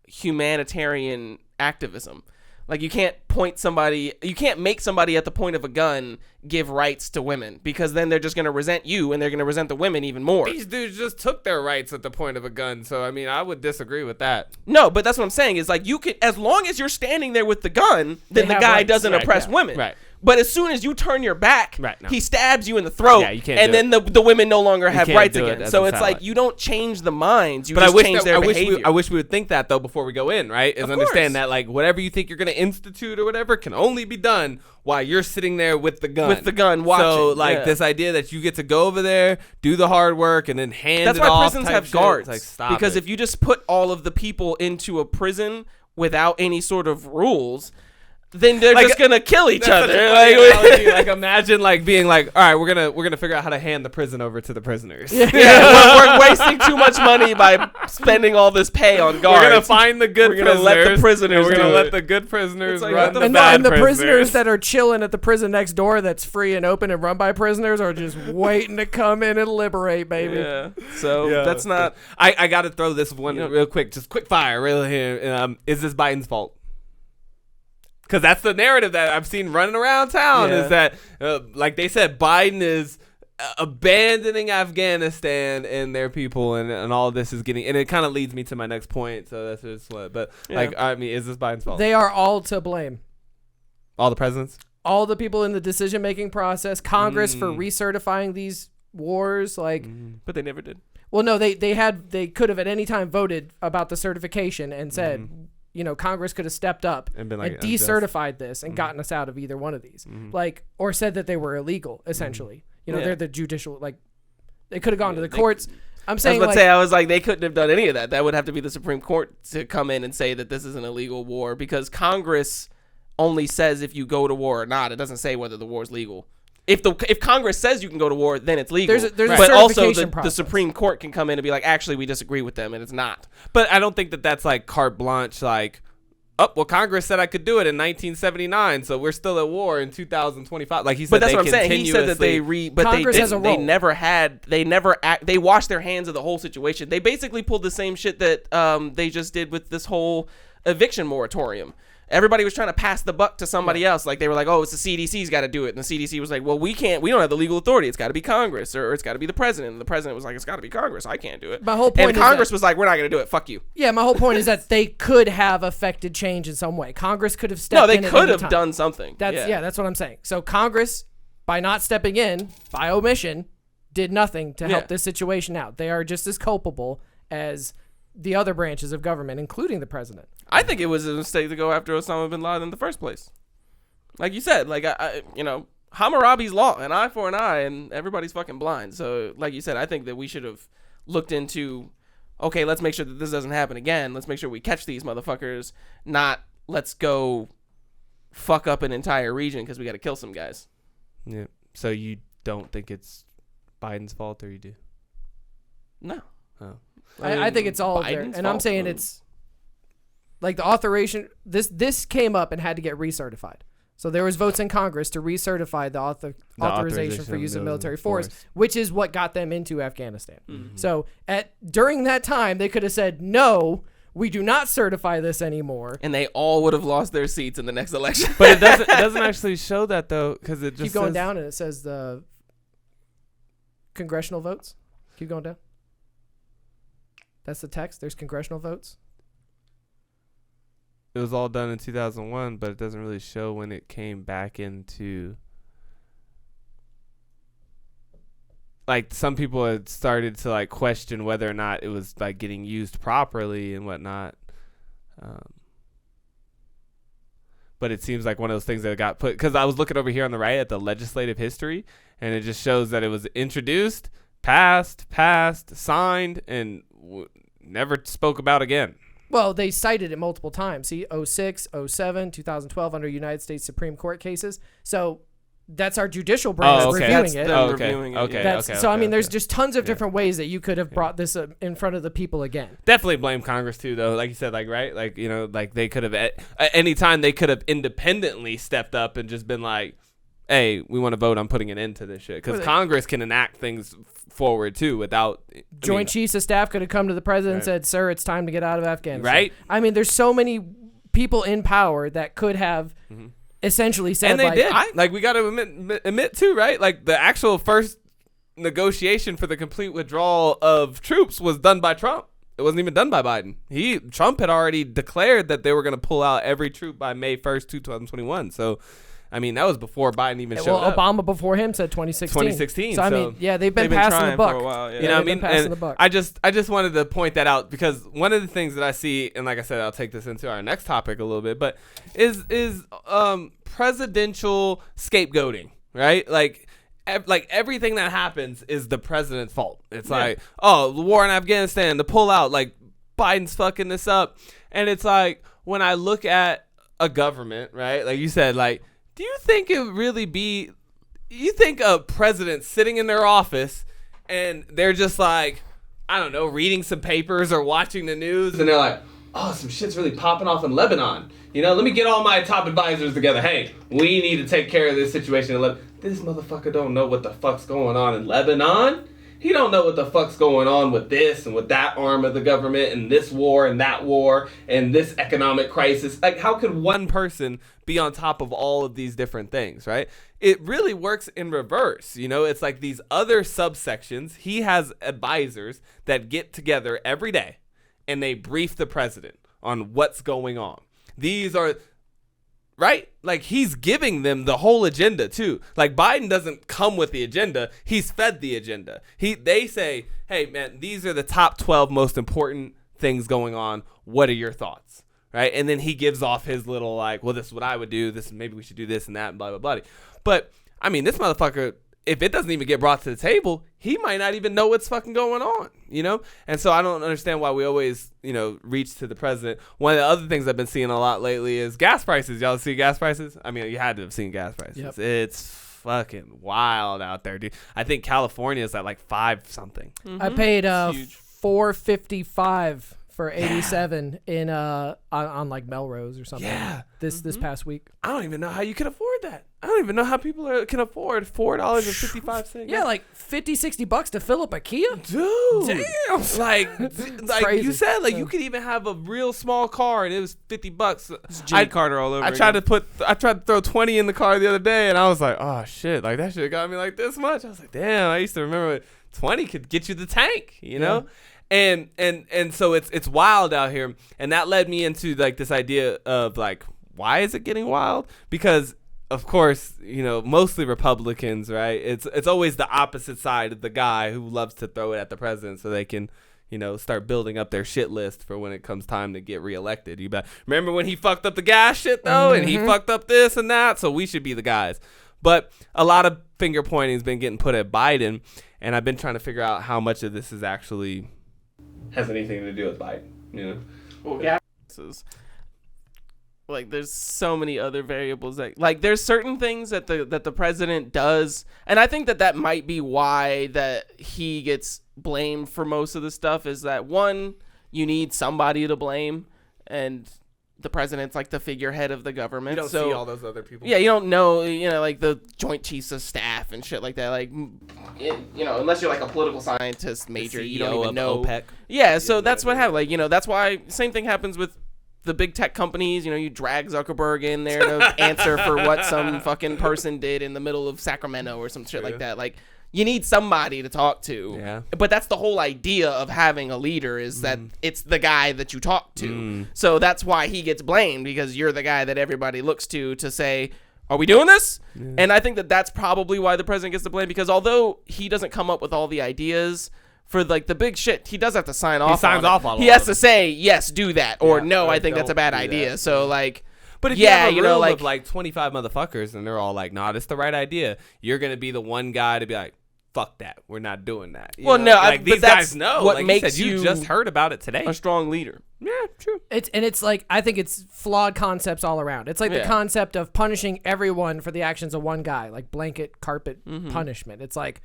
humanitarian activism. Like you can't make somebody at the point of a gun give rights to women, because then they're just going to resent you and they're going to resent the women even more. These dudes just took their rights at the point of a gun. So, I mean, I would disagree with that. No, but that's what I'm saying is like you could, as long as you're standing there with the gun, then the guy doesn't oppress women. Right. But as soon as you turn your back, no. he stabs you in the throat, Yeah, you can't and then the women no longer have rights again. It So it's like you don't change the minds, you but just change their behavior. I wish we would think that, though, before we go in, right? Is understand that, like, whatever you think you're going to institute or whatever can only be done while you're sitting there with the gun. With the gun, watching. So, like, this idea that you get to go over there, do the hard work, and then hand That's it off. why prisons have guards. Like, stop because it. if you just put all of the people into a prison without any sort of rules, then they're just gonna kill each other. Like imagine like being like, all right, we're gonna figure out how to hand the prison over to the prisoners. We're wasting too much money by spending all this pay on guards. We're gonna find the good prisoners. We're gonna let the prisoners. We're gonna do let it. the good prisoners Like, run the and bad the prisoners that are chilling at the prison next door that's free and open and run by prisoners are just waiting to come in and liberate, baby. Yeah. So that's not. I got to throw this one real quick, just quick fire, really here. Is this Biden's fault? Because that's the narrative that I've seen running around town is that, like they said, Biden is abandoning Afghanistan and their people, and all this is getting, and it kind of leads me to my next point. So that's just what, but like, I mean, is this Biden's fault? They are all to blame. All the presidents? All the people in the decision-making process, Congress for recertifying these wars, like. But they never did. Well, no, they could have at any time voted about the certification and said, you know, Congress could have stepped up and decertified this and gotten us out of either one of these, like, or said that they were illegal. Essentially, you know, they're the judicial, like, they could have gone to the courts. I'm saying, I was like, they couldn't have done any of that. That would have to be the Supreme Court to come in and say that this is an illegal war, because Congress only says if you go to war or not. It doesn't say whether the war is legal. If Congress says you can go to war, then it's legal. But also the Supreme Court can come in and be like, actually, we disagree with them, and it's not. But I don't think that that's like carte blanche, like, oh, well, Congress said I could do it in 1979, so we're still at war in 2025. Like he said, but that's what I'm saying. He said that they washed their hands of the whole situation. They basically pulled the same shit that they just did with this whole eviction moratorium. Everybody was trying to pass the buck to somebody else. Like they were like, oh, it's the CDC's got to do it. And the CDC was like, well, we don't have the legal authority. It's got to be Congress, or it's got to be the president. And the president was like, it's got to be Congress. I can't do it. My whole point and Congress was like, we're not going to do it. Fuck you. Yeah, my whole point is that they could have affected change in some way. Congress could have stepped in. No, they could have done something. That's what I'm saying. So Congress, by not stepping in, by omission, did nothing to help this situation out. They are just as culpable as the other branches of government, including the president. I think it was a mistake to go after Osama Bin Laden in the first place. Like you said, like Hammurabi's law, an eye for an eye, and everybody's fucking blind. So, like you said, I think that we should have looked into, okay, let's make sure that this doesn't happen again. Let's make sure we catch these motherfuckers. Not let's go fuck up an entire region because we got to kill some guys. Yeah. So you don't think it's Biden's fault, or you do? No. Oh. I think it's all there, and I'm saying it's like the authorization. This came up and had to get recertified. So there was votes in Congress to recertify the authorization for use of military force, which is what got them into Afghanistan. Mm-hmm. So during that time, they could have said, no, we do not certify this anymore. And they all would have lost their seats in the next election. But it doesn't actually show that, though, because it just keep going down, and it says the congressional votes. Keep going down. That's the text. There's congressional votes. it was all done in 2001, but it doesn't really show when it came back into. Like, some people had started to like question whether or not it was like getting used properly and whatnot. But it seems like one of those things that got put, because I was looking over here on the right at the legislative history, and it just shows that it was introduced, passed, signed, and never spoke about again. Well, they cited it multiple times. See, 06, 07, 2012 under United States Supreme Court cases. So that's our judicial branch reviewing it. So, I mean, there's just tons of different ways that you could have brought this in front of the people again. Definitely blame Congress, too, though. Like you said, like, right? Like, you know, like they could have, at any time, they could have independently stepped up and just been like, hey, we want to vote on putting an end to this shit. Because Congress can enact things forward, too, without... Joint Chiefs of Staff could have come to the president and said, sir, it's time to get out of Afghanistan. Right? I mean, there's so many people in power that could have... essentially said, and they like, did. Like, we got to admit too, right? Like, the actual first negotiation for the complete withdrawal of troops was done by Trump. It wasn't even done by Biden. Trump had already declared that they were going to pull out every troop by May 1st, 2021. So, I mean, that was before Biden even showed up. Obama before him said 2016. So, I mean, they've been passing the buck. For a while, yeah. You know what I mean? And I just wanted to point that out, because one of the things that I see, and like I said, I'll take this into our next topic a little bit, but is presidential scapegoating, right? Like everything that happens is the president's fault. It's like, oh, the war in Afghanistan, the pullout, like Biden's fucking this up. And it's like, when I look at a government, right? Like you said, like, do you think it would really be, you think a president sitting in their office and they're just like, I don't know, reading some papers or watching the news, and they're like, oh, some shit's really popping off in Lebanon. You know, let me get all my top advisors together. Hey, we need to take care of this situation in Lebanon. This motherfucker don't know what the fuck's going on in Lebanon. He don't know what the fuck's going on with this and with that arm of the government and this war and that war and this economic crisis. Like, how could one person be on top of all of these different things, right? It really works in reverse. You know, it's like these other subsections. He has advisors that get together every day and they brief the president on what's going on. These are... right? Like, he's giving them the whole agenda, too. Like, Biden doesn't come with the agenda. He's fed the agenda. They say, hey, man, these are the top 12 most important things going on. What are your thoughts? Right? And then he gives off his little, like, well, this is what I would do. This, maybe we should do this and that and blah, blah, blah. But, I mean, this motherfucker, if it doesn't even get brought to the table, he might not even know what's fucking going on, you know? And so I don't understand why we always, you know, reach to the president. One of the other things I've been seeing a lot lately is gas prices. Y'all see gas prices? I mean, you had to have seen gas prices. Yep. It's fucking wild out there, dude. I think California is at like 5 something. Mm-hmm. I paid $4.55 for 87 in on like Melrose or something. Yeah. This past week. I don't even know how you can afford that. I don't even know how people can afford $4.55. Yeah, like $50-$60 to fill up a Kia. Dude, damn. Like you said, like you could even have a real small car and it was $50. It's Jimmy Carter all over. I tried to throw 20 in the car the other day, and I was like, oh shit, like that shit got me like this much. I was like, damn, I used to remember 20 could get you the tank, you know. And so it's wild out here, and that led me into like this idea of like, why is it getting wild? Because of course, you know, mostly Republicans, right? It's always the opposite side of the guy who loves to throw it at the president so they can, you know, start building up their shit list for when it comes time to get reelected. You bet. Remember when he fucked up the gas shit though, and he fucked up this and that, so we should be the guys. But a lot of finger pointing has been getting put at Biden, and I've been trying to figure out how much of this is actually has anything to do with Biden, you know? Well, gas prices. Like, there's so many other variables that, like, there's certain things that the president does, and I think that might be why that he gets blamed for most of the stuff. Is that, one, you need somebody to blame, and the president's like the figurehead of the government. You don't see all those other people. Yeah, you don't know, you know, like the Joint Chiefs of Staff and shit like that. Like, you know, unless you're like a political scientist major, you don't even know. OPEC. Yeah, so that's what happened. Like, you know, that's why same thing happens with the big tech companies. You know, you drag Zuckerberg in there to answer for what some fucking person did in the middle of Sacramento or some shit like that. Like, you need somebody to talk to. Yeah. But that's the whole idea of having a leader is that it's the guy that you talk to. So that's why he gets blamed, because you're the guy that everybody looks to say, are we doing this? Yeah. And I think that that's probably why the president gets the blame, because although he doesn't come up with all the ideas for like the big shit, he does have to sign off. He signs off on it. He has to say, yes, do that, or no, I think that's a bad idea. That. So like, but if you have a room of like 25 motherfuckers and they're all like, nah, this is the right idea, you're gonna be the one guy to be like, fuck that, we're not doing that. Well, no, like these guys know. What like makes you just heard about it today. A strong leader. Yeah, true. It's like, I think it's flawed concepts all around. It's like the concept of punishing everyone for the actions of one guy, like blanket carpet punishment. It's like,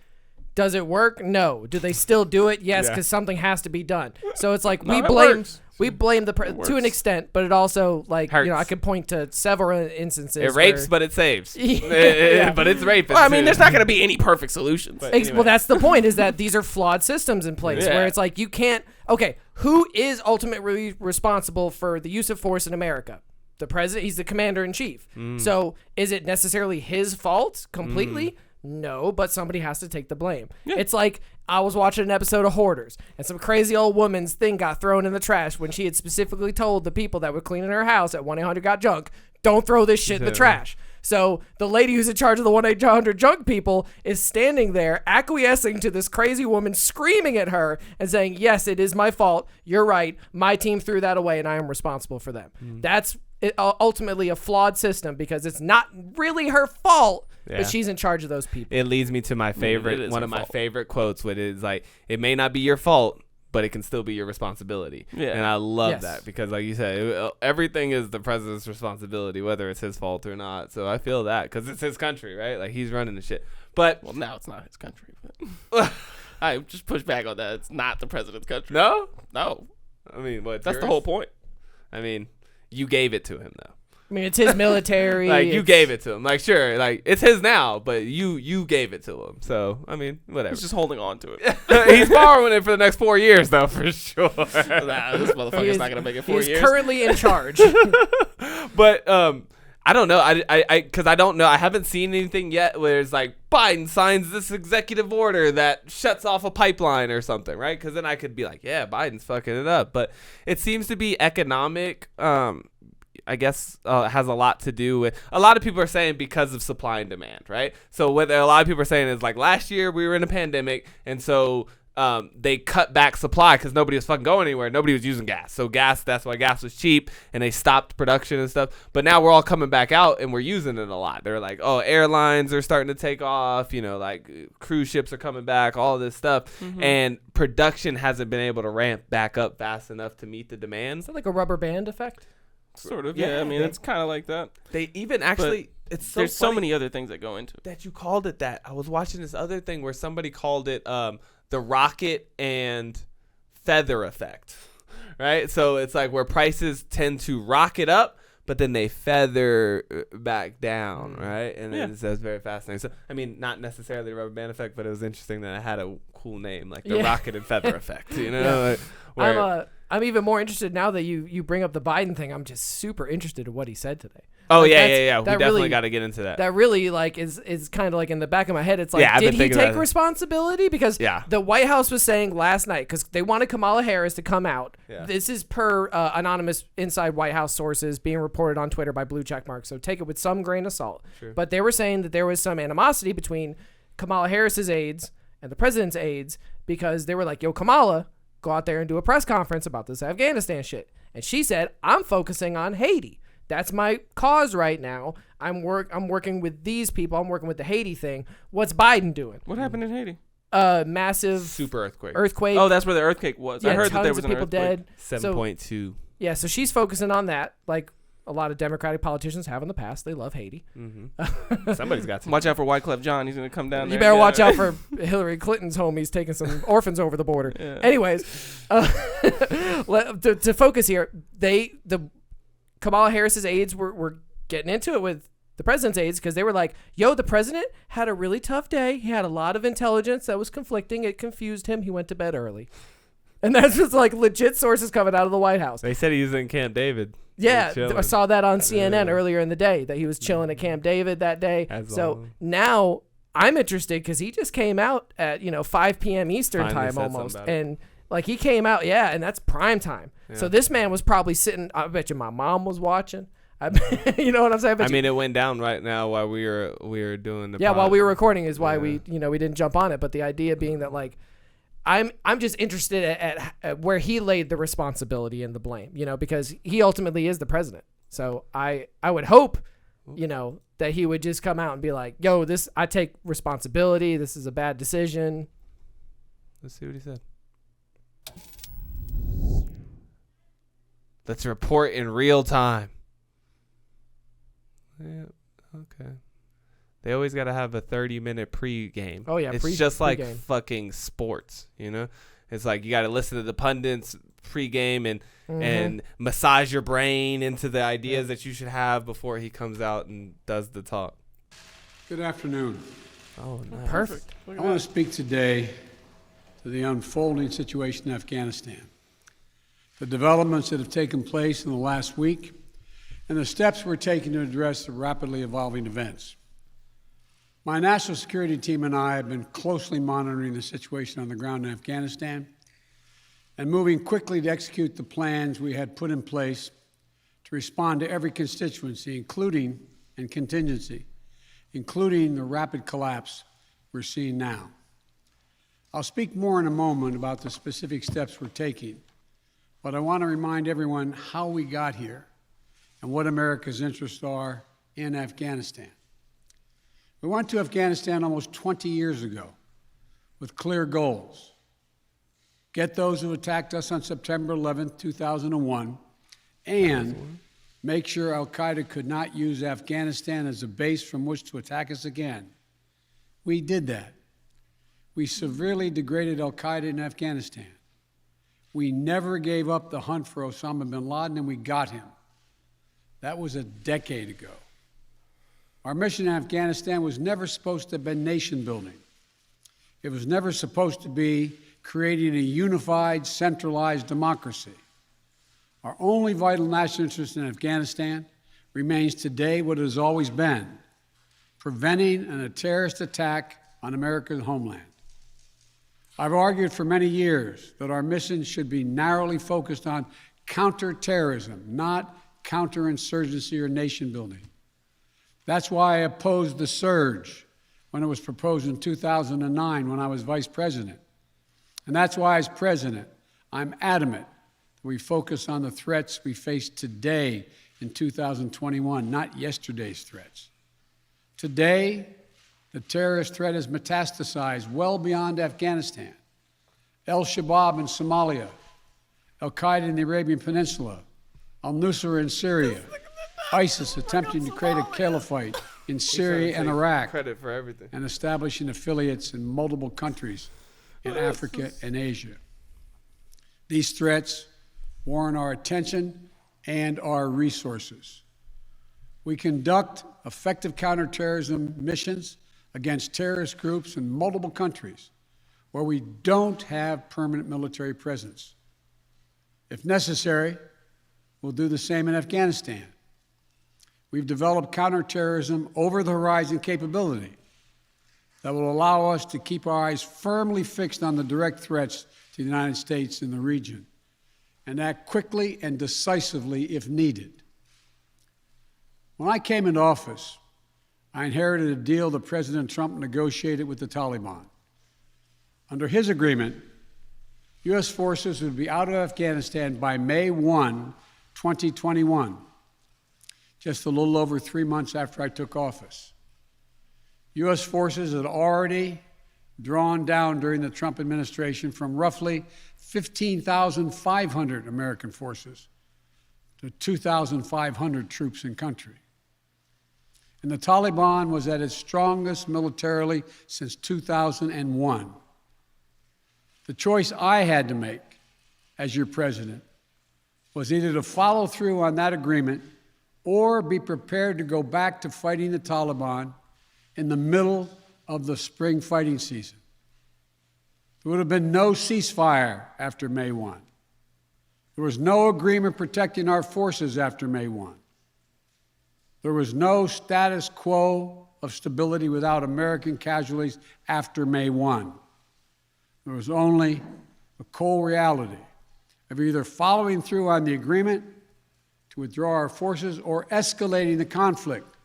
does it work? No. Do they still do it? Yes, because something has to be done. So it's like we blame the to an extent, but it also like hurts. I could point to several instances. It rapes, but it saves. But it's raping. Well, I mean, there's not going to be any perfect solutions. Anyway. Well, that's the point. Is that these are flawed systems in place where it's like you can't. Okay, who is ultimately responsible for the use of force in America? The president. He's the commander in chief. So is it necessarily his fault completely? No, but somebody has to take the blame. Yeah. It's like I was watching an episode of Hoarders, and some crazy old woman's thing got thrown in the trash when she had specifically told the people that were cleaning her house at 1-800-GOT-JUNK, don't throw this shit in the trash. So the lady who's in charge of the 1-800-JUNK people is standing there acquiescing to this crazy woman screaming at her and saying, yes, it is my fault. You're right. My team threw that away, and I am responsible for them. That's ultimately a flawed system because it's not really her fault. Yeah. But she's in charge of those people. It leads me to my favorite, one of my favorite quotes, which is like, it may not be your fault, but it can still be your responsibility. Yeah. And I love that because, like you said, everything is the president's responsibility, whether it's his fault or not. So I feel that because it's his country, right? Like, he's running the shit. But well, now it's not his country. But I just push back on that. It's not the president's country. No? No. I mean, what? That's the whole point. I mean, you gave it to him, though. I mean, it's his military. Like, you gave it to him. Like, sure, like, it's his now, but you gave it to him. So, I mean, whatever. He's just holding on to it. He's borrowing it for the next 4 years, though, for sure. Nah, this motherfucker's not going to make it 4 years. He's currently in charge. But, I don't know. Because I don't know. I haven't seen anything yet where it's like, Biden signs this executive order that shuts off a pipeline or something, right? Because then I could be like, yeah, Biden's fucking it up. But it seems to be economic, I guess has a lot to do with, a lot of people are saying because of supply and demand, right? So what a lot of people are saying is like, last year we were in a pandemic, and so they cut back supply because nobody was fucking going anywhere. Nobody was using gas. So that's why gas was cheap, and they stopped production and stuff. But now we're all coming back out, and we're using it a lot. They're like, oh, airlines are starting to take off, like cruise ships are coming back, all this stuff. And production hasn't been able to ramp back up fast enough to meet the demand. Is that like a rubber band effect? Sort of, yeah. I mean, it's kind of like that. They even actually, there's so many other things that go into it. That you called it that. I was watching this other thing where somebody called it the rocket and feather effect, right? So it's like where prices tend to rocket up, but then they feather back down, right? And that's very fascinating. So, I mean, not necessarily the rubber band effect, but it was interesting that it had a cool name, like the rocket and feather effect, Like, I'm even more interested now that you bring up the Biden thing. I'm just super interested in what he said today. Oh, like, yeah. We definitely got to get into that. That really like is kind of like in the back of my head. It's like, did he take responsibility? Because the White House was saying last night, because they wanted Kamala Harris to come out. Yeah. This is per anonymous inside White House sources being reported on Twitter by blue checkmark. So take it with some grain of salt. Sure. But they were saying that there was some animosity between Kamala Harris's aides and the president's aides because they were like, yo, Kamala, go out there and do a press conference about this Afghanistan shit. And she said, I'm focusing on Haiti. That's my cause right now. I'm working with these people. I'm working with the Haiti thing. What's Biden doing? What happened in Haiti? Massive super earthquake. Oh, that's where the earthquake was. Yeah, I heard that there was people dead. 7.2. Yeah, so she's focusing on that. Like a lot of Democratic politicians have in the past. They love Haiti. Somebody's got to. Watch out for Wyclef John. He's going to come down there. You better watch out for Hillary Clinton's homies taking some orphans over the border. Yeah. Anyways, to focus here, the Kamala Harris's aides were getting into it with the president's aides because they were like, yo, the president had a really tough day. He had a lot of intelligence that was conflicting. It confused him. He went to bed early. And that's just like legit sources coming out of the White House. They said he was in Camp David. Yeah, I saw that on CNN earlier in the day that he was chilling at Camp David that day. So now I'm interested because he just came out at 5 p.m. Eastern Finally time almost, and like he came out, and that's prime time. Yeah. So this man was probably sitting. I bet you my mom was watching. You know what I'm saying? I mean, it went down right now while we were doing the while we were recording is why we didn't jump on it. But the idea being that like I'm just interested at where he laid the responsibility and the blame, because he ultimately is the president. So I would hope, that he would just come out and be like, yo, I take responsibility. This is a bad decision. Let's see what he said. Let's report in real time. Yeah, okay. They always got to have a 30-minute pre-game. Oh, yeah. It's just like pre-game. Fucking sports, It's like you got to listen to the pundits pre-game and massage your brain into the ideas that you should have before he comes out and does the talk. Good afternoon. Oh, nice. Perfect. I want to speak today to the unfolding situation in Afghanistan, the developments that have taken place in the last week, and the steps we're taking to address the rapidly evolving events. My national security team and I have been closely monitoring the situation on the ground in Afghanistan and moving quickly to execute the plans we had put in place to respond to every constituency, including contingency, including the rapid collapse we're seeing now. I'll speak more in a moment about the specific steps we're taking, but I want to remind everyone how we got here and what America's interests are in Afghanistan. We went to Afghanistan almost 20 years ago with clear goals. Get those who attacked us on September 11th, 2001, and make sure Al-Qaeda could not use Afghanistan as a base from which to attack us again. We did that. We severely degraded Al-Qaeda in Afghanistan. We never gave up the hunt for Osama Bin Laden, and we got him. That was a decade ago. Our mission in Afghanistan was never supposed to have been nation building. It was never supposed to be creating a unified, centralized democracy. Our only vital national interest in Afghanistan remains today what it has always been: preventing a terrorist attack on America's homeland. I've argued for many years that our mission should be narrowly focused on counterterrorism, not counterinsurgency or nation building. That's why I opposed the surge when it was proposed in 2009 when I was vice president. And that's why, as president, I'm adamant that we focus on the threats we face today in 2021, not yesterday's threats. Today, the terrorist threat has metastasized well beyond Afghanistan. Al-Shabaab in Somalia, Al-Qaeda in the Arabian Peninsula, Al-Nusra in Syria, ISIS attempting to create a caliphate in Syria and Iraq, credit for everything, and establishing affiliates in multiple countries in Africa and Asia. These threats warrant our attention and our resources. We conduct effective counterterrorism missions against terrorist groups in multiple countries where we don't have permanent military presence. If necessary, we'll do the same in Afghanistan. We've developed counterterrorism over-the-horizon capability that will allow us to keep our eyes firmly fixed on the direct threats to the United States in the region and act quickly and decisively if needed. When I came into office, I inherited a deal that President Trump negotiated with the Taliban. Under his agreement, U.S. forces would be out of Afghanistan by May 1, 2021, just a little over 3 months after I took office. U.S. forces had already drawn down during the Trump administration from roughly 15,500 American forces to 2,500 troops in country. And the Taliban was at its strongest militarily since 2001. The choice I had to make as your president was either to follow through on that agreement or be prepared to go back to fighting the Taliban in the middle of the spring fighting season. There would have been no ceasefire after May 1. There was no agreement protecting our forces after May 1. There was no status quo of stability without American casualties after May 1. There was only a cold reality of either following through on the agreement to withdraw our forces or escalating the conflict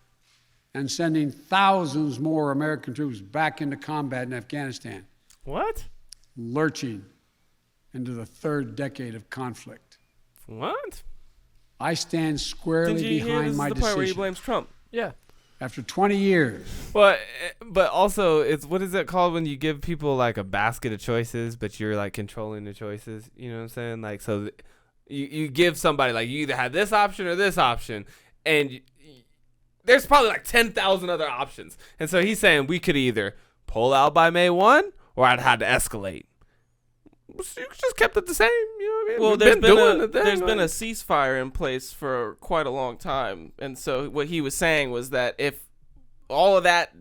and sending thousands more American troops back into combat in Afghanistan. What? Lurching into the third decade of conflict. What? I stand squarely behind my decision. This is the part where he blames Trump. Yeah. After 20 years. Well, but also, it's what is it called when you give people like a basket of choices, but you're like controlling the choices? You know what I'm saying? Like, so you give somebody like you either have this option or this option, and there's probably like 10,000 other options. And so he's saying we could either pull out by May 1 or I'd have to escalate. You just kept it the same, you know what I mean? Well, there's been a ceasefire in place for quite a long time, and so what he was saying was that if all of that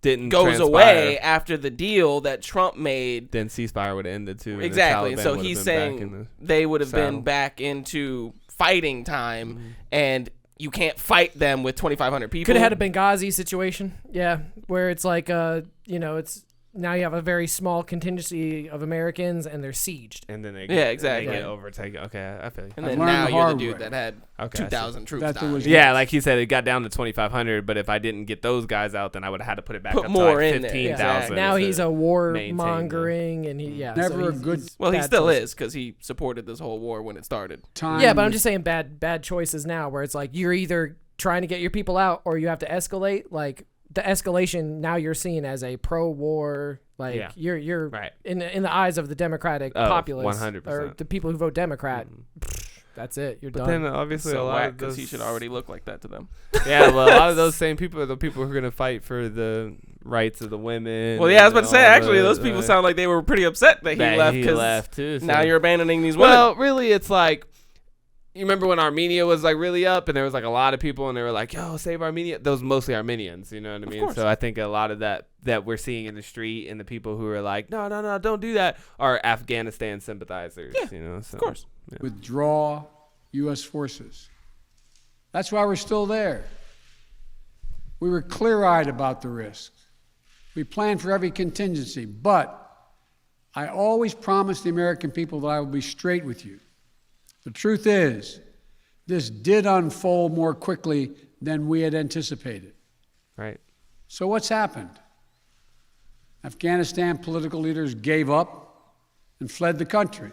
didn't goes away after the deal that Trump made, then ceasefire would have ended too. Exactly, and so he's saying they would have been back into fighting time, and you can't fight them with 2,500 people. Could have had a Benghazi situation, yeah, where it's like, it's. Now you have a very small contingency of Americans, and they're sieged. And then they exactly. They get overtaken. Okay, I feel you. And then now you're the dude that had 2,000 troops down. Yeah, like he said, it got down to 2,500, but if I didn't get those guys out, then I would have had to put it back up more to like in 15,000. Now he's a warmongering, and never a good. Well, he still is, because he supported this whole war when it started. Yeah, but I'm just saying bad choices now, where it's like you're either trying to get your people out or you have to escalate. Like the escalation now you're seen as a pro-war. Like you're right. in the eyes of the Democratic populace, 100%. or the people who vote Democrat. That's it. You're but done. Then obviously a lot of because he should already look like that to them. Yeah, well, a lot of those same people are the people who are gonna fight for the rights of the women. Well, yeah, I was about to say actually, those people sound like they were pretty upset that he left too. So. Now you're abandoning these women. Well, really, it's like. You remember when Armenia was like really up and there was like a lot of people and they were like, yo, save Armenia. Those mostly Armenians, you know what I mean? So I think a lot of that we're seeing in the street and the people who are like, no, don't do that are Afghanistan sympathizers, you know? So, of course. Yeah. Withdraw U.S. forces. That's why we're still there. We were clear-eyed about the risks. We planned for every contingency, but I always promised the American people that I would be straight with you. The truth is, this did unfold more quickly than we had anticipated. Right. So what's happened? Afghanistan political leaders gave up and fled the country.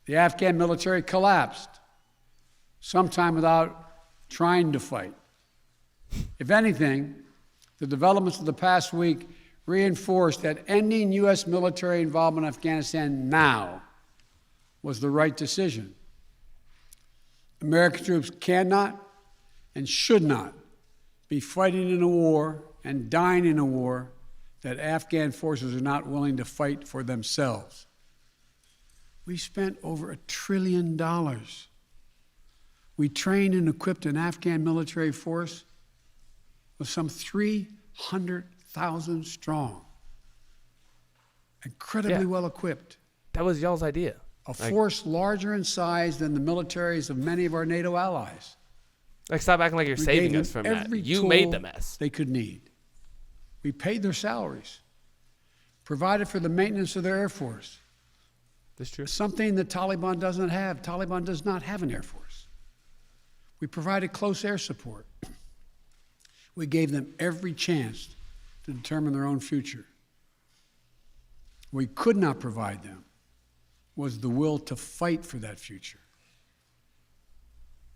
The Afghan military collapsed, sometime without trying to fight. If anything, the developments of the past week reinforced that ending U.S. military involvement in Afghanistan now was the right decision. American troops cannot and should not be fighting in a war and dying in a war that Afghan forces are not willing to fight for themselves. We spent over $1 trillion. We trained and equipped an Afghan military force with some 300,000 strong, incredibly well equipped. That was y'all's idea. A force larger in size than the militaries of many of our NATO allies. Like, stop acting like you're saving us from that. You made the mess. They could need. We paid their salaries, provided for the maintenance of their Air Force. That's true. Something the Taliban doesn't have. Taliban does not have an Air Force. We provided close air support. We gave them every chance to determine their own future. We could not provide them was the will to fight for that future.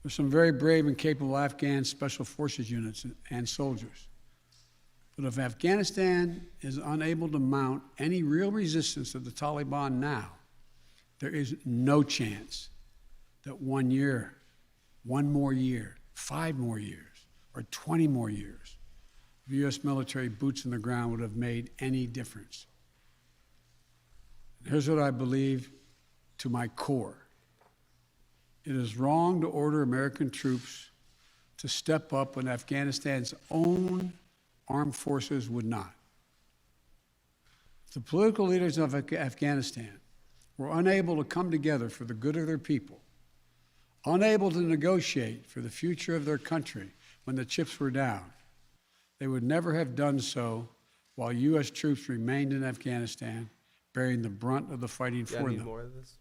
There's some very brave and capable Afghan special forces units and soldiers. But if Afghanistan is unable to mount any real resistance to the Taliban now, there is no chance that 1 year, 1 more year, 5 more years, or 20 more years of U.S. military boots on the ground would have made any difference. Here's what I believe to my core. It is wrong to order American troops to step up when Afghanistan's own armed forces would not. The political leaders of Afghanistan were unable to come together for the good of their people, unable to negotiate for the future of their country when the chips were down. they would never have done so while U.S. troops remained in Afghanistan, bearing the brunt of the fighting for them. More of this?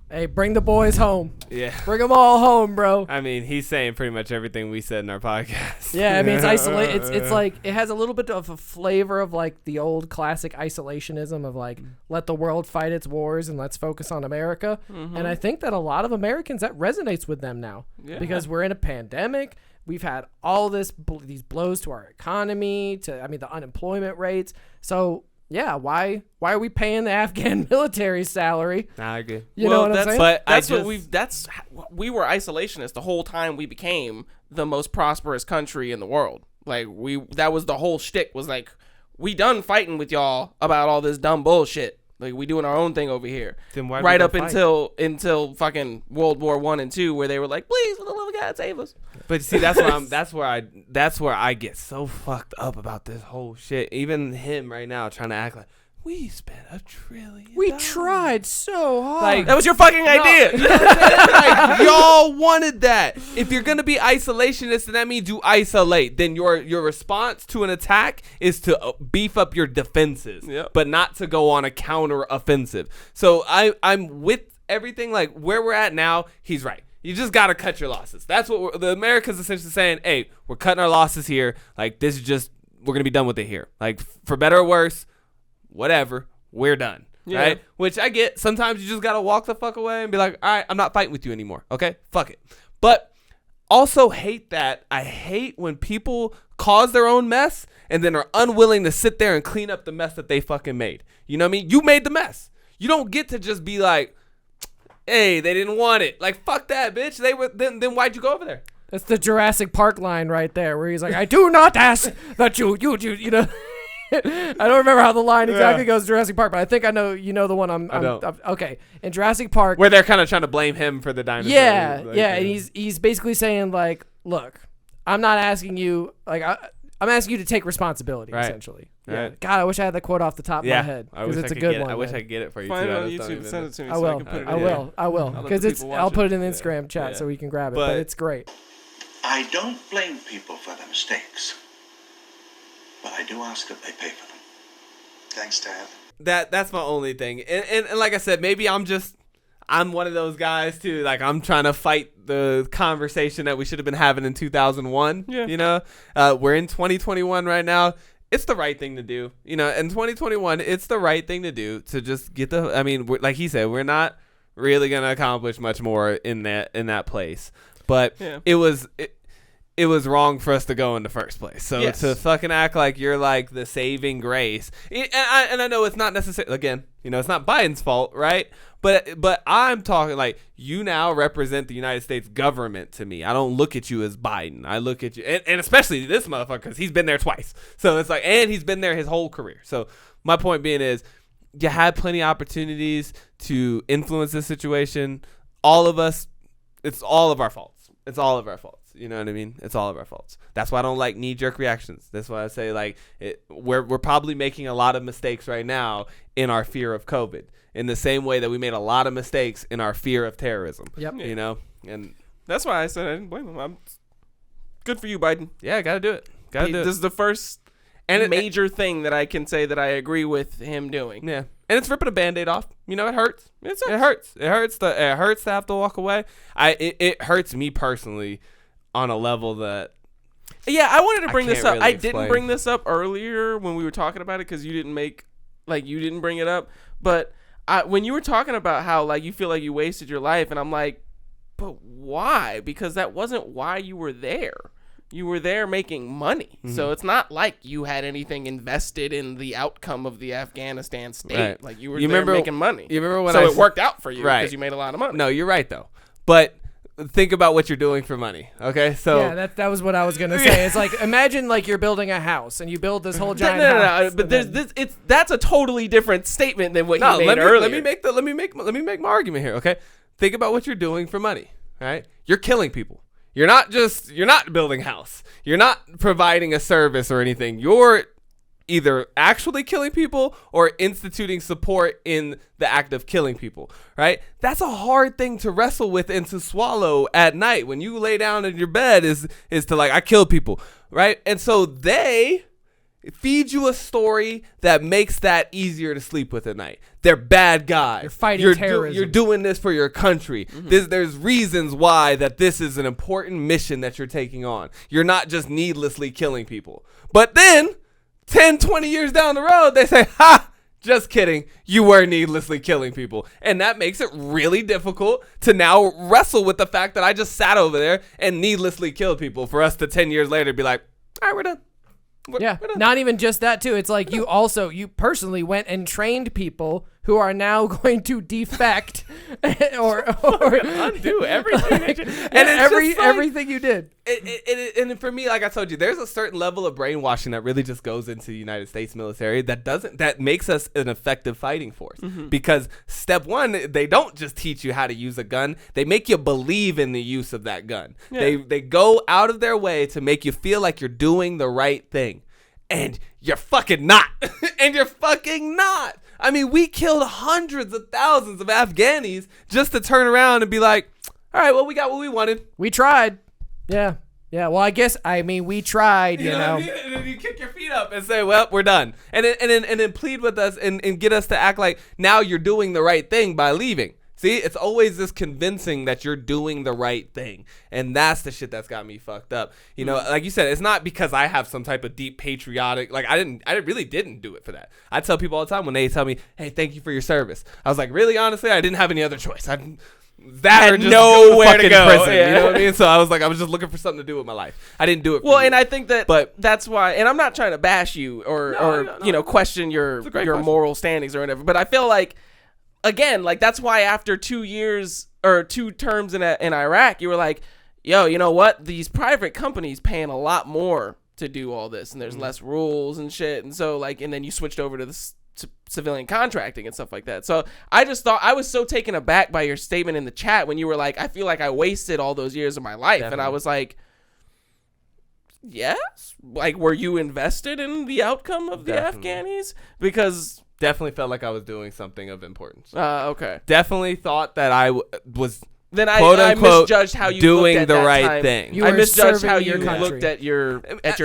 Hey, bring the boys home. Yeah. Bring them all home, bro. I mean, he's saying pretty much everything we said in our podcast. Yeah, I mean, it's isolate. It's like it has a little bit of a flavor of like the old classic isolationism of like let the world fight its wars and let's focus on America. And I think that a lot of Americans, that resonates with them now because we're in a pandemic. We've had all these blows to our economy, the unemployment rates. So yeah, why are we paying the Afghan military salary? Nah, I agree. You know what I'm saying? But we were isolationists the whole time we became the most prosperous country in the world. Like that was the whole shtick, was like, we done fighting with y'all about all this dumb bullshit. Like we doing our own thing over here. Then why right up until fucking World War I and II, where they were like, please, for the love of God, save us. But see, that's where I get so fucked up about this whole shit. Even him right now trying to act like we spent $1 trillion. We tried so hard. Like, that was your fucking idea. You know what I'm saying? Like, y'all wanted that. If you're gonna be isolationist, then that means you isolate. Then your response to an attack is to beef up your defenses, but not to go on a counter offensive. So I'm with everything. Like where we're at now, he's right. You just gotta cut your losses. That's what the America's essentially saying. Hey, we're cutting our losses here. Like this is just, we're gonna be done with it here. Like for better or worse, whatever, we're done. Right? Which I get. Sometimes you just gotta walk the fuck away and be like, all right, I'm not fighting with you anymore. Okay, fuck it. But also hate that. I hate when people cause their own mess and then are unwilling to sit there and clean up the mess that they fucking made. You know what I mean? You made the mess. You don't get to just be like, hey, they didn't want it. Like, fuck that, bitch. They were. Then why'd you go over there? That's the Jurassic Park line right there, where he's like, I do not ask that you know. I don't remember how the line exactly goes in Jurassic Park, but I think I know, you know the one I'm okay. In Jurassic Park, where they're kind of trying to blame him for the dinosaurs. Yeah, and he's basically saying like, look, I'm not asking you, like I'm asking you to take responsibility, essentially. Yeah. God, I wish I had that quote off the top of my head, because it's a good one. I wish I could get it for you. Find it on YouTube, send it to me. I will, because I'll put it in the Instagram chat so we can grab it. But it's great. I don't blame people for their mistakes, but I do ask that they pay for them. Thanks, Dad. That's my only thing. And like I said, maybe I'm one of those guys too. Like I'm trying to fight the conversation that we should have been having in 2001. Yeah. You know, we're in 2021 right now. It's the right thing to do. You know, in 2021, it's the right thing to do to just get I mean, like he said, we're not really gonna accomplish much more in that place. But it was wrong for us to go in the first place. So to fucking act like you're like the saving grace, and I know it's not necessarily, again, you know, it's not Biden's fault, right? But I'm talking like, you now represent the United States government to me. I don't look at you as Biden. I look at you, and especially this motherfucker, because he's been there twice. So it's like, and he's been there his whole career. So my point being is, you had plenty of opportunities to influence this situation. All of us, it's all of our faults. It's all of our faults. You know what I mean? It's all of our faults. That's why I don't like knee-jerk reactions. That's why I say, like, we're probably making a lot of mistakes right now in our fear of COVID, in the same way that we made a lot of mistakes in our fear of terrorism. Yep. You know? And that's why I said I didn't blame him. Good for you, Biden. Yeah, got to do it. Got to do it. This is the first major thing that I can say that I agree with him doing. Yeah. And it's ripping a Band-Aid off. You know, it hurts. It hurts. It hurts to have to walk away. It hurts me personally on a level that... Yeah, I wanted to bring this up. Really I didn't bring this up earlier when we were talking about it because you didn't bring it up. But when you were talking about how, like, you feel like you wasted your life, and I'm like, but why? Because that wasn't why you were there. You were there making money. Mm-hmm. So it's not like you had anything invested in the outcome of the Afghanistan state. Right. Like, you were there making money. You remember when it worked out for you because you made a lot of money. No, you're right, though. But think about what you're doing for money, okay? So yeah, that was what I was gonna say. It's like, imagine like you're building a house and you build this whole giant house. But that's a totally different statement than what you made earlier. Let me make my argument here, okay? Think about what you're doing for money, right? You're killing people. You're not building a house. You're not providing a service or anything. You're either actually killing people or instituting support in the act of killing people, right? That's a hard thing to wrestle with and to swallow at night when you lay down in your bed is to like, I kill people. right? And so they feed you a story that makes that easier to sleep with at night. They're bad guys. You're fighting terrorism. You're doing this for your country. There's reasons why that this is an important mission that you're taking on. You're not just needlessly killing people. But then 10, 20 years down the road, they say, ha, just kidding. You were needlessly killing people. And that makes it really difficult to now wrestle with the fact that I just sat over there and needlessly killed people for us to 10 years later be like, all right, we're done. Yeah, not even just that too. It's like you personally went and trained people who are now going to defect or undo everything. And everything you did. And for me, like I told you, there's a certain level of brainwashing that really just goes into the United States military that makes us an effective fighting force. Because step one, they don't just teach you how to use a gun; they make you believe in the use of that gun. Yeah. They go out of their way to make you feel like you're doing the right thing, and you're fucking not. And you're fucking not. I mean, we killed hundreds of thousands of Afghanis just to turn around and be like, all right, well, we got what we wanted. We tried. Yeah. Yeah. Well, we tried, you know. And then you kick your feet up and say, well, we're done. And then plead with us and get us to act like now you're doing the right thing by leaving. See, it's always this convincing that you're doing the right thing. And that's the shit that's got me fucked up. You know, like you said, it's not because I have some type of deep patriotic, like I really didn't do it for that. I tell people all the time when they tell me, hey, thank you for your service. I was like, really, honestly, I didn't have any other choice. I had nowhere to go. Prison, yeah. You know what I mean? So I was just looking for something to do with my life. I didn't do it for you. And I think that's why, and I'm not trying to bash you or you know, question your moral standings or whatever, but I feel like, again, like that's why after 2 years or 2 terms in Iraq, you were like, yo, you know what? These private companies paying a lot more to do all this, and there's less rules and shit. And so like, and then you switched over to the civilian contracting and stuff like that. So I just thought, I was so taken aback by your statement in the chat when you were like, I feel like I wasted all those years of my life. Definitely. And I was like, yes? Like, were you invested in the outcome of the Afghanis? Because definitely felt like I was doing something of importance. Okay. Definitely thought that I was then quote I unquote misjudged how you doing looked at the that right time. thing. I misjudged how you looked at your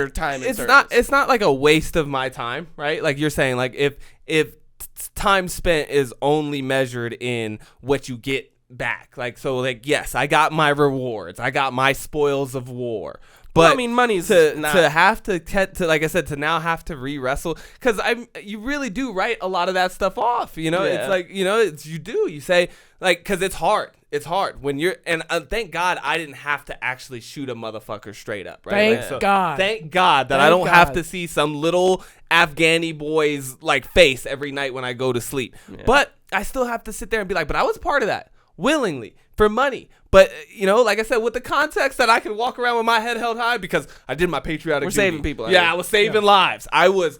time in service. It's not like a waste of my time, right? Like you're saying, like if time spent is only measured in what you get back, like, so like, yes, I got my rewards, I got my spoils of war. But well, I mean, money's to not to like I said, to now have to re-wrestle, because you really do write a lot of that stuff off. You know, It's like, you know, you say, like, because it's hard. It's hard when you're, and thank God I didn't have to actually shoot a motherfucker straight up. Right? Thank God. Thank God that I don't have to see some little Afghani boy's like face every night when I go to sleep. Yeah. But I still have to sit there and be like, but I was part of that willingly for money. But, you know, like I said, with the context that I can walk around with my head held high because I did my patriotic duty. Saving people. Yeah, I was saving lives. I was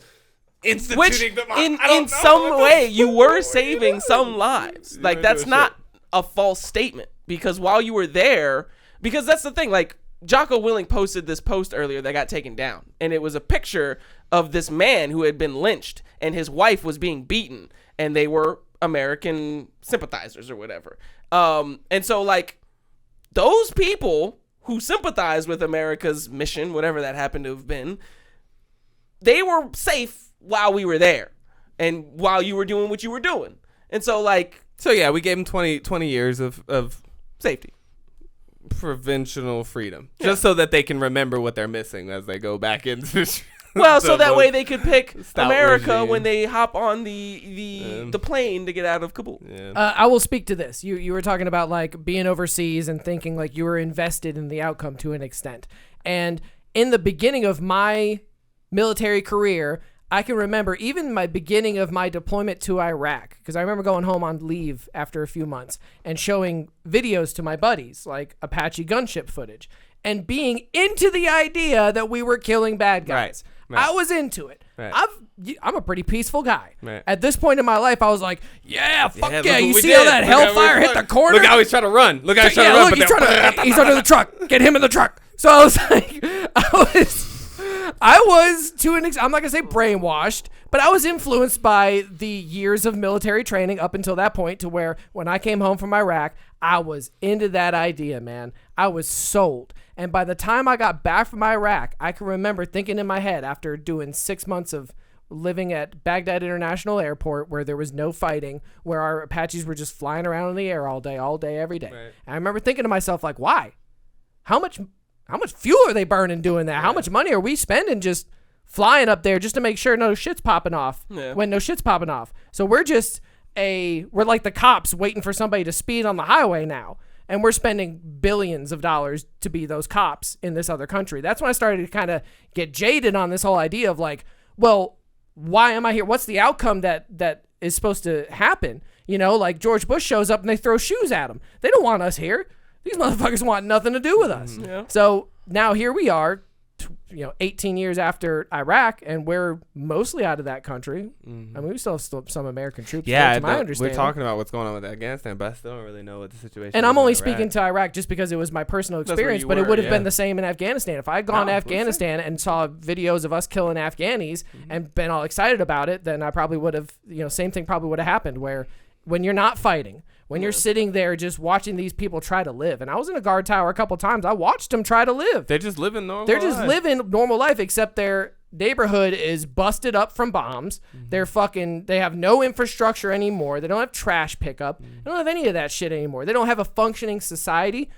instituting them. In some way, you were saving some lives. Like, that's not a false statement. Because while you were there, because that's the thing, like, Jocko Willink posted this post earlier that got taken down. And it was a picture of this man who had been lynched and his wife was being beaten. And they were American sympathizers or whatever. And so, like, those people who sympathize with America's mission, whatever that happened to have been, they were safe while we were there and while you were doing what you were doing. And so, like... So, yeah, we gave them 20 years of safety. Provincial freedom. Yeah. Just so that they can remember what they're missing as they go back into... Well, so that way they could pick America regime when they hop on the plane to get out of Kabul. Yeah. I will speak to this. You were talking about like being overseas and thinking like you were invested in the outcome to an extent. And in the beginning of my military career, I can remember even my beginning of my deployment to Iraq, because I remember going home on leave after a few months and showing videos to my buddies, like Apache gunship footage, and being into the idea that we were killing bad guys. Right. I was into it. Right. I'm a pretty peaceful guy. Right. At this point in my life, I was like, yeah, fuck yeah. You see how that hellfire hit the corner? Look how he's trying to run. Look how he's trying to run. Look, he's under the truck. Get him in the truck. So I was like, I was I'm not gonna say brainwashed, but I was influenced by the years of military training up until that point, to where when I came home from Iraq, I was into that idea, man. I was sold. And by the time I got back from Iraq, I can remember thinking in my head, after doing 6 months of living at Baghdad International Airport, where there was no fighting, where our Apaches were just flying around in the air all day, every day. Right. And I remember thinking to myself, like, why? How much fuel are they burning doing that? Yeah. How much money are we spending just flying up there just to make sure no shit's popping off when no shit's popping off? So we're like the cops waiting for somebody to speed on the highway now. And we're spending billions of dollars to be those cops in this other country. That's when I started to kind of get jaded on this whole idea of like, well, why am I here? What's the outcome that is supposed to happen? You know, like George Bush shows up and they throw shoes at him. They don't want us here. These motherfuckers want nothing to do with us. Yeah. So now here we are, 18 years after Iraq, and we're mostly out of that country. Mm-hmm. I mean, we still have some American troops. Yeah, to my understanding. We're talking about what's going on with Afghanistan, but I still don't really know what the situation is. And I'm only speaking to Iraq just because it was my personal experience, but it would have been the same in Afghanistan. If I had gone to Afghanistan and saw videos of us killing Afghanis and been all excited about it, then I probably would have, same thing probably would have happened, where when you're not fighting, when you're sitting there just watching these people try to live. And I was in a guard tower a couple times. I watched them try to live. They're just living normal They're just living normal life, except their neighborhood is busted up from bombs. Mm-hmm. They have no infrastructure anymore. They don't have trash pickup. Mm-hmm. They don't have any of that shit anymore. They don't have a functioning society,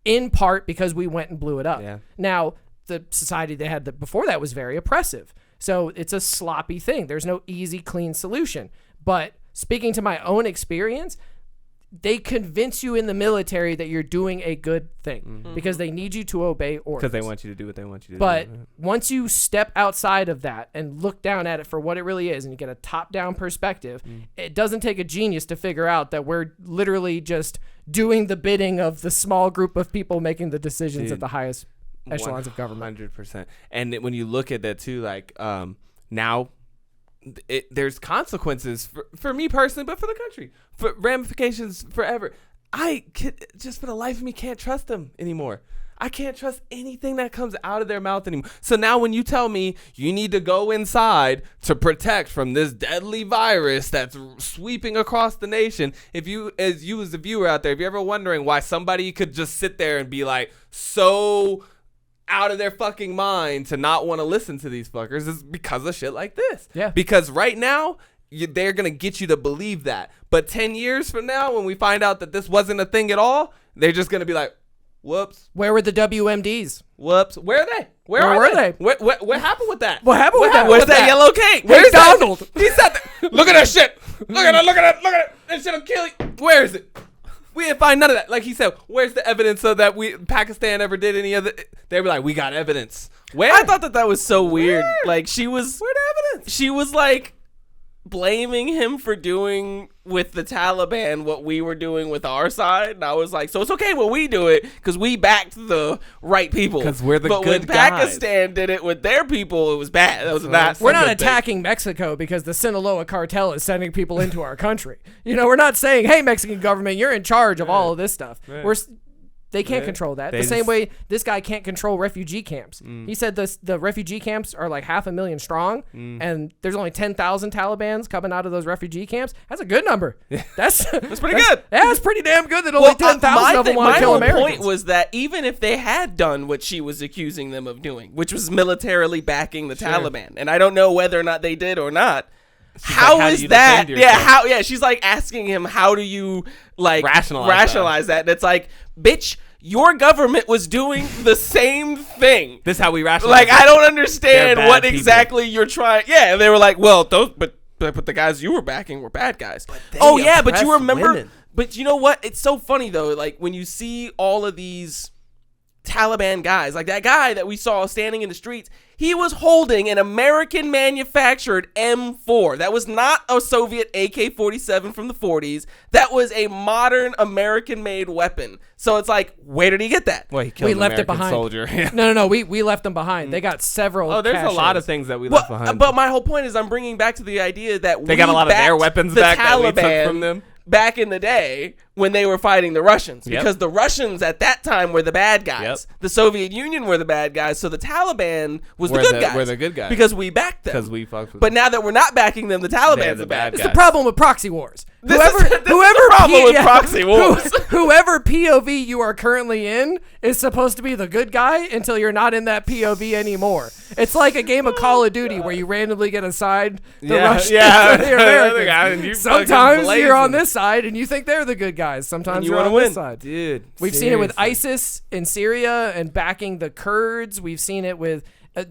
in part because we went and blew it up. Yeah. Now, the society they had before that was very oppressive. So it's a sloppy thing. There's no easy, clean solution. But speaking to my own experience, they convince you in the military that you're doing a good thing because they need you to obey orders. Because they want you to do what they want you to do. But once you step outside of that and look down at it for what it really is, and you get a top-down perspective, it doesn't take a genius to figure out that we're literally just doing the bidding of the small group of people making the decisions at the highest echelons of government. 100%. And when you look at that too, like now, there's consequences for me personally, but for the country, for ramifications forever. I just for the life of me can't trust them anymore. I can't trust anything that comes out of their mouth anymore. So now when you tell me you need to go inside to protect from this deadly virus that's sweeping across the nation, if you as a viewer out there, if you're ever wondering why somebody could just sit there and be like so out of their fucking mind to not want to listen to these fuckers, is because of shit like this. Yeah. Because right now, they're going to get you to believe that. But 10 years from now, when we find out that this wasn't a thing at all, they're just going to be like, whoops. Where were the WMDs? Whoops. Where are they? Where were they? What happened with that? What happened with that? Where's that yellow cake? Where's Donald? He said that. Look at that shit. Look at it. That shit'll kill you. Where is it? We didn't find none of that. Like he said, where's the evidence of that Pakistan ever did any of it? They were like, we got evidence. Where? I thought that was so weird. Where? Like Where the evidence? She was like blaming him for doing with the Taliban what we were doing with our side. And I was like, so it's okay when we do it because we backed the right people. Because we're the good guys. But when Pakistan did it with their people, it was bad. That was not. We're not attacking Mexico because the Sinaloa cartel is sending people into our country. We're not saying, hey, Mexican government, you're in charge of all of this stuff. Right. They can't control that. The same way this guy can't control refugee camps. He said the refugee camps are like 500,000 strong, and there's only 10,000 Talibans coming out of those refugee camps. That's a good number. That's pretty good. Yeah, it's pretty damn good that only 10,000 of them want to kill Americans. My point was that even if they had done what she was accusing them of doing, which was militarily backing the Taliban, and I don't know whether or not they did or not, how is that? Yeah, she's like asking him, how do you like rationalize that? And it's like, bitch, your government was doing the same thing. This is how we rationalize. Like, I don't understand what exactly you're trying. Yeah, and they were like, well, but the guys you were backing were bad guys. But you remember? Women. But you know what? It's so funny though. Like when you see all of these Taliban guys, like that guy that we saw standing in the streets, he was holding an American manufactured M4. That was not a Soviet AK-47 from the 40s. That was a modern American made weapon. So it's like, where did he get that? Well, he killed an American soldier. No, we left them behind. They got several. Oh, there's a lot of things that we left behind. But my whole point is I'm bringing back to the idea that they got a lot of their weapons back that we took from them. back in the day when they were fighting the Russians, Yep. because the Russians at that time were the bad guys. Yep. The Soviet Union were the bad guys, so the Taliban was the We're good the- guys. we're the good guys. because we backed them. Because we fucked with But them. now that we're not backing them, the Taliban's the bad It's guys. the problem with proxy wars. This is the problem with proxy wars. Whoever POV you are currently in is supposed to be the good guy until you're not in that POV anymore. It's like a game of Call of Duty where you randomly get assigned the Russians or the other guy, and Americans. you Sometimes fucking you're on blazing. this side and you think they're the good guys. Sometimes you you're wanna on win. this side. Dude, We've seen it with seriously. ISIS in Syria and backing the Kurds. We've seen it with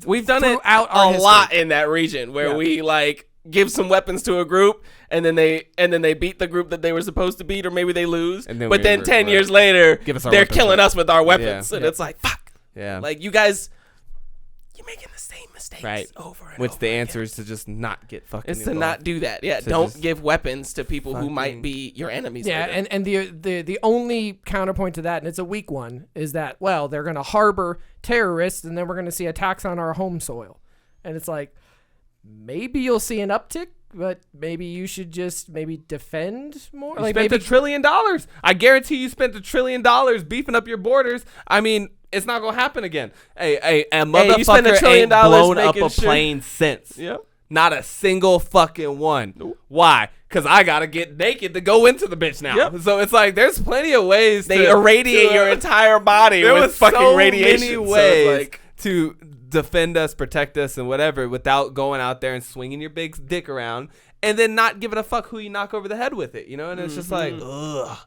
We've done it throughout a our history. lot in that region where Yeah. we like give some weapons to a group and then they beat the group that they were supposed to beat, or maybe they lose. And then but we then were- 10 right. years later, Give us our they're weapons killing back. us with our weapons, Yeah. and it's like fuck. Yeah. Like you guys, you're making the same mistakes Right. over and Which over the again. answer is to just not get fucking It's to involved. not do that. Yeah, To don't just give weapons to people who might fucking- be your enemies. Yeah, later. and the only counterpoint to that, and it's a weak one, is that, well, they're going to harbor terrorists and then we're going to see attacks on our home soil. And it's like, maybe you'll see an uptick, but maybe you should just maybe defend more. You Like spent maybe $1 trillion. I guarantee you spent $1 trillion beefing up your borders. I mean, it's not gonna happen again. A motherfucker you spend $1 trillion ain't blown up making a sure- plane since. Yep. Not a single fucking one. Why? Because I gotta get naked to go into the bitch now. Yep. So it's like there's plenty of ways They to irradiate your entire body there with was fucking so radiation. many So it's ways like- to defend us, protect us, and whatever without going out there and swinging your big dick around and then not giving a fuck who you knock over the head with it, you know? And it's just like, ugh.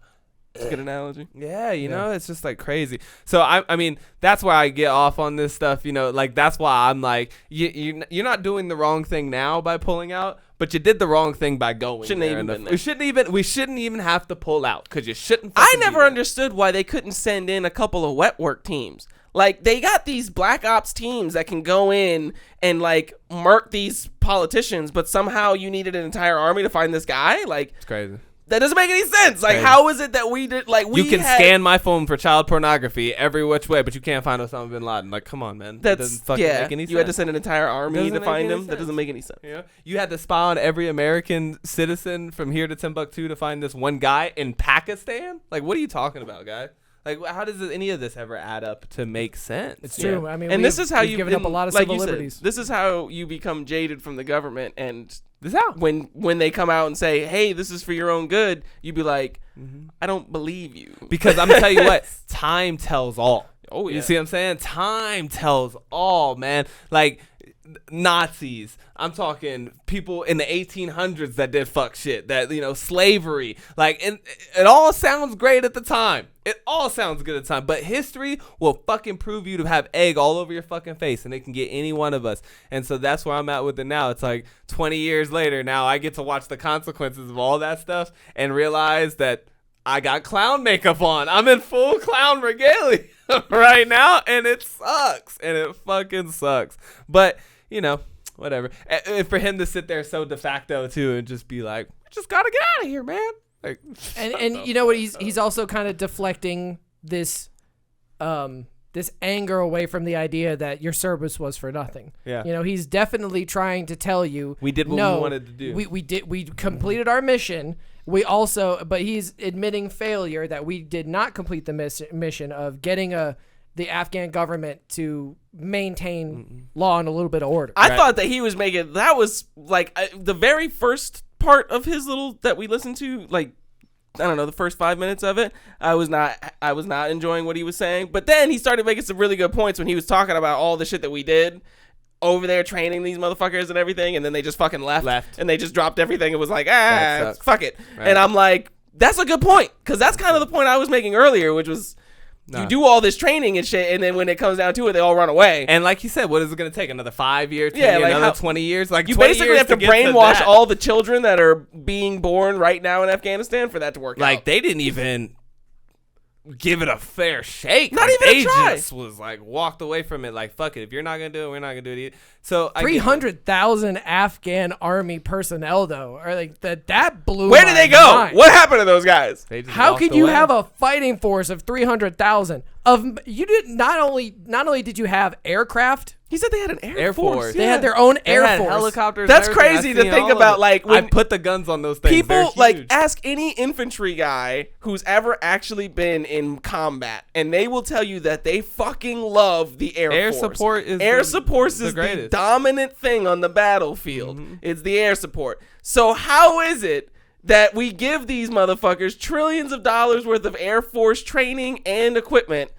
It's a good analogy. Yeah, you know, it's just like crazy. So I mean, that's why I get off on this stuff. You know, like that's why I'm like, you're not doing the wrong thing now by pulling out, but you did the wrong thing by going. Shouldn't there have in even the- been there. We shouldn't even have to pull out because you shouldn't. I fucking never do that. understood why they couldn't send in a couple of wet work teams. Like they got these black ops teams that can go in and like murk these politicians, but somehow you needed an entire army to find this guy. Like It's crazy. that doesn't make any sense. Like Crazy. how is it that we did like we You can had- scan my phone for child pornography every which way, but you can't find Osama Bin Laden. Like, come on, man. That That's doesn't fucking yeah. make any sense. You had to send an entire army Doesn't to make find any him. That sense. doesn't make any sense. You know? You had to spy on every American citizen from here to Timbuktu to find this one guy in Pakistan? Like, what are you talking about, guy? Like, how does any of this ever add up to make sense? it's true. I mean, And this is how we've you've given up a been- lot of like civil you said, liberties. this is how you become jaded from the government, and This how? when they come out and say, "Hey, this is for your own good," you be like, "I don't believe you." Because I'm gonna tell you what, time tells all. Oh, yeah. You see what I'm saying? Time tells all, man. Like Nazis. I'm talking people in the 1800s that did fuck shit. That, you know, slavery. Like, and it all sounds great at the time. It all sounds good at the time. But history will fucking prove you to have egg all over your fucking face, and it can get any one of us. And so that's where I'm at with it now. It's like 20 years later, now I get to watch the consequences of all that stuff and realize that I got clown makeup on. I'm in full clown regalia right now, and it sucks. And it fucking sucks. But, you know, whatever. And for him to sit there so de facto, too, and just be like, just gotta get out of here, man. Like, And you know what? He's also kind of deflecting this this anger away from the idea that your service was for nothing. Yeah. You know, he's definitely trying to tell you We did what we no, wanted to do. We completed our mission. We also, but he's admitting failure that we did not complete the mission of getting the Afghan government to maintain law and a little bit of order. I thought that he was making that was like the very first part of his little that we listened to, like I don't know, the first 5 minutes of it. I was not enjoying what he was saying, but then he started making some really good points when he was talking about all the shit that we did over there training these motherfuckers and everything, and then they just fucking left. And they just dropped everything and was like, fuck it. Right. And I'm like, that's a good point, because that's kind of the point I was making earlier, which was Nah. you do all this training and shit, and then when it comes down to it, they all run away. And like you said, what is it going to take? Another 5 years? 10 Yeah, years, like another how- 20 years? Like You 20 basically years have to get brainwash that. all the children that are being born right now in Afghanistan for that to work Like out. they didn't even give it a fair shake. Not Like, even a they try. just was like walked away from it. Like fuck it, if you're not gonna do it, we're not gonna do it either. So I get it. 300,000 Afghan army personnel, though, are like that blew. Where did my they go? mind. What happened to those guys? They just How walked could you away. have a fighting force of 300,000 you did not only did you have aircraft. He said they had an air force. They had their own air force. Helicopters. That's crazy to think about. Like, when I put the guns on those things. People like ask any infantry guy who's ever actually been in combat, and they will tell you that they fucking love the air force. Support is air support is the dominant thing on the battlefield. It's the air support. So how is it that we give these motherfuckers trillions of dollars worth of Air Force training and equipment,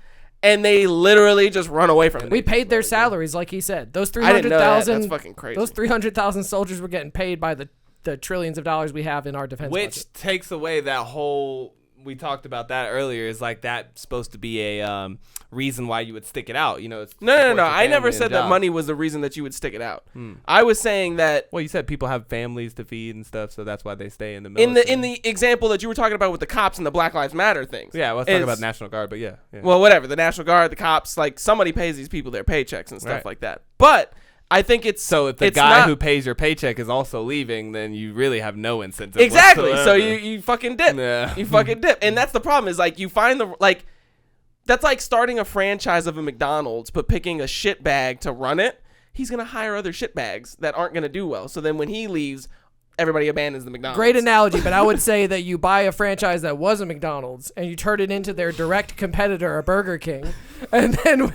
and they literally just run away from it? We paid their salaries, like he said. Those 300,000. That's fucking crazy. Those 300,000 soldiers were getting paid by the trillions of dollars we have in our defense budget. Which takes away that whole. We talked about that earlier. Is like that's supposed to be a reason why you would stick it out. You know, it's no. I never said that money was the reason that you would stick it out. I was saying that. Well, you said people have families to feed and stuff, so that's why they stay in the military. In the example that you were talking about with the cops and the Black Lives Matter things. Yeah, let's talk about National Guard, but yeah. Well, whatever. The National Guard, the cops, like somebody pays these people their paychecks and stuff like that. But I think it's so if the guy who pays your paycheck is also leaving, then you really have no incentive. Exactly. Whatsoever. So you fucking dip. Yeah. You fucking dip, and that's the problem. Is like you find that's like starting a franchise of a McDonald's, but picking a shit bag to run it. He's gonna hire other shit bags that aren't gonna do well. So then when he leaves, everybody abandons the McDonald's. Great analogy, but I would say that you buy a franchise that was a McDonald's and you turn it into their direct competitor, a Burger King. And then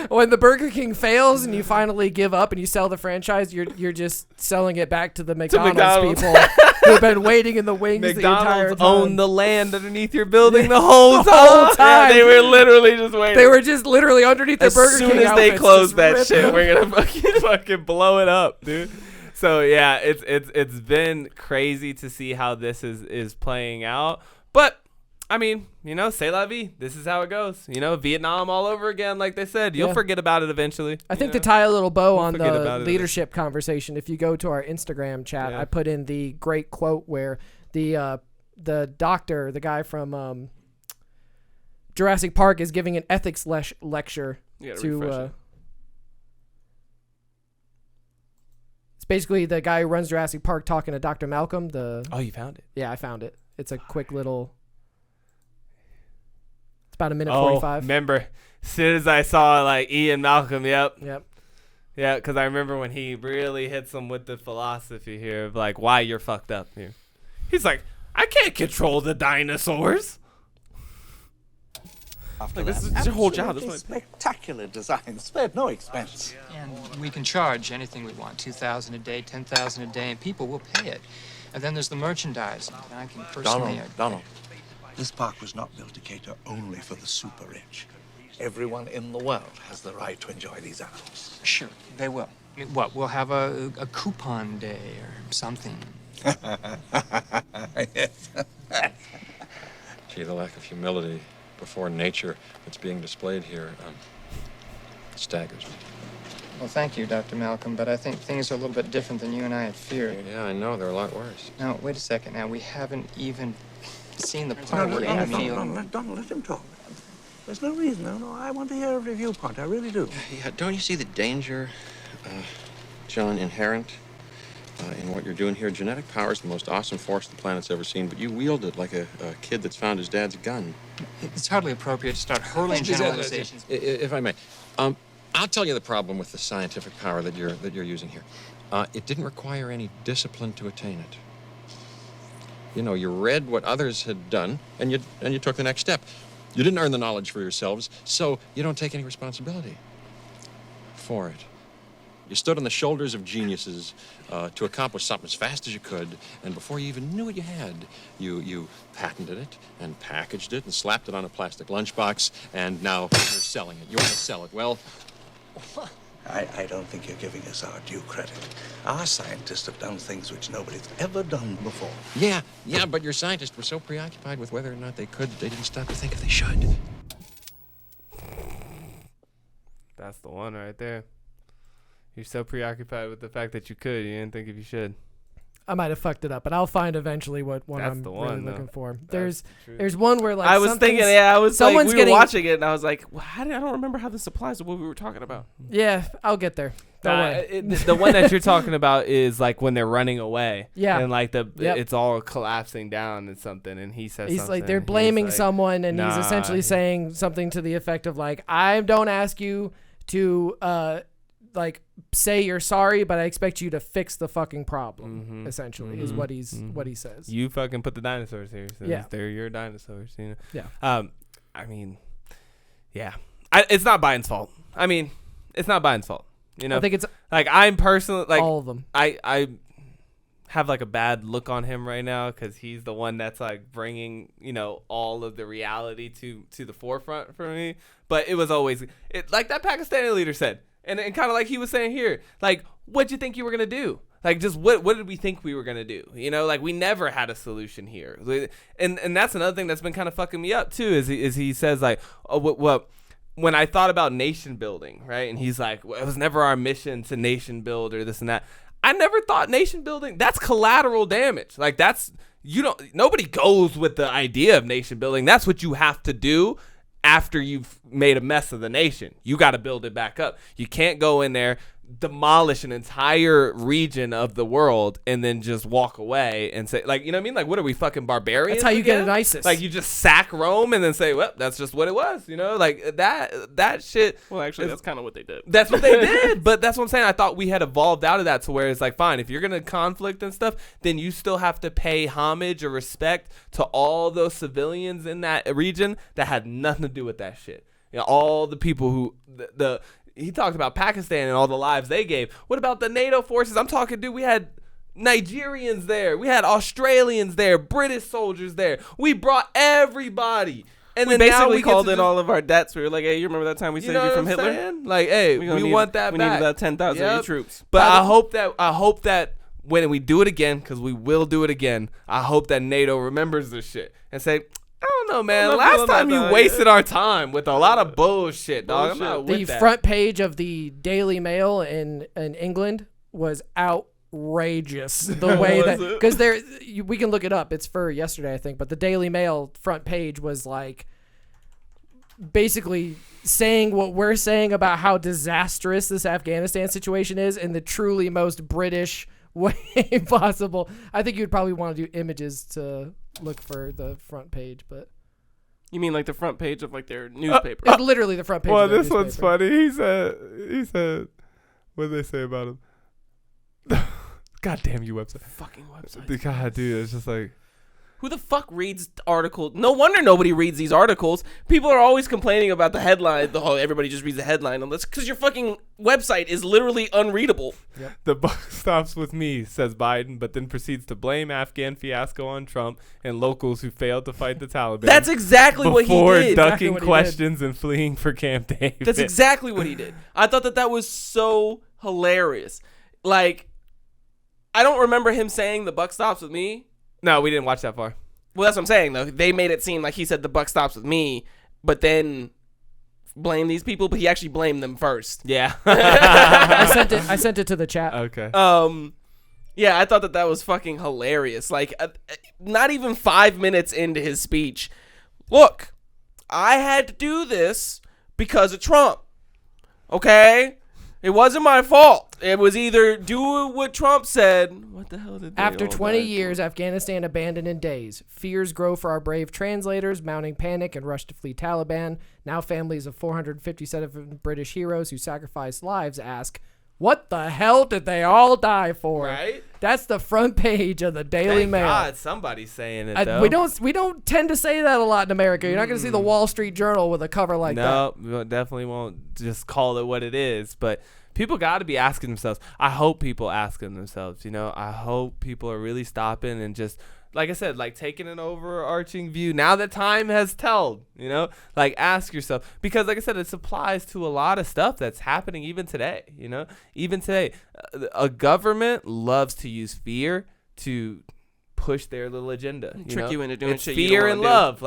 when the Burger King fails and you finally give up and you sell the franchise, you're just selling it back to the McDonald's people who've been waiting in the wings the entire time. Own the land underneath your building the whole time. Yeah, they were literally just waiting. They were just literally underneath the Burger King. As soon as they close that shit, we're gonna fucking blow it up, dude. So yeah, it's been crazy to see how this is playing out. But I mean, you know, c'est la vie. This is how it goes. You know, Vietnam all over again, like they said. You'll forget about it eventually. I think to tie a little bow on the leadership conversation, if you go to our Instagram chat, I put in the great quote where the doctor, the guy from Jurassic Park, is giving an ethics lecture to. Basically, the guy who runs Jurassic Park talking to Dr. Malcolm. Oh, you found it? Yeah, I found it. It's a quick little. It's about a minute 45. Remember, as soon as I saw like Ian Malcolm, Yep. Yeah, because I remember when he really hits him with the philosophy here of like why you're fucked up here. He's like, I can't control the dinosaurs. After this is your whole job. This spectacular design, spared no expense. And we can charge anything we want, $2,000 a day, $10,000 a day, and people will pay it. And then there's the merchandise. And I can personally... Donald, this park was not built to cater only for the super rich. Everyone in the world has the right to enjoy these animals. Sure, they will. I mean, what, we'll have a coupon day or something. Yes. Gee, the lack of humility before nature that's being displayed here staggers me. Well, thank you, Dr. Malcolm, but I think things are a little bit different than you and I had feared. Yeah, I know. They're a lot worse. Now, wait a second. Now, we haven't even seen the part where you feel... Donald, let him talk. There's no reason. No, I want to hear every viewpoint. I really do. Yeah, don't you see the danger, John, inherent in what you're doing here? Genetic power is the most awesome force the planet's ever seen, but you wield it like a kid that's found his dad's gun. It's hardly appropriate to start hurling generalizations. If I may, I'll tell you the problem with the scientific power that you're using here. It didn't require any discipline to attain it. You know, you read what others had done, and you took the next step. You didn't earn the knowledge for yourselves, so you don't take any responsibility for it. You stood on the shoulders of geniuses to accomplish something as fast as you could, and before you even knew what you had, you patented it and packaged it and slapped it on a plastic lunchbox, and now you're selling it. You want to sell it. Well, I don't think you're giving us our due credit. Our scientists have done things which nobody's ever done before. Yeah, but your scientists were so preoccupied with whether or not they could, they didn't stop to think if they should. That's the one right there. You're so preoccupied with the fact that you could, you didn't think if you should. I might have fucked it up, but I'll find eventually what one That's I'm the one, really looking for. That's There's one where like I was thinking, we were watching it, and I was like, well, I don't remember how this applies to what we were talking about. Yeah, I'll get there. The one that you're talking about is like when they're running away. Yeah. And like it's all collapsing down and something. And he says he's something. like, they're blaming like, someone, and he's essentially saying something to the effect of like, I don't ask you to like say you're sorry, but I expect you to fix the fucking problem. Essentially, is what he says. You fucking put the dinosaurs here. So yeah. They're your dinosaurs. You know. Yeah. I mean, yeah. It's not Biden's fault. I mean, it's not Biden's fault. You know, I think it's like I'm personally like all of them. I have like a bad look on him right now because he's the one that's like bringing all of the reality to the forefront for me. But it was always like that Pakistani leader said, and kind of like he was saying here, like, what'd you think you were gonna do? Like, just what did we think we were gonna do? Like we never had a solution here, and that's another thing that's been kind of fucking me up too. Is he says like, oh, what when I thought about nation building, right? And he's like, well, it was never our mission to nation build or this and that. I never thought nation building, that's collateral damage. Like that's, nobody goes with the idea of nation building. That's what you have to do after you've made a mess of the nation. You got to build it back up. You can't go in there, demolish an entire region of the world and then just walk away and say, like, you know what I mean? Like, what are we, fucking barbarians? That's how you again? get an ISIS. Like, you just sack Rome and then say, well, that's just what it was, like that shit. Well, actually, that's kind of what they did. That's what they did. But that's what I'm saying. I thought we had evolved out of that to where it's like, fine, if you're going to conflict and stuff, then you still have to pay homage or respect to all those civilians in that region that had nothing to do with that shit. All the people who he talked about Pakistan and all the lives they gave. What about the NATO forces? I'm talking, dude, we had Nigerians there. We had Australians there, British soldiers there. We brought everybody. And we then basically called in all of our debts. We were like, hey, you remember that time we saved you from Hitler? Saying? Like, hey, we want that we back. We need that 10,000 troops. But I hope that when we do it again, because we will do it again, I hope that NATO remembers this shit and say, I don't know, man. Last time you wasted our time with a lot of bullshit, dog. I'm not with the that. front page of the Daily Mail in England was outrageous. The way that, because we can look it up. It's for yesterday, I think. But the Daily Mail front page was like basically saying what we're saying about how disastrous this Afghanistan situation is in the truly most British way possible. I think you'd probably want to do images to look for the front page, but you mean like the front page of like their newspaper? It's literally the front page. Well, of their this one's newspaper. funny. He said, what did they say about him? God damn you, website. Fucking website. God, dude, it's just like, who the fuck reads articles? No wonder nobody reads these articles. People are always complaining about the headline. The whole everybody just reads the headline. That's because your fucking website is literally unreadable. Yep. The buck stops with me, says Biden, but then proceeds to blame Afghan fiasco on Trump and locals who failed to fight the Taliban. That's exactly what he did. Before ducking Exactly what he questions and fleeing for Camp David. That's exactly what he did. I thought that was so hilarious. Like, I don't remember him saying the buck stops with me. No, we didn't watch that far. Well, that's what I'm saying, though. They made it seem like he said the buck stops with me, but then blame these people, but he actually blamed them first. Yeah. I sent it to the chat. Okay. Yeah, I thought that was fucking hilarious. Like, not even 5 minutes into his speech. Look, I had to do this because of Trump. Okay? It wasn't my fault. It was either do what Trump said. What the hell did they After all 20 die years, Afghanistan abandoned in days. Fears grow for our brave translators, mounting panic and rush to flee Taliban. Now families of 457 British heroes who sacrificed lives ask, what the hell did they all die for? Right? That's the front page of the Daily Thank Mail. God, somebody's saying it, though. We don't tend to say that a lot in America. You're not going to see the Wall Street Journal with a cover like that. No, definitely won't just call it what it is. But people got to be asking themselves. I hope people asking themselves, I hope people are really stopping and just, like I said, like taking an overarching view. Now that time has told, like ask yourself. Because like I said, it applies to a lot of stuff that's happening even today, Even today, a government loves to use fear to push their little agenda. Trick you into doing it's shit you fear don't and wanna do. love.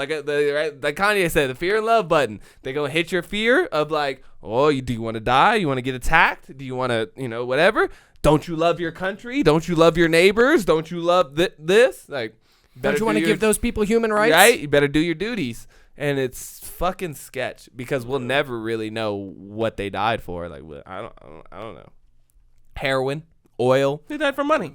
Like Kanye said, the fear and love button. They're going to hit your fear of like, oh, do you want to die? You want to get attacked? Do you want to, whatever? Don't you love your country? Don't you love your neighbors? Don't you love this? Like, Don't you want to give those people human rights? Right? You better do your duties. And it's fucking sketch because we'll never really know what they died for. Like, I don't know. heroin, oil. They died for money.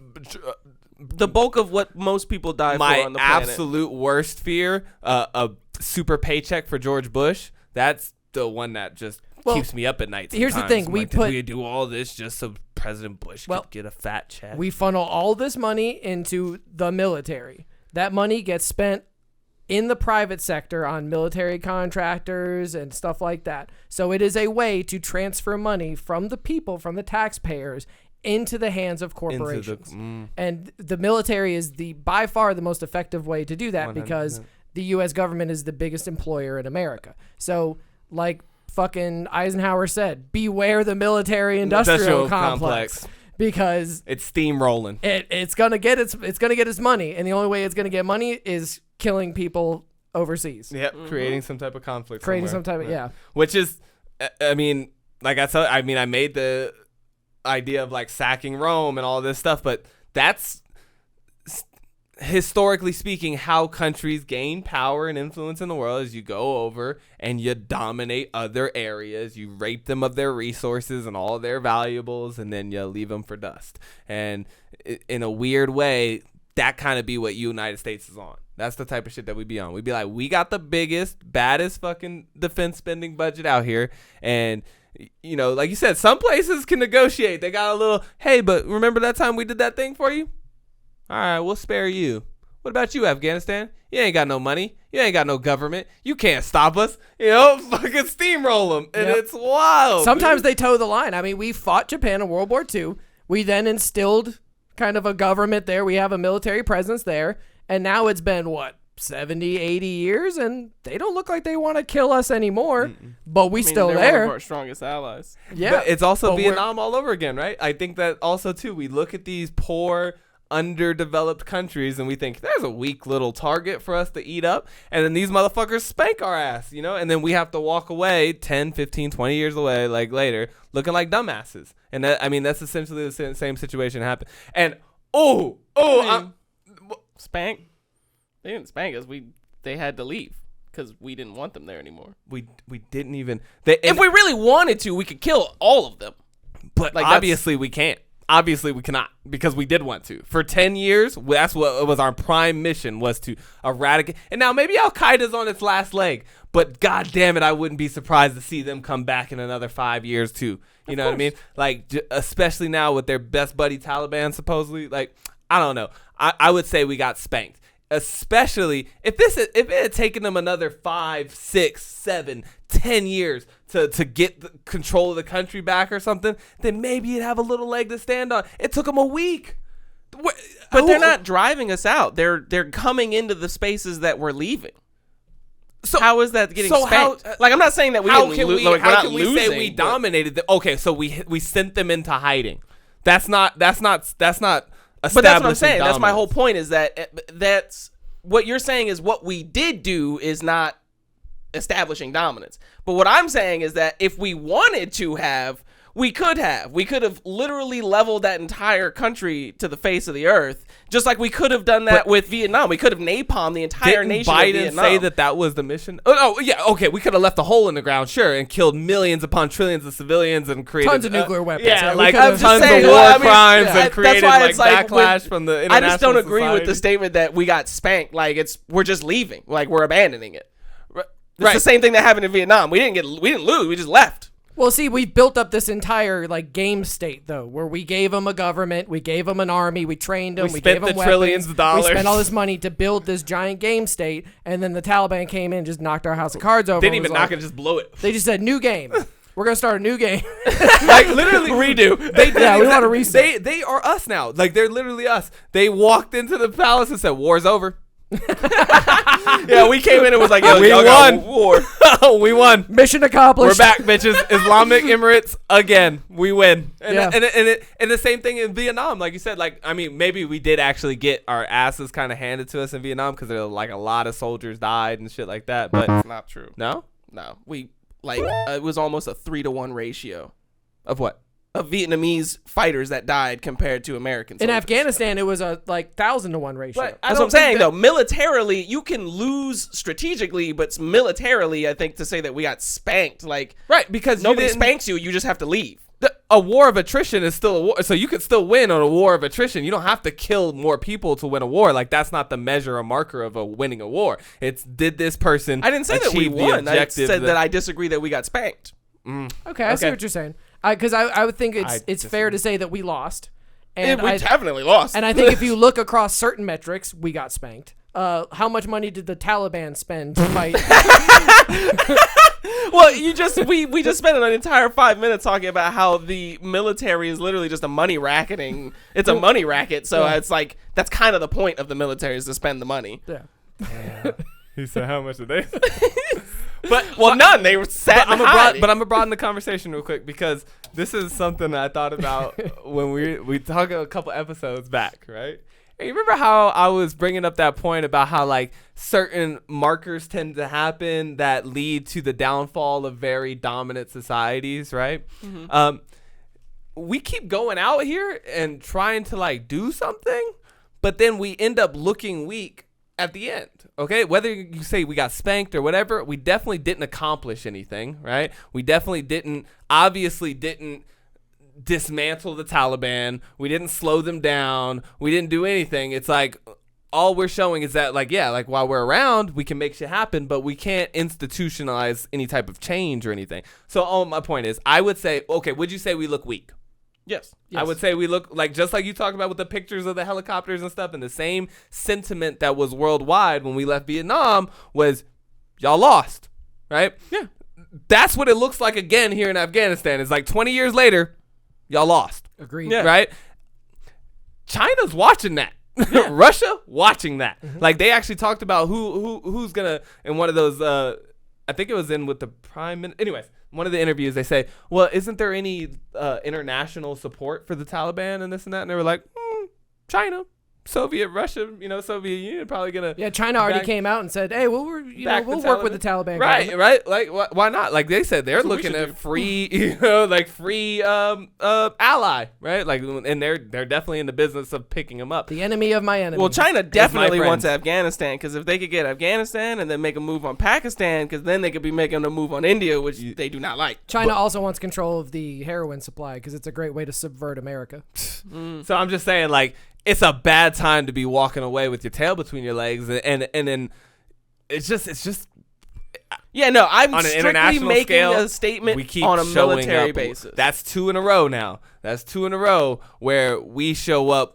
The bulk of what most people die for on the planet. My absolute worst fear, a super paycheck for George Bush. That's the one that just keeps me up at night. Here's the thing: did we do all this just so President Bush could get a fat check? We funnel all this money into the military. That money gets spent in the private sector on military contractors and stuff like that. So it is a way to transfer money from the people, from the taxpayers, into the hands of corporations. And the military is by far the most effective way to do that 100%. Because the U.S. government is the biggest employer in America. So, like fucking Eisenhower said, beware the military-industrial complex. Because it's steamrolling. It's gonna get its money, and the only way it's gonna get money is killing people overseas. Yep, creating some type of conflict. Creating somewhere. some type of yeah. Which is, I mean, like I said, I made the idea of like sacking Rome and all this stuff, but that's historically speaking how countries gain power and influence in the world is you go over and you dominate other areas, you rape them of their resources and all their valuables, and then you leave them for dust. And in a weird way, that kind of be what United States is on. That's the type of shit that we be on. We'd be like, we got the biggest, baddest fucking defense spending budget out here, and you know, like you said, some places can negotiate. They got a little, hey, but remember that time we did that thing for you? All right, we'll spare you. What about you, Afghanistan? You ain't got no money. You ain't got no government. You can't stop us. You know, fucking steamroll them. And it's wild. Sometimes they toe the line. I mean, we fought Japan in World War II. We then instilled kind of a government there. We have a military presence there. And now it's been, 70, 80 years? And they don't look like they want to kill us anymore. But we still they're there. One of our strongest allies. Yeah. But it's also Vietnam all over again, right? I think that also, too, we look at these poor, underdeveloped countries and we think there's a weak little target for us to eat up, and then these motherfuckers spank our ass, you know, and then we have to walk away 10, 15, 20 years away, like later, looking like dumbasses. And that, I mean, that's essentially the same situation happened. And spank. They didn't spank us. They had to leave because we didn't want them there anymore. We didn't even. If we really wanted to, we could kill all of them. But like, obviously we can't. Obviously we cannot, because we did want to. For 10 years, that's what was our prime mission, was to eradicate. And now maybe Al-Qaeda's on its last leg, but god damn it, I wouldn't be surprised to see them come back in another 5 years too. You know what I mean? Like, especially now with their best buddy Taliban supposedly. Like, I don't know. I would say we got spanked. Especially if it had taken them another 5, 6, 7, 10 years to get the control of the country back or something, then maybe you'd have a little leg to stand on. It took them a week. But they're not driving us out. They're coming into the spaces that we're leaving. So how is that getting spanked? Like, I'm not saying that we didn't lose. Like, how can we say we dominated them? Okay, so we sent them into hiding. That's not. But that's what I'm saying. Dominance. That's my whole point, is that's what you're saying is what we did do is not establishing dominance. But what I'm saying is that if we wanted to have, we could have. We could have literally leveled that entire country to the face of the earth, just like we could have done that with Vietnam. We could have napalmed the entire nation of Vietnam. Didn't Biden say that was the mission? Oh, yeah, okay. We could have left a hole in the ground, sure, and killed millions upon trillions of civilians and created tons of nuclear weapons. Yeah, like tons of war crimes and created backlash from the international I just don't agree society. with the statement that we got spanked. Like, we're just leaving. Like, we're abandoning it. It's the same thing that happened in Vietnam. We didn't lose. We just left. Well, see, we've built up this entire game state though, where we gave them a government, we gave them an army, we trained them, we gave them weapons, trillions of dollars. We spent all this money to build this giant game state, and then the Taliban came in and just knocked our house of cards over. Didn't even knock it, just blow it. They just said new game. We're gonna start a new game. Like, literally redo. We want to reset. They are us now. Like, they're literally us. They walked into the palace and said, "War's over." Yeah, we came in and was like, yo, we won. War. We won. Mission accomplished. We're back, bitches. Islamic Emirates again. We win. And the same thing in Vietnam, like you said. Like, I mean, maybe we did actually get our asses kind of handed to us in Vietnam because there like a lot of soldiers died and shit like that. But it's not true. No, we it was almost a 3-to-1 ratio of what? Of Vietnamese fighters that died compared to American soldiers. In Afghanistan, it was a 1,000-to-1 ratio. But that's what I'm saying, though. Militarily, you can lose strategically, but militarily, I think to say that we got spanked, like, right, because nobody spanks you, you just have to leave. a war of attrition is still a war. So you could still win on a war of attrition. You don't have to kill more people to win a war. Like, that's not the measure or marker of winning a war. It's, did this person I didn't say that we won. I said that I disagree that we got spanked. Okay, I see what you're saying. Because I would think it's fair to say that we lost. And we definitely lost. And I think if you look across certain metrics, we got spanked. How much money did the Taliban spend to fight? Well, we just spent an entire 5 minutes talking about how the military is literally just a money racketing. It's a money racket, so it's like that's kind of the point of the military is to spend the money. Yeah. He said, "How much did they?" But none. They were sat. I'm gonna broaden the conversation real quick because this is something I thought about when we talked a couple episodes back, right? And you remember how I was bringing up that point about how like certain markers tend to happen that lead to the downfall of very dominant societies, right? Mm-hmm. We keep going out here and trying to like do something, but then we end up looking weak at the end. Okay, whether you say we got spanked or whatever, we definitely didn't accomplish anything, right? We definitely obviously didn't dismantle the Taliban. We didn't slow them down. We didn't do anything. It's like all we're showing is that like, yeah, like while we're around, we can make shit happen, but we can't institutionalize any type of change or anything. So my point is, I would say, okay, would you say we look weak? Yes. I would say we look like, just like you talked about with the pictures of the helicopters and stuff, and the same sentiment that was worldwide when we left Vietnam was y'all lost, right? Yeah. That's what it looks like again here in Afghanistan. It's like 20 years later, y'all lost. Agreed. Yeah. Right? China's watching that. Yeah. Russia watching that. Mm-hmm. Like they actually talked about who's gonna, in one of those, I think it was in with the prime minister. Anyways, one of the interviews, they say, well, isn't there any international support for the Taliban and this and that? And they were like, China, Soviet Russia, Soviet Union probably gonna. Yeah, China already came out and said, hey, we'll work with the Taliban. Right, government. right. Like, why not? Like they said, they're looking at free, free ally, right? Like, and they're definitely in the business of picking them up. The enemy of my enemy. Well, China definitely wants Afghanistan because if they could get Afghanistan and then make a move on Pakistan, because then they could be making a move on India, which they do not like. China also wants control of the heroin supply because it's a great way to subvert America. So I'm just saying, like, it's a bad time to be walking away with your tail between your legs, and then it's just. Yeah, no, I'm on an strictly international making scale, a statement we keep on a showing military up. basis. That's 2 in a row now. That's 2 in a row where we show up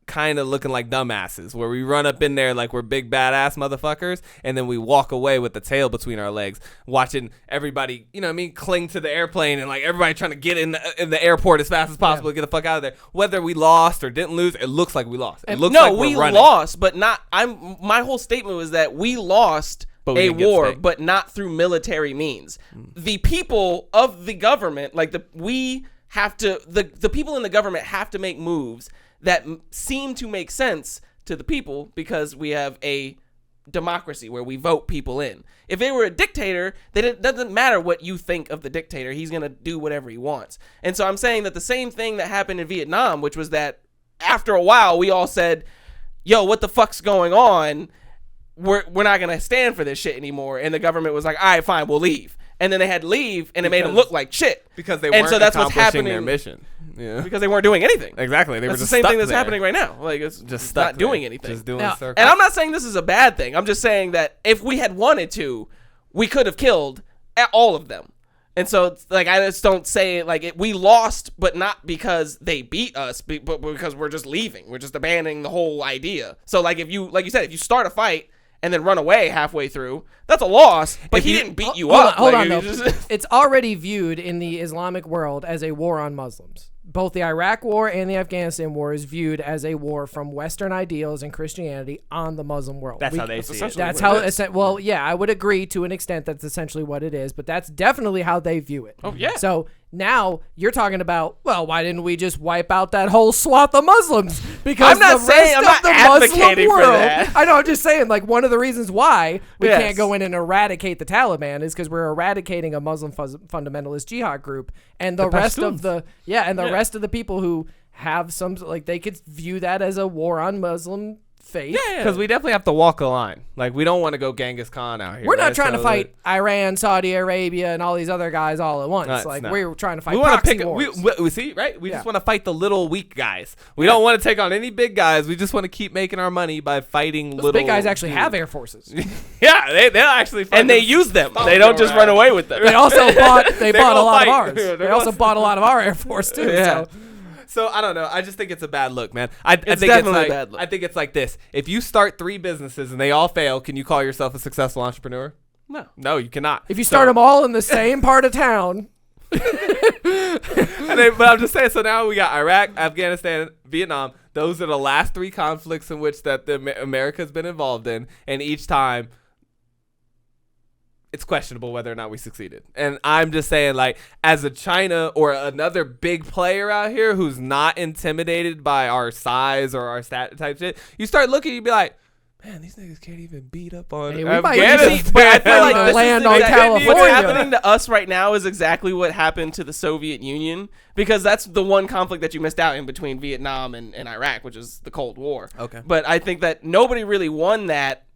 kind of looking like dumbasses, where we run up in there like we're big badass motherfuckers, and then we walk away with the tail between our legs, watching everybody, cling to the airplane, and like everybody trying to get in the airport as fast as possible to get the fuck out of there. Whether we lost or didn't lose, it looks like we lost. It looks like we we're running. lost, but not. My whole statement was that we lost a war, but not through military means. The people of the government, like the people in the government have to make moves that seem to make sense to the people because we have a democracy where we vote people in. If they were a dictator, it doesn't matter what you think of the dictator. He's going to do whatever he wants. And so I'm saying that the same thing that happened in Vietnam, which was that after a while we all said, yo, what the fuck's going on? We're not going to stand for this shit anymore. And the government was like, all right, fine, we'll leave. And then they had to leave, and it made them look like shit. Because they weren't accomplishing their mission. Yeah. Because they weren't doing anything. Exactly. They were just the same stuck thing that's there. happening right now. Like, it's just not doing anything. Just doing circles. And I'm not saying this is a bad thing. I'm just saying that if we had wanted to, we could have killed all of them. And so, it's like, I just don't say, like, we lost, but not because they beat us, but because we're just leaving. We're just abandoning the whole idea. So, like you said, if you start a fight and then run away halfway through, that's a loss, but he didn't beat you up. Hold on, though. It's already viewed in the Islamic world as a war on Muslims. Both the Iraq War and the Afghanistan War is viewed as a war from Western ideals and Christianity on the Muslim world. That's how they see it. That's how well, yeah, I would agree to an extent that's essentially what it is, but that's definitely how they view it. Oh, yeah. So now you're talking about, well, why didn't we just wipe out that whole swath of Muslims? Because I'm not saying I'm not advocating for that. I know, I'm just saying, like, one of the reasons why we can't go in and eradicate the Taliban is because we're eradicating a Muslim fundamentalist jihad group, and the rest of the rest of the people who have some, like, they could view that as a war on Muslim faith. Because we definitely have to walk a line. Like, we don't want to go Genghis Khan out here. We're not right? trying to fight Iran, Saudi Arabia, and all these other guys all at once. We're trying to fight proxy wars. We see, right? We just want to fight the little weak guys. We don't want to take on any big guys. We just want to keep making our money by fighting Those little big guys actually have air forces. Yeah, they'll actually fight and they use them. They don't just run away with them. They also bought a lot of ours. They also bought a lot of our Air Force too. Yeah. So I don't know. I just think it's a bad look, man. I think definitely it's a bad look. I think it's like this. If you start 3 businesses and they all fail, can you call yourself a successful entrepreneur? No, you cannot. If you start them all in the same part of town. But I'm just saying. So now we got Iraq, Afghanistan, Vietnam. Those are the last 3 conflicts in which that America's been involved in, and each time it's questionable whether or not we succeeded. And I'm just saying, like, as a China or another big player out here who's not intimidated by our size or our stat type shit, you start looking, you'd be like, man, these niggas can't even beat up on Afghanistan. But I feel like land on California. What's happening to us right now is exactly what happened to the Soviet Union, because that's the one conflict that you missed out in between Vietnam and Iraq, which is the Cold War. Okay. But I think that nobody really won that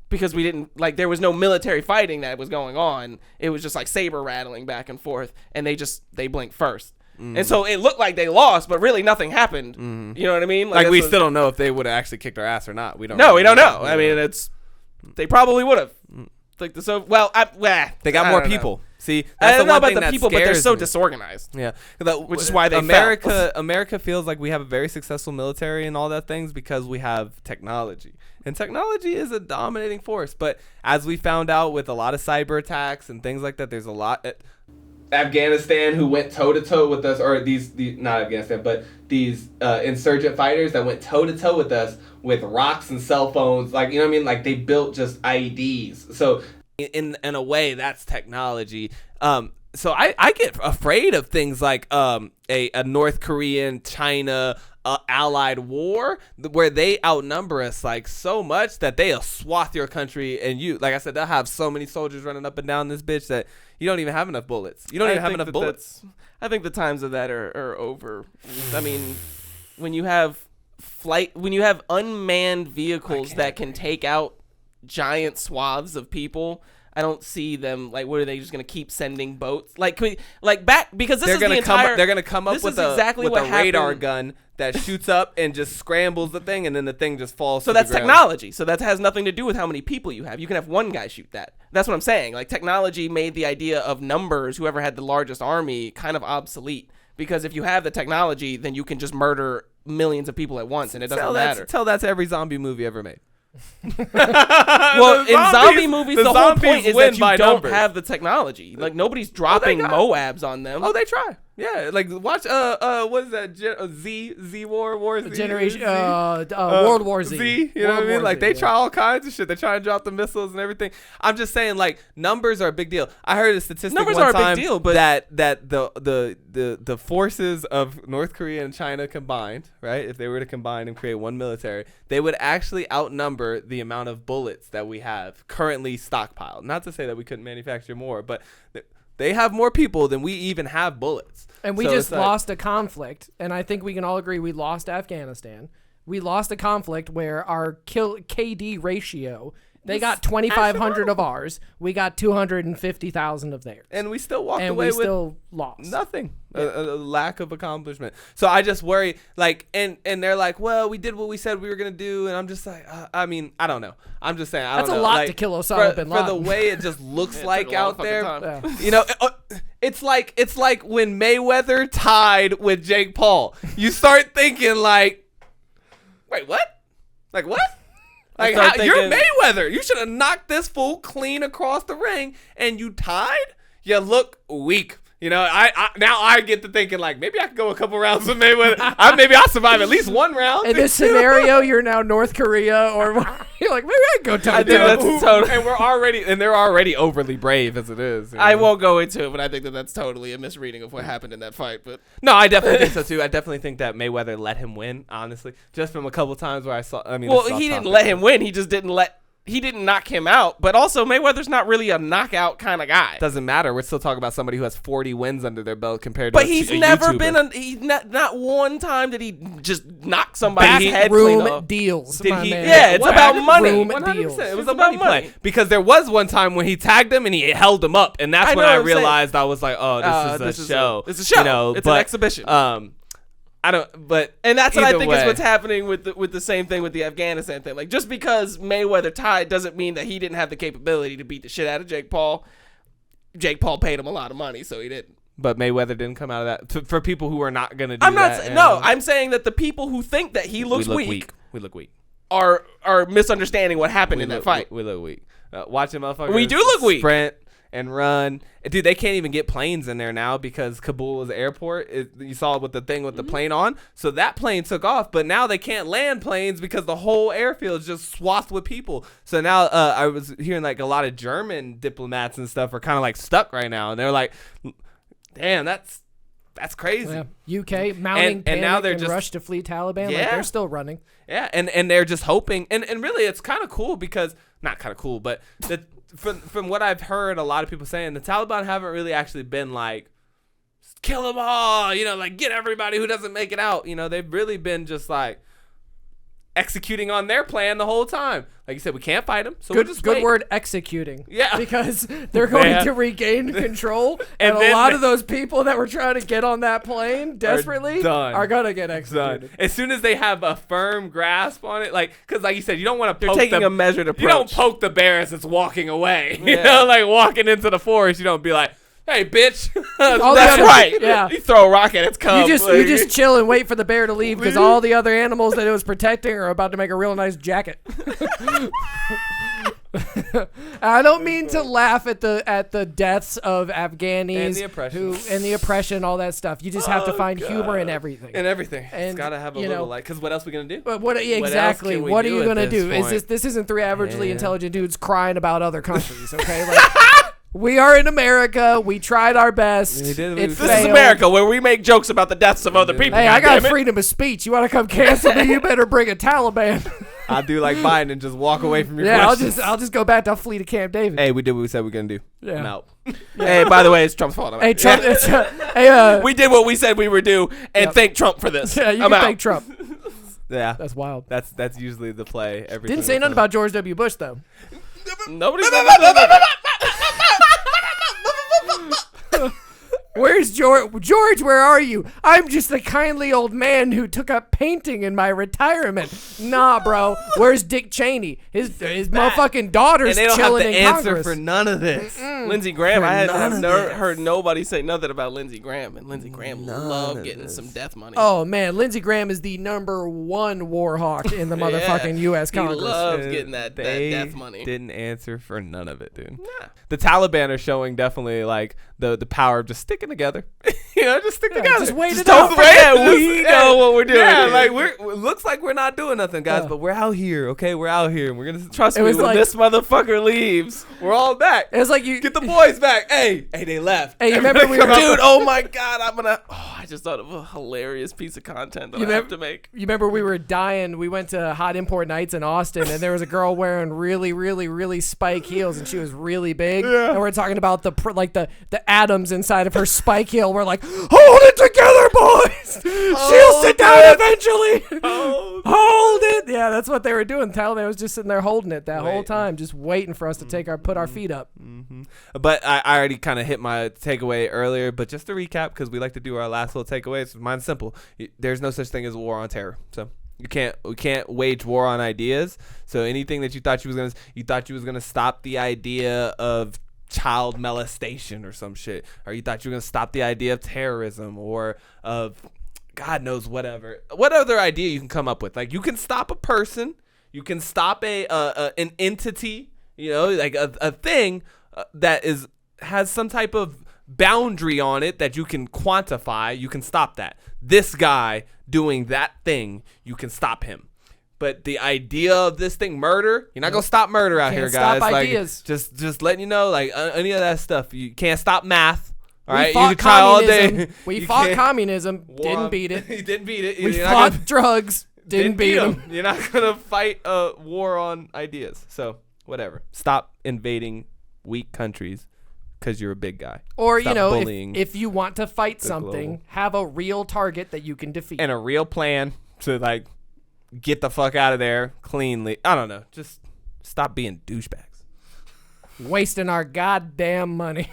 because we didn't, like, there was no military fighting that was going on. It was just like saber rattling back and forth, and they blinked first. And so it looked like they lost, but really nothing happened. You know what I mean? Like we still don't know if they would have actually kicked our ass or not. We don't know. I mean, they probably would have. Like they got more people. See, that's I don't know about the that people, but they're so me. disorganized. Yeah, which is why they America feels like we have a very successful military and all that things because we have technology, and technology is a dominating force. But as we found out with a lot of cyber attacks and things like that, there's a lot. Afghanistan, who went toe to toe with us, or these not Afghanistan, but these insurgent fighters that went toe to toe with us with rocks and cell phones, like, you know what I mean? Like, they built just IEDs. So in a way, that's technology. So I get afraid of things like a North Korean China allied war where they outnumber us like so much that they'll swath your country, and you, like I said, they'll have so many soldiers running up and down this bitch that you don't even have enough bullets. You don't even have enough bullets. I think the times of that are over. I mean, when you have unmanned vehicles that can take out giant swaths of people, I don't see them, like, what are they just going to keep sending boats? Like, because this they're is gonna the entire... They're going to come up with a radar happened. gun that shoots up and just scrambles the thing, and then the thing just falls So to the that's ground. technology. So that has nothing to do with how many people you have. You can have one guy shoot that. That's what I'm saying. Like, technology made the idea of numbers, whoever had the largest army, kind of obsolete. Because if you have the technology, then you can just murder millions of people at once, and it doesn't matter. Tell that to every zombie movie ever made. Well, in zombie movies, the whole point is that you don't numbers. have the technology. Like, nobody's dropping Moabs on them. Oh, they try. Yeah, like watch what is that? Z War Z Generation World War Z. You know what I mean? Like they try all kinds of shit. They try and drop the missiles and everything. I'm just saying, like, numbers are a big deal. I heard a statistic Numbers one are a time big deal, but that the forces of North Korea and China combined, right? If they were to combine and create one military, they would actually outnumber the amount of bullets that we have currently stockpiled. Not to say that we couldn't manufacture more, but they have more people than we even have bullets. And we just lost a conflict, and I think we can all agree we lost Afghanistan. We lost a conflict where our KD ratio, they got 2,500 of ours, we got 250,000 of theirs. And we still walked away with still lost. Nothing. A lack of accomplishment. So I just worry, like, and they're like, well, we did what we said we were going to do, and I'm just like, I mean, I don't know. I'm just saying, I don't know. That's a lot like, to kill Osama Bin Laden. For the way it just looks like out there. Yeah. You know, it's like when Mayweather tied with Jake Paul. You start thinking like, wait, what? Like what? Like you're Mayweather. You should have knocked this fool clean across the ring, and you tied? You look weak. You know, now I get to thinking, like, maybe I could go a couple rounds with Mayweather. Maybe I'll survive at least one round. In this scenario, you're now North Korea, or you're like, maybe I can go toe to toe. And they're already overly brave as it is. You know? I won't go into it, but I think that's totally a misreading of what happened in that fight. But no, I definitely think so too. I definitely think that Mayweather let him win, honestly, just from a couple times where I saw. I mean, well, he didn't let him win. He just didn't let he didn't knock him out, but also Mayweather's not really a knockout kind of guy. Doesn't matter. We're still talking about somebody who has 40 wins under their belt compared to But he's never YouTuber. been not one time did he just knock somebody's head clean off. Deals. Did he? Yeah, it's about money. 100%. It was a money play. Because there was one time when he tagged him and he held him up, and that's when I realized I was like, oh, this is a show. It's a show. You know, it's an exhibition. And that's what I think is what's happening with the same thing with the Afghanistan thing. Like, just because Mayweather tied doesn't mean that he didn't have the capability to beat the shit out of Jake Paul. Jake Paul paid him a lot of money, so he didn't. But Mayweather didn't come out of that. For people who are not going to do that. I'm saying that the people who think that he looks weak. We look weak. Are misunderstanding what happened in that fight. We look weak. Watching motherfuckers. We do look weak. Sprint and run. Dude, they can't even get planes in there now because Kabul is the airport. You saw it with the thing with the plane on. So that plane took off, but now they can't land planes because the whole airfield is just swathed with people. So now I was hearing like a lot of German diplomats and stuff are kind of like stuck right now. And they're like, damn, that's crazy. Yeah. UK mounting panic and now they're just rush to flee Taliban. Yeah. Like they're still running. Yeah, and they're just hoping. And really it's kind of cool because, not kind of cool, but from what I've heard a lot of people saying, the Taliban haven't really actually been like, kill them all, you know, like get everybody who doesn't make it out. You know, they've really been just like executing on their plan the whole time. Like you said, we can't fight them, so we'll just good wait. word, executing. Yeah. Because they're going to regain control, and a lot of those people that were trying to get on that plane desperately are going to get executed. As soon as they have a firm grasp on it, like, because like you said, you don't want to poke They're taking a measured approach. You don't poke the bear as it's walking away. You know, like walking into the forest, you don't be like, hey, bitch. That's right. Yeah. You throw a rock at its cub. You just chill and wait for the bear to leave because all the other animals that it was protecting are about to make a real nice jacket. I don't mean to laugh at the deaths of Afghanis and the oppression, all that stuff. You just have to find humor in everything. And it's got to have a little like, because what else are we gonna do? But what are you gonna do? This isn't three averagely intelligent dudes crying about other countries, okay? Like. We are in America. We tried our best. This is America, where we make jokes about the deaths of other people. Hey, I got freedom of speech. You want to come cancel me? You better bring a Taliban. I do like Biden and just walk away from your questions. I'll just go back to flee to Camp David. Hey, we did what we said we are gonna do. Yeah. I'm out. Hey, by the way, it's Trump's fault. Hey, Trump. We did what we said we would do, and thank Trump for this. Yeah, you can thank Trump. Yeah, that's wild. That's usually the play. Didn't say nothing about George W. Bush though. Nobody. Where's George? George, where are you? I'm just a kindly old man who took up painting in my retirement. Nah, bro. Where's Dick Cheney? His motherfucking daughter's and they don't chilling have to in answer Congress. for none of this. Lindsey Graham, I have never heard nobody say nothing about Lindsey Graham, and Lindsey Graham loved getting some death money. Oh man, Lindsey Graham is the #1 war hawk in the motherfucking U.S. Congress. He loves getting that death money. Didn't answer for none of it, dude. Nah. The Taliban are showing definitely like the power of just sticking together. You know, just stick together. Just wait it out. out. We know what we're doing. Yeah, like looks like we're not doing nothing, guys, but we're out here. Okay, we're out here, and we're gonna trust me. When this motherfucker leaves, we're all back. It was like you get the boys back. Hey, they left. Hey, you remember dude? Oh my god, I just thought of a hilarious piece of content that I have to make. You remember we were dying? We went to Hot Import Nights in Austin, and there was a girl wearing really, really, really spike heels, and she was really big. Yeah. And we're talking about the atoms inside of her spike heel. We're like, hold it together, boys. She'll sit down eventually. Hold it. Yeah, that's what they were doing. Taliban was just sitting there holding it that whole time, just waiting for us to put our feet up. Mm-hmm. But I already kind of hit my takeaway earlier. But just to recap, because we like to do our last little takeaways. Mine's simple. There's no such thing as a war on terror. So we can't wage war on ideas. So anything that you thought you was gonna stop the idea of child molestation or some shit, or you thought you were gonna stop the idea of terrorism or of God knows what other idea you can come up with. Like you can stop a person, you can stop an entity, you know, like a thing that has some type of boundary on it that you can quantify. You can stop that. This guy doing that thing, you can stop him. But the idea of this thing, murder, you're not gonna stop murder out here, guys. Stop ideas. Like, just letting you know, like any of that stuff, you can't stop math. All right, you can try all day. We fought communism, didn't beat it. You didn't beat it. We fought drugs, didn't beat them. You're not gonna fight a war on ideas. So whatever. Stop invading weak countries because you're a big guy. Or, Stop bullying if you want to fight the something, global. have a real target that you can defeat. And a real plan to, like, get the fuck out of there cleanly. I don't know. Just stop being douchebags. Wasting our goddamn money.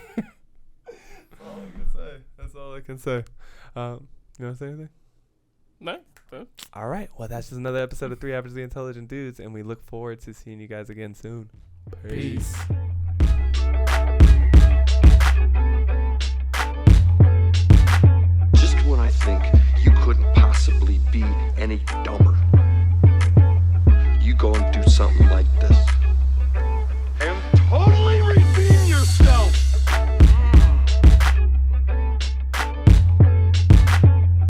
That's all I can say. You want to say anything? No. All right. Well, that's just another episode of 3 Averagely Intelligent Dudes, and we look forward to seeing you guys again soon. Peace. Just when I think you couldn't possibly be any dumber, you go and do something